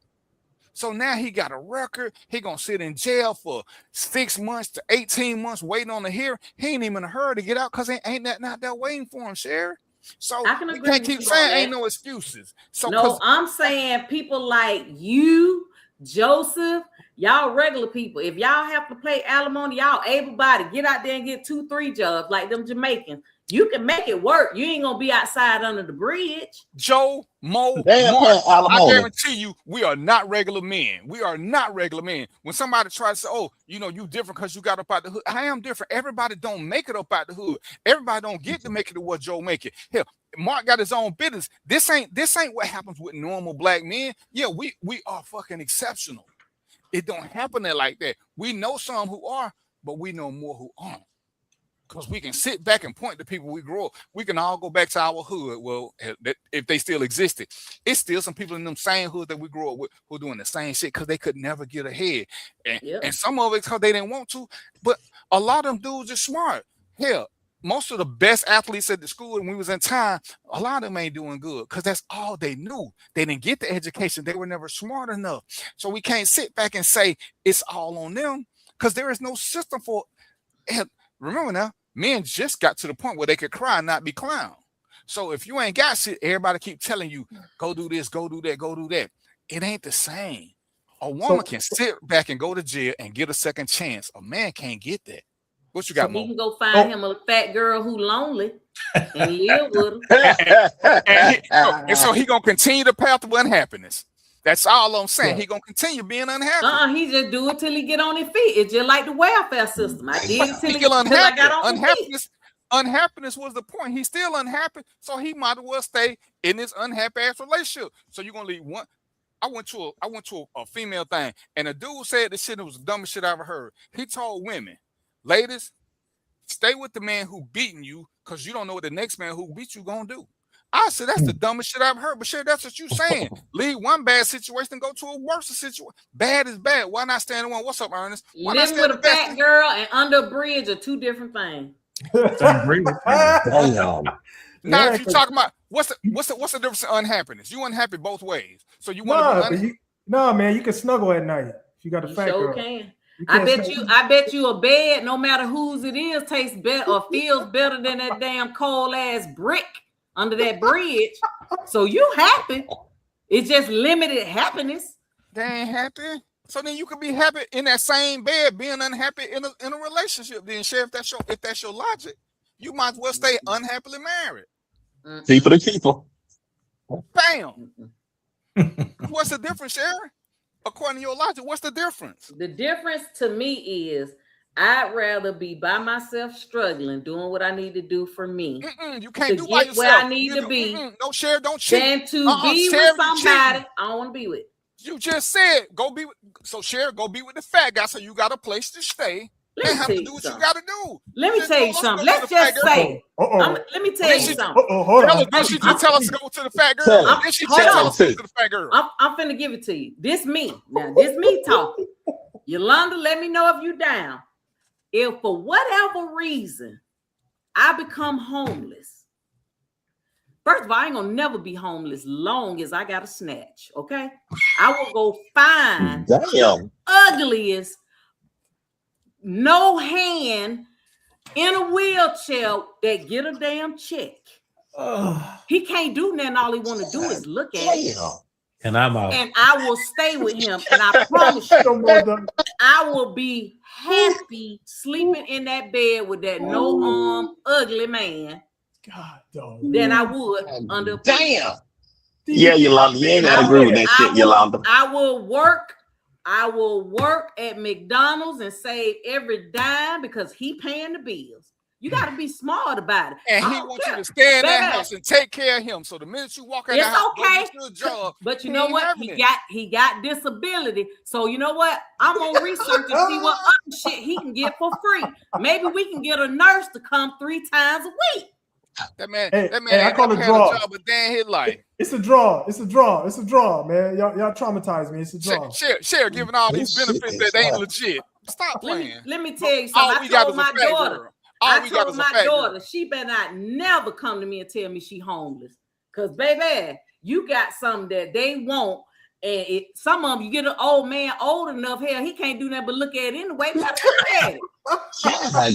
So now he got a record. He going to sit in jail for 6 months to 18 months waiting on the hearing. He ain't even in a hurry to get out because ain't nothing out there waiting for him, Sherry. So we can't keep saying ain't no excuses. So no, I'm saying people like you, Joseph, y'all regular people. If y'all have to pay alimony, y'all able-bodied, get out there and get 2-3 jobs like them Jamaicans. You can make it work. You ain't gonna be outside under the bridge. Joe, Mo, Mark, I guarantee you, we are not regular men. We are not regular men. When somebody tries to say, oh, you different because you got up out the hood. I am different. Everybody don't make it up out the hood. Everybody don't get to make it to what Joe make it. Hell, Mark got his own business. This ain't what happens with normal black men. Yeah, we are fucking exceptional. It don't happen there like that. We know some who are, but we know more who aren't. Because we can sit back and point to people we grew up. We can all go back to our hood. Well, if they still existed, it's still some people in them same hood that we grew up with who are doing the same shit because they could never get ahead. And some of it because they didn't want to. But a lot of them dudes are smart. Hell, most of the best athletes at the school when we was in time, a lot of them ain't doing good because that's all they knew. They didn't get the education. They were never smart enough. So we can't sit back and say it's all on them because there is no system for it. Remember now, men just got to the point where they could cry and not be clowned. So if you ain't got shit, everybody keep telling you, go do this, go do that, go do that. It ain't the same. A woman can sit back and go to jail and get a second chance. A man can't get that. What you got, So Mo? he can go find him a fat girl who lonely and live with her. And so he gonna continue the path of unhappiness. That's all I'm saying. He gonna continue being unhappy. He just do it till he get on his feet. It's just like the welfare system. I did it till unhappy. I got on my feet. Unhappiness was the point. He's still unhappy, so he might as well stay in this unhappy ass relationship. So you're gonna leave one. I went to a female thing, and a dude said this shit was the dumbest shit I ever heard. He told women, ladies, stay with the man who beating you, because you don't know what the next man who beat you gonna do. I said that's the dumbest shit I've heard, but shit, that's what you saying. Leave one bad situation and go to a worse situation. Bad is bad. Why not stand in one? What's up, Ernest? Why Living with a fat girl and under a bridge are two different things. Now, if you're talking about what's the difference in unhappiness? You unhappy both ways. So you want to be man, you can snuggle at night if you got a fat girl. Can. I bet you a bed, no matter whose it is, tastes better or feels better than that damn cold ass brick under that bridge. So you happy. It's just limited happiness. They ain't happy. So then you could be happy in that same bed, being unhappy in a relationship. Then, Sheriff, if that's your logic, you might as well stay unhappily married. Keep it a keeper. Bam. What's the difference, Sheriff? According to your logic, what's the difference? The difference to me is I'd rather be by myself struggling, doing what I need to do for me. You can't do by yourself. Where I need to be. No, Sheriff, don't cheat. Than to be with somebody I don't want to be with. You just said go be with. So Sheriff, go be with the fat guy. So you got a place to stay. Let me have tell to you do what something. you got to do. Let me tell you something. Let's just say. Let me tell you something. Hold on. Did she just tell us to go to the fat girl? Did she tell us to go to the fat girl? I'm finna give it to you. This me. Now, this me talking. Yolanda, let me know if you down. If for whatever reason I become homeless, first of all, I ain't gonna never be homeless long as I got a snatch. Okay, I will go find ugliest, no hand in a wheelchair that get a damn check. He can't do nothing. All he want to do is look at it. And I'm out. And I will stay with him. And I promise you, I will be happy sleeping in that bed with that no arm, ugly man. God, dog. Than I would under. Damn. Yeah, Yolanda, you ain't gotta agree with that shit, Yolanda. I will work at McDonald's and save every dime because he paying the bills. You got to be smart about it. And he wants you to stay in that house and take care of him. So the minute you walk out the house, okay. Go to a job, but you know what? He got disability. So you know what? I'm gonna research and see what other shit he can get for free. Maybe we can get a nurse to come 3 times a week. That man, I call it draw. Job, but then his life. It's a draw, man. Y'all traumatized me. It's a draw. Share giving all these benefits that ain't legit. Stop playing. Let me tell you something. I told my daughter. I told my daughter she better not never come to me and tell me she homeless. Cause baby, you got something that they want. And some of them, you get an old man old enough, hell, he can't do nothing but look at it anyway. Look at it.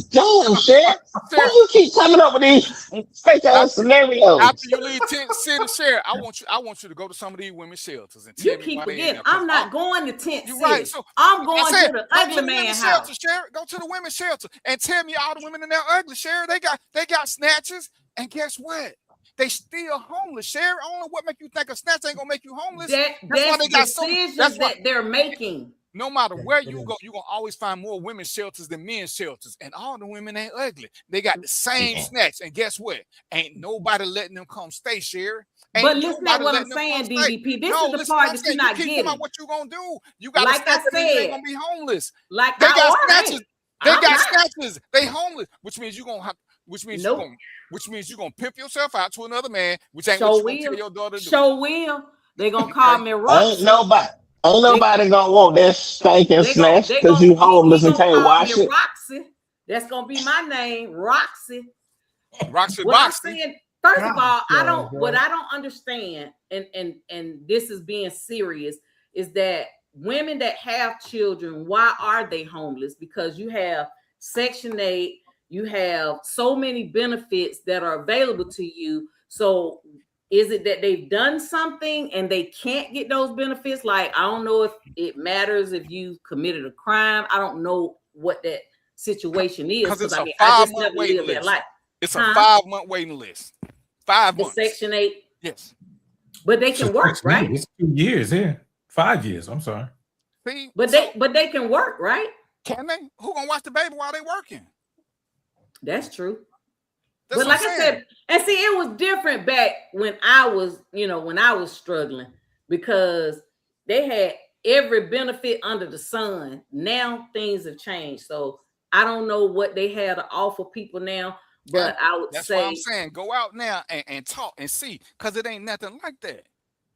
Damn, Sheriff. Why you keep coming up with these fake ass scenarios? After you leave Tent City, Sheriff, I want you to go to some of these women's shelters and tell you keep forgetting. I'm not going to Tent City. Right. So I'm going to the ugly man house. Shelter, Sheriff. Go to the women's shelter and tell me all the women in there ugly, Sheriff. They got snatches, and guess what? They still homeless, Sheriff. I don't know what make you think a snatch ain't gonna make you homeless. That's why they got decisions that they're making. No matter where you go, you're gonna always find more women's shelters than men's shelters. And all the women ain't ugly. They got the same snacks. And guess what? Ain't nobody letting them come stay, Sheriff. But listen to what I'm saying, DDP. This is the part that you're not getting. What you gonna do? You got like I said, you ain't gonna be homeless. Like they got snatches. They got snatches. They homeless, which means you're gonna have. Which means you're gonna pimp yourself out to another man, which ain't what you gonna tell your daughter to do. They gonna call me Roxy. Ain't nobody gonna want that stinking snatch because you homeless and can't wash it. Roxy. That's gonna be my name, Roxy. Roxy. First of all, what I don't understand, and this is being serious, is that women that have children, why are they homeless? Because you have Section 8. You have so many benefits that are available to you. So Is it that they've done something and they can't get those benefits? Like, I don't know if it matters if you committed a crime. I don't know what that situation is because it's I a just 5-month never waiting lived that list. life. It's a 5-month waiting list. 5 The months. Section 8. Yes. But they can work, right? It's 2 years here. 5 years. I'm sorry. See, but they can work, right? Can they? Who gonna watch the baby while they working? That's true. That's but like I said, and see, it was different back when I was, when I was struggling, because they had every benefit under the sun. Now things have changed. So I don't know what they have to offer people now, but I would that's say, why I'm saying go out now and talk and see, because it ain't nothing like that.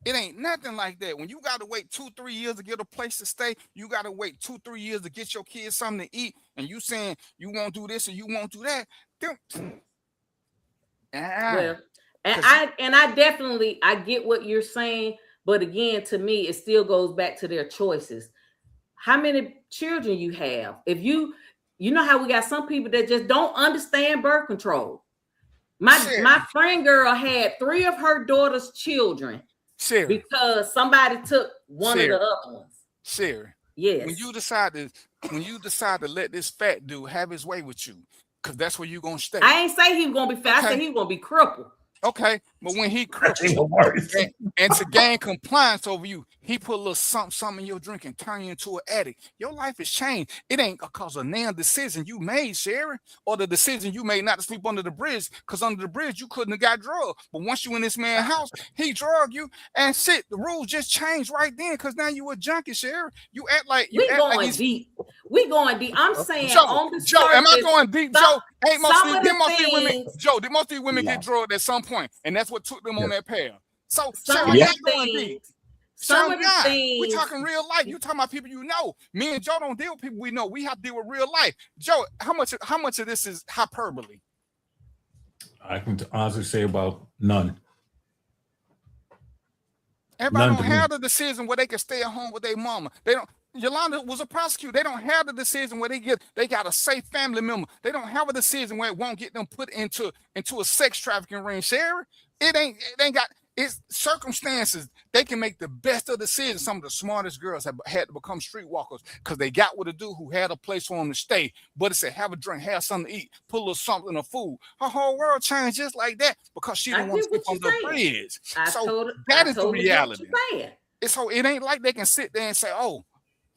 It ain't nothing like that. When you got to wait 2-3 years to get a place to stay, you got to wait 2-3 years to get your kids something to eat, and you saying you won't do this or you won't do that. well, and I definitely I get what you're saying, but again, to me, it still goes back to their choices. How many children you have? If you know how we got some people that just don't understand birth control. My friend girl had 3 of her daughter's children because somebody took one of the other ones. Sherry, yes. When you decide to let this fat dude have his way with you, because that's where you're gonna stay. I ain't say he was gonna be fat. I said he was gonna be crippled. Okay, but when he crippled and to gain compliance over you, he put a little something in your drink and turn you into an addict. Your life has changed. It ain't because of now decision you made, Sherry, or the decision you made not to sleep under the bridge, because under the bridge you couldn't have got drugged. But once you in this man's house, he drugged you, and shit, the rules just changed right then, because now you a junkie, Sherry. You act like we going deep. We going deep. I'm saying Joe, on the Joe, am I going deep, Joe? Ain't most of these women, Joe, most of these women get drugged at some point, and that's what took them on that path. So, Sherry, I'm going deep. Some of the things we talking real life. You talking about people you know. Me and Joe don't deal with people we know. We have to deal with real life. Joe, how much of this is hyperbole? I can honestly say about none. Everybody don't have the decision where they can stay at home with their mama. They don't. Yolanda was a prosecutor. They don't have the decision where they got a safe family member. They don't have a decision where it won't get them put into a sex trafficking ring. Sherry, it ain't got. It's circumstances. They can make the best of decisions. Some of the smartest girls have had to become streetwalkers because they got with a dude who had a place for them to stay. But it said, have a drink, have something to eat, put a little something in food. Her whole world changed just like that because she didn't want to sleep on the bridge. So that is the reality. So it ain't like they can sit there and say, oh,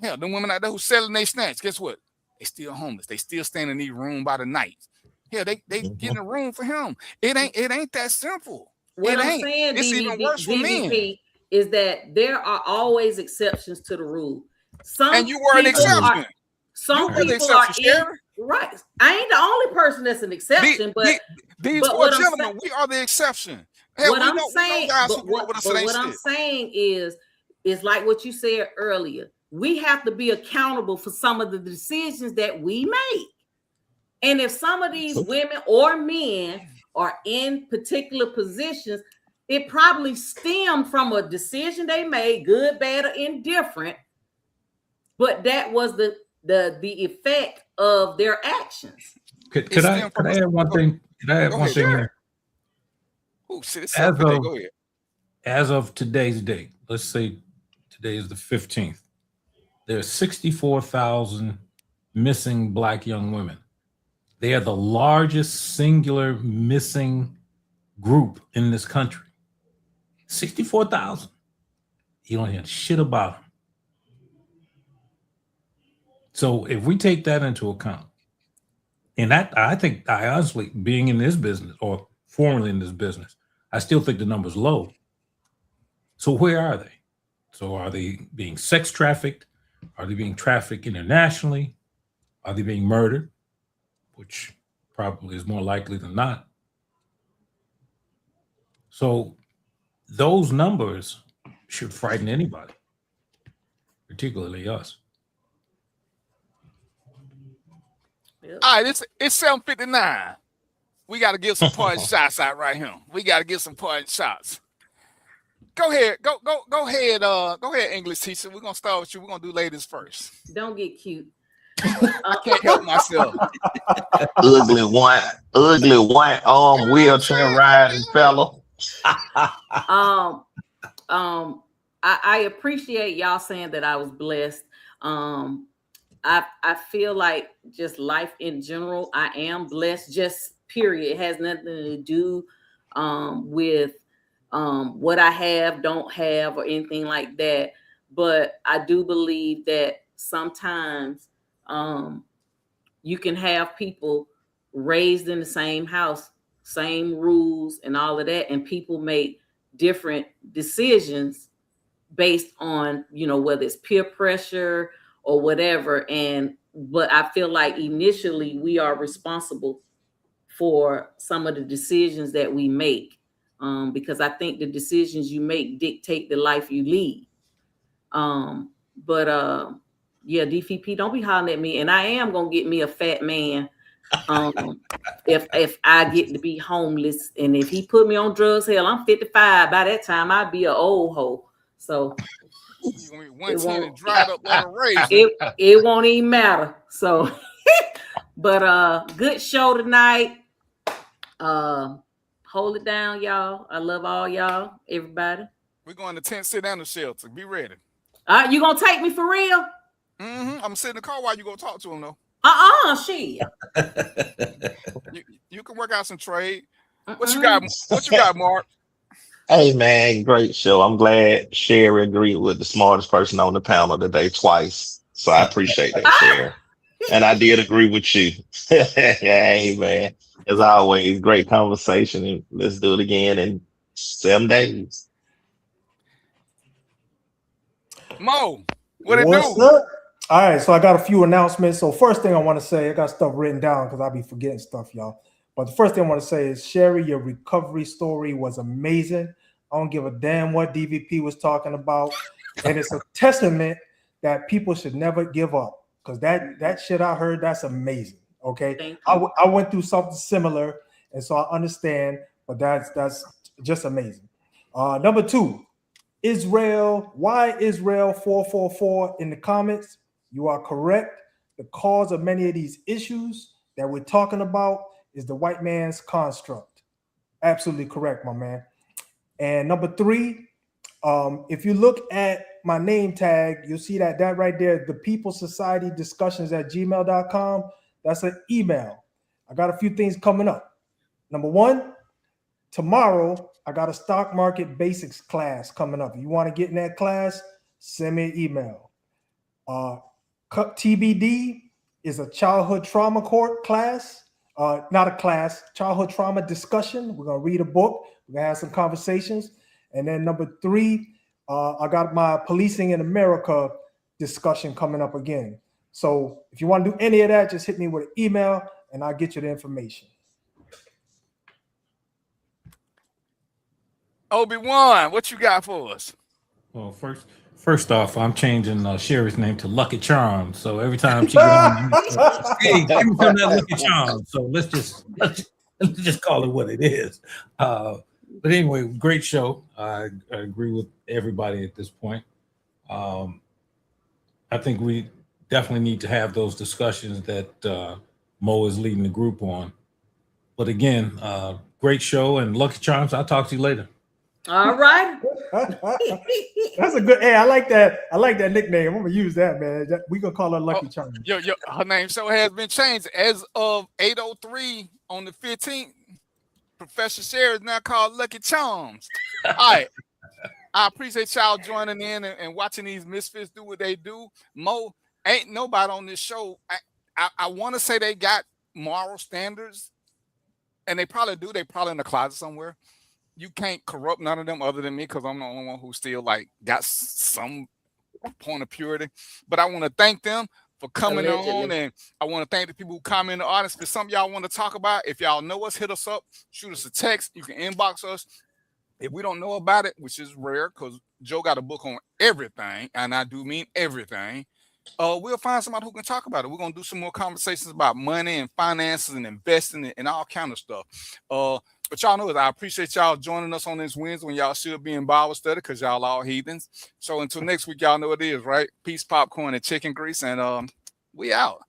hell, the women out there who selling their snacks, guess what? They still homeless. They still staying in the room by the night. Yeah, they getting a room for him. It ain't that simple. What I'm saying, it's even worse for men. Is that there are always exceptions to the rule. And you were an exception. Some people are right. I ain't the only person that's an exception, but these four gentlemen, we are the exception. What I'm saying is like what you said earlier. We have to be accountable for some of the decisions that we make. And if some of these women or men are in particular positions, it probably stemmed from a decision they made, good, bad, or indifferent. But that was the effect of their actions. Could I add one thing? Could I add one thing here? As of today's date, let's say today is the 15th. There are 64,000 missing Black young women. They are the largest singular missing group in this country. 64,000. You don't hear shit about them. So if we take that into account, and that I think I honestly, being in this business or formerly in this business, I still think the number's low. So where are they? So are they being sex trafficked? Are they being trafficked internationally? Are they being murdered? Which probably is more likely than not. So those numbers should frighten anybody, particularly us. All right, it's 7:59. We got to give some parting shots out right here. We got to give some parting shots. Go ahead, go ahead, English teacher. We're gonna start with you. We're gonna do ladies first. Don't get cute. I can't help myself. Ugly one wheelchair riding fella. I appreciate y'all saying that I was blessed. I feel like just life in general, I am blessed, just period. It has nothing to do with what I have, don't have, or anything like that. But I do believe that sometimes you can have people raised in the same house, same rules and all of that, and people make different decisions based on, whether it's peer pressure or whatever. But I feel like initially we are responsible for some of the decisions that we make, because I think the decisions you make dictate the life you lead. But yeah, DVP, don't be hollering at me, and I am gonna get me a fat man. If I get to be homeless, and if he put me on drugs, hell, I'm 55. By that time, I'd be an old hoe. So you're gonna be 110 and dried up like a raisin. It won't even matter. So, but good show tonight. Hold it down, y'all. I love all y'all, everybody. We're going to tent, sit down the shelter. Be ready. You gonna take me for real? I'm gonna sit in the car while you go talk to him though. Shit. You can work out some trade. What you got? What you got, Mark? Hey man, great show. I'm glad Sherry agreed with the smartest person on the panel today twice. So I appreciate that, Sherry. And I did agree with you. Hey man, as always, great conversation. And let's do it again in 7 days. Mo, what it What's do? up? All right, so I got a few announcements. So first thing I want to say, I got stuff written down because I'll be forgetting stuff, y'all. But the first thing I want to say is, Sherry, your recovery story was amazing. I don't give a damn what DVP was talking about. And it's a testament that people should never give up, because that shit I heard, that's amazing. Okay. I went through something similar, and so I understand, but that's just amazing. Number two, Israel, why Israel 444 in the comments? You are correct. The cause of many of these issues that we're talking about is the white man's construct. Absolutely correct, my man. And number three, if you look at my name tag, you'll see that right there, the People Society Discussions at gmail.com. That's an email. I got a few things coming up. Number one, tomorrow, I got a stock market basics class coming up. If you want to get in that class, send me an email. TBD is a childhood trauma court class. Not a class, childhood trauma discussion. We're going to read a book. We're going to have some conversations. And then number three, I got my Policing in America discussion coming up again. So if you want to do any of that, just hit me with an email and I'll get you the information. Obi-Wan, what you got for us? Well, first off, I'm changing Sherry's name to Lucky Charms. So every time she gets on, hey, give me some of that Lucky Charms. So let's just call it what it is. But anyway, great show. I agree with everybody at this point. I think we definitely need to have those discussions that Mo is leading the group on. But again, great show, and Lucky Charms. I'll talk to you later. All right. That's a good. Hey, I like that. I like that nickname. I'm gonna use that, man. We gonna call her Lucky Charms. Her name so has been changed as of 8:03 on the 15th. Professor Sherry is now called Lucky Charms. All right. I appreciate y'all joining in and watching these misfits do what they do. Mo, ain't nobody on this show. I want to say they got moral standards, and they probably do. They probably in the closet somewhere. You can't corrupt none of them other than me, because I'm the only one who still got some point of purity. But I want to thank them for coming on, and I want to thank the people who comment in the audience. If some of y'all want to talk about, if y'all know us, hit us up, shoot us a text. You can inbox us. If we don't know about it, which is rare, because Joe got a book on everything, and I do mean everything, we'll find somebody who can talk about it. We're going to do some more conversations about money and finances and investing and all kind of stuff. But y'all know that I appreciate y'all joining us on this Wednesday when y'all should be in Bible study, because y'all all heathens. So until next week, y'all know what it is, right? Peace, popcorn, and chicken grease, and we out.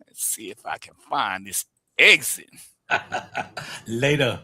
Let's see if I can find this exit. Later.